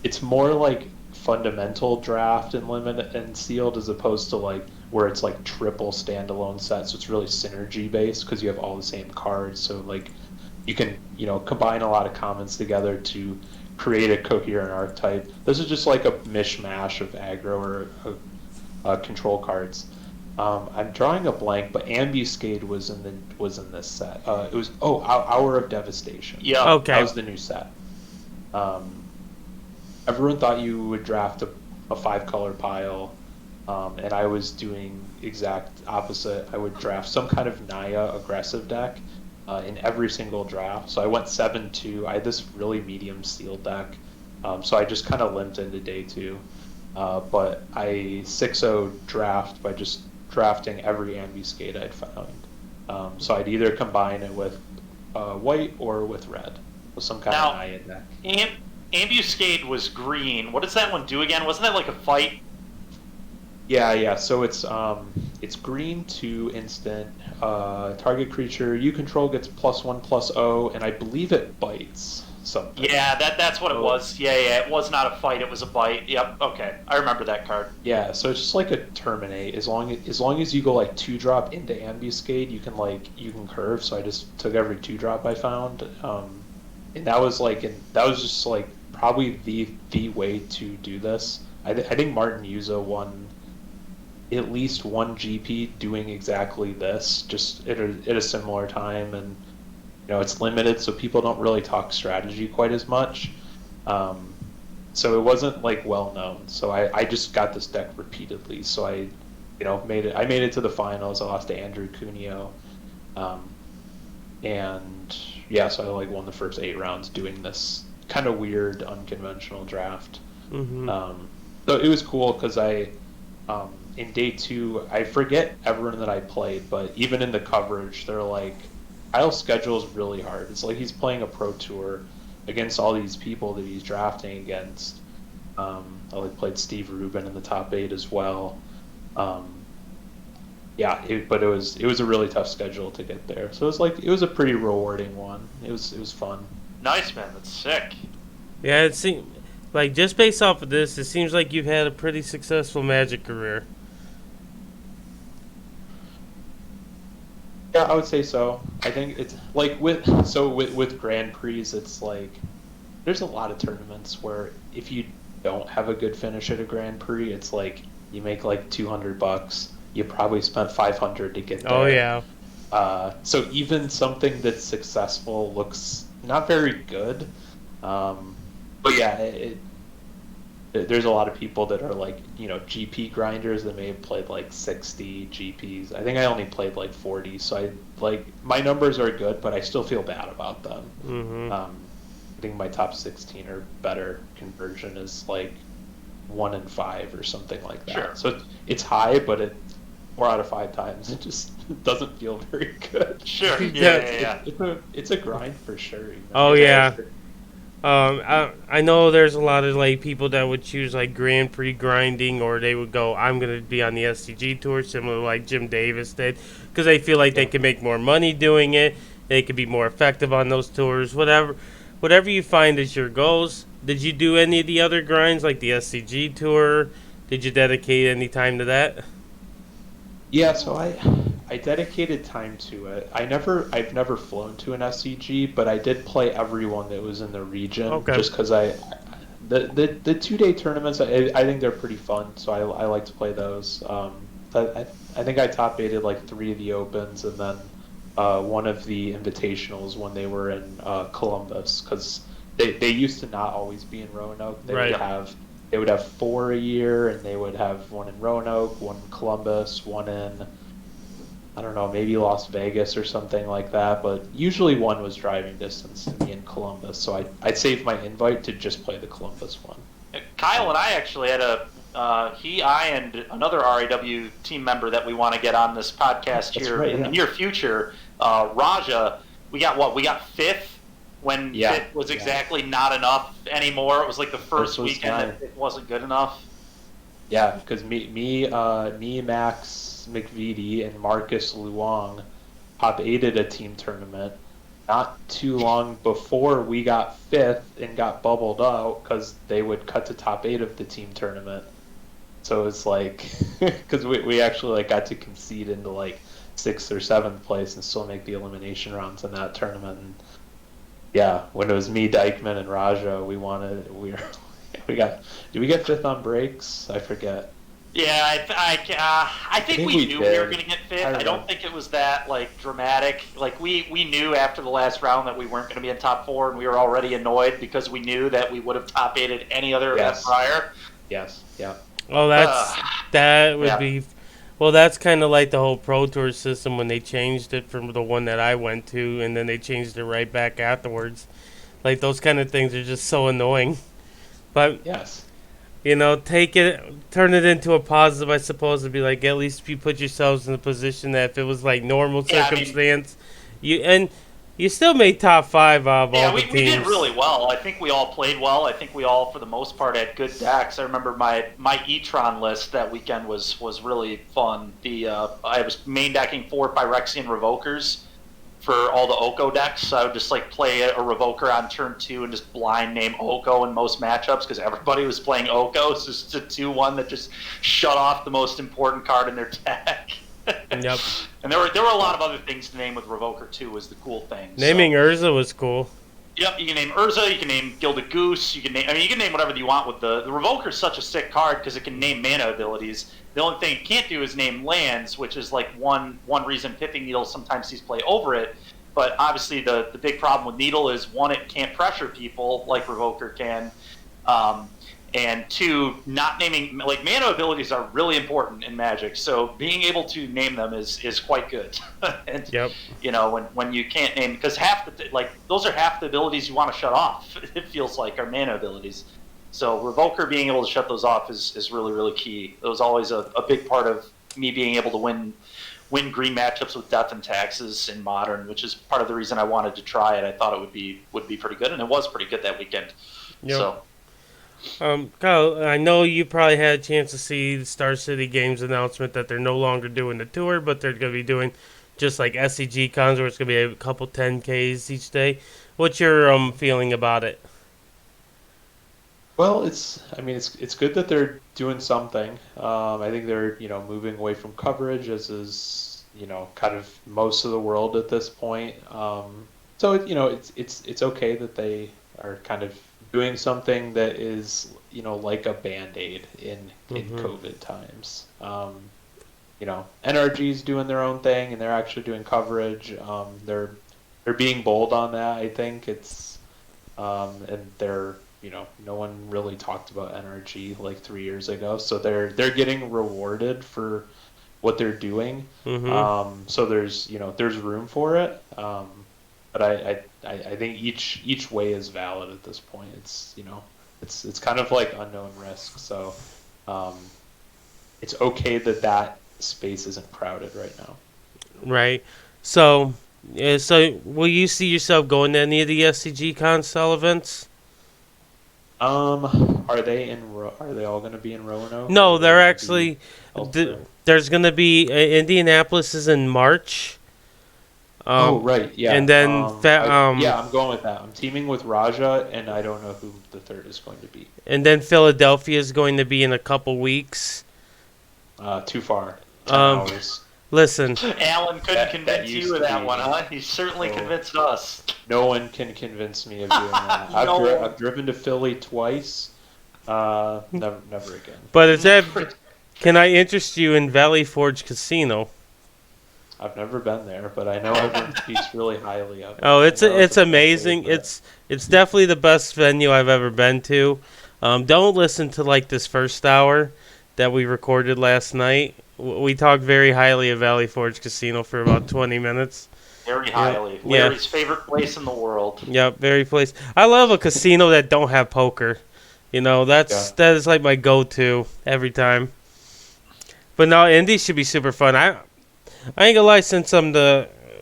it's more like fundamental draft and limit and sealed as opposed to like where it's like triple standalone sets. So it's really synergy based because you have all the same cards. So like you can, combine a lot of commons together to create a coherent archetype. This is just like a mishmash of aggro or control cards. I'm drawing a blank, but Ambuscade was in this set. It was Hour of Devastation. Yeah. Okay. That was the new set. Everyone thought you would draft a 5-color pile, and I was doing exact opposite. I would draft some kind of Naya aggressive deck in every single draft. So I went 7-2. I had this really medium sealed deck, so I just kind of limped into day 2. But I 6-0 draft by just drafting every Ambuscade I'd found. So I'd either combine it with white or with red, with some kind of Naya deck. Ambuscade was green. What does that one do again? Wasn't that like a fight? Yeah. So it's green 2 instant. Target creature you control gets +1/+0, and I believe it bites something. Yeah, that's what it was. Yeah. It was not a fight. It was a bite. Yep. Okay, I remember that card. Yeah. So it's just like a terminate. As long as you go like 2-drop into Ambuscade, you can curve. So I just took every 2-drop I found. And that was just like probably the way to do this. I think Martin Yuza won at least one GP doing exactly this, just at a similar time, and it's limited, so people don't really talk strategy quite as much. So it wasn't like well known. So I just got this deck repeatedly. So I made it to the finals. I lost to Andrew Cuneo, and yeah, so I like won the first 8 rounds doing this kind of weird, unconventional draft. Mm-hmm. So it was cool because in day 2, I forget everyone that I played, but even in the coverage, they're like, Kyle's schedule is really hard. It's like he's playing a pro tour against all these people that he's drafting against. I played Steve Rubin in the top 8 as well. But it was a really tough schedule to get there. So it was a pretty rewarding one. It was fun. Nice, man. That's sick. Yeah, it seems like just based off of this, it seems like you've had a pretty successful Magic career. Yeah, I would say so. I think it's like with Grand Prix, it's like there's a lot of tournaments where if you don't have a good finish at a Grand Prix, it's like you make like $200. You probably spent $500 to get there. Oh yeah. So even something that's successful looks not very good. But yeah, there's a lot of people that are like, GP grinders that may have played like 60 GPs. I think I only played like 40, so my numbers are good, but I still feel bad about them. Mm-hmm. I think my top 16 or better conversion is like 1 in 5 or something like that. Sure. So it's high, but 4 out of 5 times it just doesn't feel very good. Sure. Yeah. It's a grind for sure. Oh yeah. I know there's a lot of like people that would choose like Grand Prix grinding, or they would go, I'm gonna be on the SCG tour, similar to like Jim Davis did, because they feel like they can make more money doing it. They could be more effective on those tours. Whatever you find is your goals. Did you do any of the other grinds like the SCG tour? Did you dedicate any time to that? Yeah, so I dedicated time to it. I've never flown to an SCG, but I did play everyone that was in the region. Okay. Just because the 2-day tournaments, I think they're pretty fun, so I like to play those. I think I top 8'd like 3 of the opens, and then one of the invitationals when they were in Columbus, because they used to not always be in Roanoke. They would have 4 a year, and they would have one in Roanoke, one in Columbus, one in, I don't know, maybe Las Vegas or something like that. But usually one was driving distance to be in Columbus, so I'd save my invite to just play the Columbus one. Kyle and I actually had I and another RAW team member that we want to get on this podcast here in the near future, Raja. We got 5th. When it was exactly not enough anymore. It was like the first weekend that it wasn't good enough. Yeah, because me, Max McVitie, and Marcus Luong top eighted a team tournament not too long before we got fifth and got bubbled out because they would cut to top eight of the team tournament. So it's like, because we actually like got to concede into like sixth or seventh place and still make the elimination rounds in that tournament. And yeah, when it was me, Dykman, and Raja, we got. Did we get fifth on breaks? I forget. Yeah, I think we knew we were going to get fifth. I don't think it was that like dramatic. Like we knew after the last round that we weren't going to be in top four, and we were already annoyed because we knew that we would have top eighted any other event prior. Yes. Yeah. Well, that would be. Well, that's kind of like the whole Pro Tour system when they changed it from the one that I went to, and then they changed it right back afterwards. Like those kind of things are just so annoying. But yes. You know, turn it into a positive, I suppose, to be like, at least you put yourselves in a position that if it was like normal circumstance, you still made top five of all the teams. We did really well. I think we all played well. I think we all, for the most part, had good decks. I remember my E-Tron list that weekend was really fun. I was main decking 4 Phyrexian Revokers for all the Oko decks. So I would just like play a Revoker on turn 2 and just blind name Oko in most matchups because everybody was playing Oko. So it's a 2-1 that just shut off the most important card in their deck. Yep. And there were a lot of other things to name with Revoker too. Was the cool thing. Naming Urza was cool. Yep, you can name Urza, you can name Gilded Goose, you can name whatever you want with the Revoker is such a sick card because it can name mana abilities. The only thing it can't do is name lands, which is like one reason Pithing Needle sometimes sees play over it. But obviously the big problem with Needle is, one, it can't pressure people like Revoker can. And two, not naming, like, mana abilities are really important in Magic, so being able to name them is quite good. And, yep. You know, when you can't name, because those are half the abilities you want to shut off, it feels like, are mana abilities. So Revoker being able to shut those off is really, really key. It was always a big part of me being able to win green matchups with Death and Taxes in Modern, which is part of the reason I wanted to try it. I thought it would be pretty good, and it was pretty good that weekend. Yep. So. Kyle, I know you probably had a chance to see the Star City Games announcement that they're no longer doing the tour, but they're going to be doing just like SCG cons where it's going to be a couple 10Ks each day. What's your feeling about it? Well, it's good that they're doing something. I think they're moving away from coverage, as is kind of most of the world at this point. So it's okay that they are kind of doing something that is like a Band-Aid in COVID times. NRG's doing their own thing and they're actually doing coverage. They're being bold on that. I think it's and they're no one really talked about NRG like 3 years ago, so they're getting rewarded for what they're doing. So there's room for it. But I think each way is valid at this point. It's kind of like unknown risk. So it's okay that space isn't crowded right now. Right. So will you see yourself going to any of the SCG Console events? Are they all going to be in Roanoke? No, they're actually. There's going to be Indianapolis is in March. Right, yeah. And then I'm going with that. I'm teaming with Raja, and I don't know who the third is going to be. And then Philadelphia is going to be in a couple weeks. Too far. 10 hours. Listen, Alan couldn't convince you of that one, huh? He certainly convinced us. No one can convince me of doing that. I've driven to Philly twice. Never again. But can I interest you in Valley Forge Casino? I've never been there, but I know everyone speaks really highly of it. Oh, it's amazing. It's definitely the best venue I've ever been to. Don't listen to like this first hour that we recorded last night. We talked very highly of Valley Forge Casino for about 20 minutes. Very highly. Larry's favorite place in the world. Yep, very place. I love a casino that don't have poker. That is like my go-to every time. But no, Indy should be super fun. I ain't gonna lie, since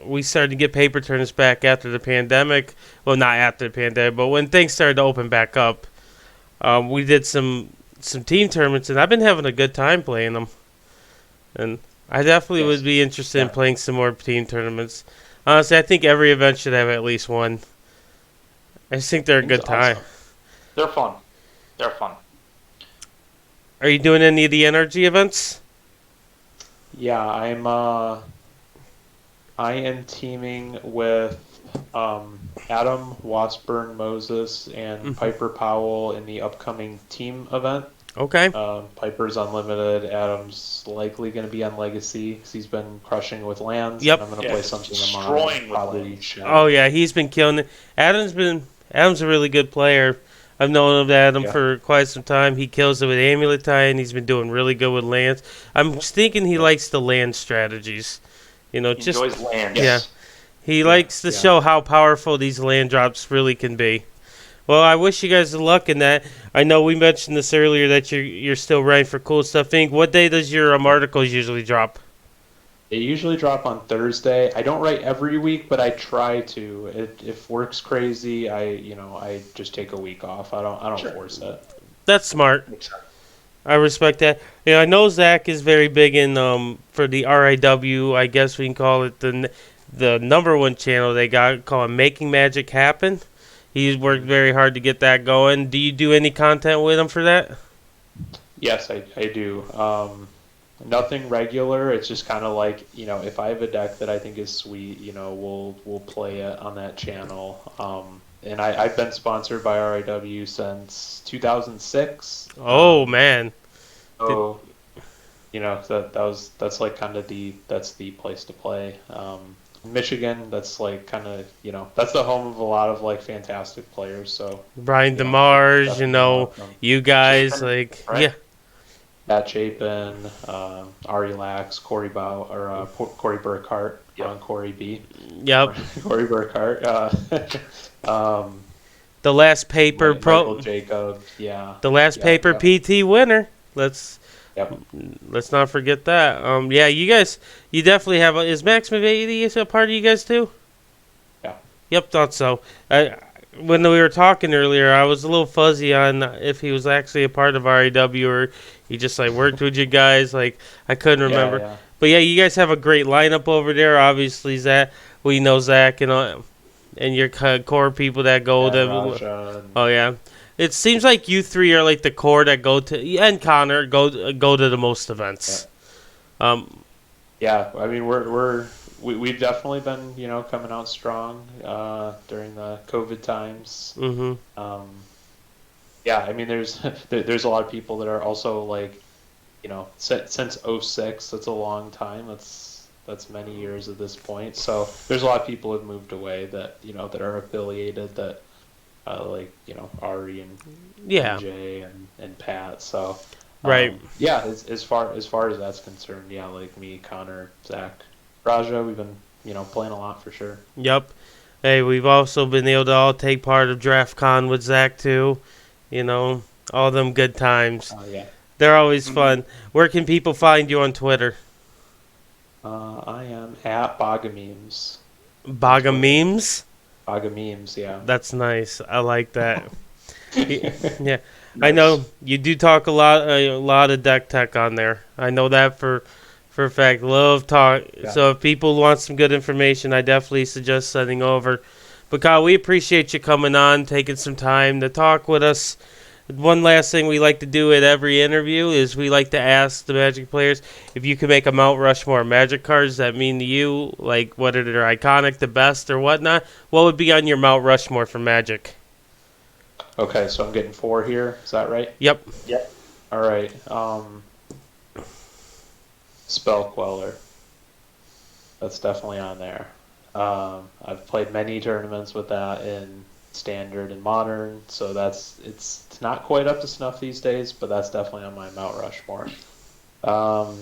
we started to get paper tournaments back after the pandemic. Well, not after the pandemic, but when things started to open back up, we did some some team tournaments, and I've been having a good time playing them. And I definitely would be interested in playing some more team tournaments. Honestly, I think every event should have at least one. I just think they're a good time. Awesome. They're fun. They're fun. Are you doing any of the energy events? Yeah, I am teaming with Adam, Washburn, Moses, and Piper Powell in the upcoming team event. Okay. Piper's Unlimited. Adam's likely going to be on Legacy because he's been crushing with lands. Yep. And I'm going to play something destroying with probably. lands. Oh yeah, he's been killing it. Adam's a really good player. I've known of Adam for quite some time. He kills it with Amulet Tie, and he's been doing really good with lands. I'm thinking he likes the land strategies. You know, He enjoys land. Yeah. He likes to show how powerful these land drops really can be. Well, I wish you guys luck in that. I know we mentioned this earlier that you're still writing for Cool Stuff Inc. What day does your articles usually drop? They usually drop on Thursday. I don't write every week, but I try to. If work's crazy, I just take a week off. I don't force it. That's smart. Makes sense. I respect that. You know, I know Zach is very big in for the RIW. I guess we can call it the number one channel they got called Making Magic Happen. He's worked very hard to get that going. Do you do any content with him for that? Yes, I do. Nothing regular. It's just kind of like, if I have a deck that I think is sweet, we'll play it on that channel. And I've been sponsored by RIW since 2006. Oh man. So, that's like kind of that's the place to play. Michigan, that's like kind of, that's the home of a lot of like fantastic players. So Brian DeMars, you guys, Chapin, like, right? yeah. Matt Chapin, Ari Lax, Corey Corey Burkhart, Corey B. Yep. Corey Burkhart. The last paper Michael Jacob, yeah. The last paper PT winner. Let's not forget that. Yeah, you guys, you definitely have. Is Max Mavady a part of you guys too? Yeah. Yep, thought so. When we were talking earlier, I was a little fuzzy on if he was actually a part of RAW or he just like worked with you guys. Like I couldn't remember. Yeah. But yeah, you guys have a great lineup over there. Obviously, Zach, we know Zach and your core people that go to. Oh yeah. It seems like you three are like the core that go to, and Connor go to the most events. Yeah, I mean we've definitely been coming out strong during the COVID times. Mm-hmm. Yeah, I mean there's a lot of people that are also like since 06. That's a long time. That's many years at this point. So there's a lot of people who have moved away that that are affiliated that. Like Ari and DJ and Pat. So right. Yeah, as far as that's concerned, yeah, like me, Connor, Zach, Raja, we've been playing a lot for sure. Yep. Hey, we've also been able to all take part of DraftCon with Zach too. All them good times. Yeah. They're always fun. Where can people find you on Twitter? I am at Boggemes. Boggemes? Boggemes, yeah. That's nice. I like that. Yeah, nice. I know you do talk a lot of deck tech on there. I know that for a fact. Love talk. Yeah. So if people want some good information, I definitely suggest sending over. But Kyle, we appreciate you coming on, taking some time to talk with us. One last thing we like to do at every interview is we like to ask the Magic players if you could make a Mount Rushmore Magic cards that mean to you, like whether they're iconic, the best, or whatnot. What would be on your Mount Rushmore for Magic? Okay, so I'm getting 4 here. Is that right? Yep. All right. Spell Queller. That's definitely on there. I've played many tournaments with that in Standard and Modern, so it's not quite up to snuff these days, but that's definitely on my Mount Rushmore. The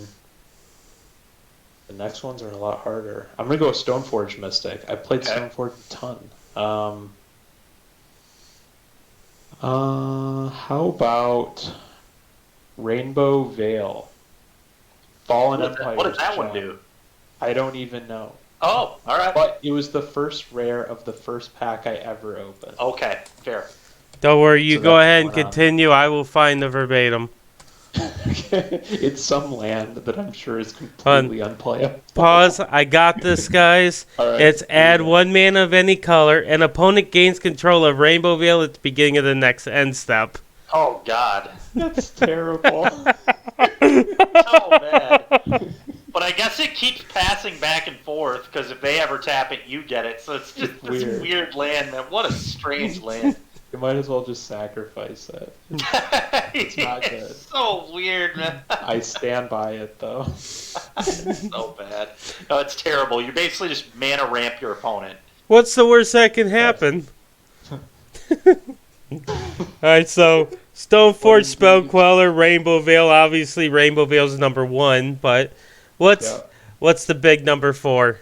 next ones are a lot harder. I'm gonna go with Stoneforge Mystic. I played Stoneforge a ton. How about Rainbow Veil? Fallen Empire. What does that one do? I don't even know. Oh, all right. But it was the first rare of the first pack I ever opened. Okay, fair. Don't worry, you So go that's ahead and going on. continue. I will find the verbatim. It's some land that I'm sure is completely unplayable. Pause. I got this, guys. All right, It's here add we go. 1 mana of any color. An opponent gains control of Rainbow Veil at the beginning of the next end step. Oh God, That's terrible. so bad. But I guess it keeps passing back and forth because if they ever tap it, you get it. So it's just this Weird. weird land, man. What a strange land. You might as well just sacrifice it. It's not good. so weird, man. I stand by it though. So bad. No, it's terrible. You basically just mana ramp your opponent. What's the worst that can happen? Alright, so Stoneforge, Spell Queller, Rainbow Veil. Obviously, Rainbow Veil's number 1, but what's the big number 4?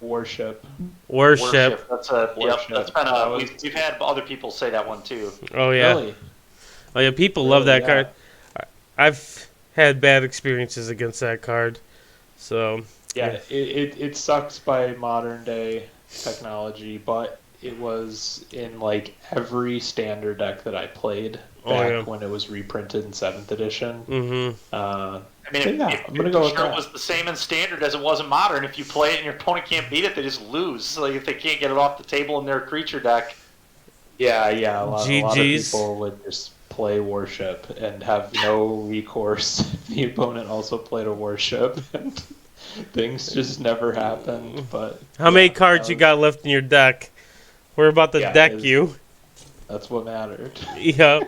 Worship. Worship. That's a yep. Worship. That's been a. We've had other people say that one too. Oh yeah. Really? Oh yeah. People love that Yeah. card. I've had bad experiences against that card. So Yeah, it sucks by modern day technology, but it was in like every standard deck that I played back when it was reprinted in 7th edition. Mm-hmm. I mean, I'm gonna go with it that. was the same in standard as it was in modern. If you play it and your opponent can't beat it, they just lose. Like if they can't get it off the table in their creature deck. Yeah. A lot of GGs. people would just play Worship and have no recourse. The opponent also played a Worship, and things just never happened. But How many cards you got left in your deck? We're about to deck you. That's what mattered. Yeah.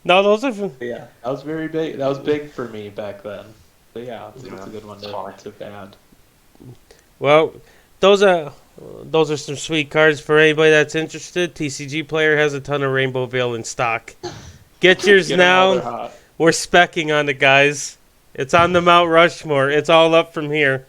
No, those are. Yeah, that was very big. That was big for me back then. But yeah, it's a good one to add. Well, those are some sweet cards for anybody that's interested. TCG Player has a ton of Rainbow Veil in stock. Get yours Get 'em while they're now. hot. We're specking on it, guys. It's on the Mount Rushmore. It's all up from here.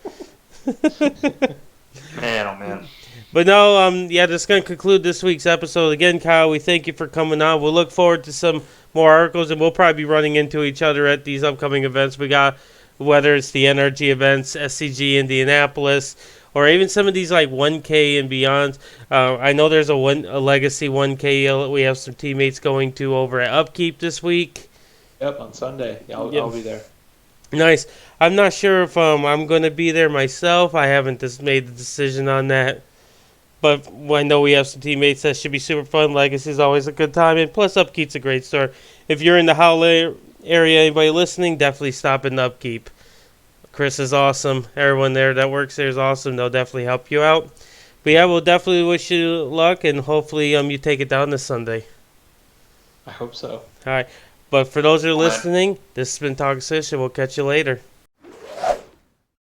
Man, oh man. But no, that's going to conclude this week's episode. Again, Kyle, we thank you for coming on. We'll look forward to some more articles, and we'll probably be running into each other at these upcoming events. We got, whether it's the NRG events, SCG Indianapolis, or even some of these like 1K and beyond. I know there's a Legacy 1K we have some teammates going to over at Upkeep this week. Yep, on Sunday. I'll be there. Nice. I'm not sure if I'm going to be there myself. I haven't made the decision on that. But I know we have some teammates that should be super fun. Legacy is always a good time. And plus, Upkeep's a great store. If you're in the Howley area, anybody listening, definitely stop in Upkeep. Chris is awesome. Everyone there that works there is awesome. They'll definitely help you out. But yeah, we'll definitely wish you luck. And hopefully you take it down this Sunday. I hope so. All right. But for those who are listening, this has been Talk Swish, and we'll catch you later.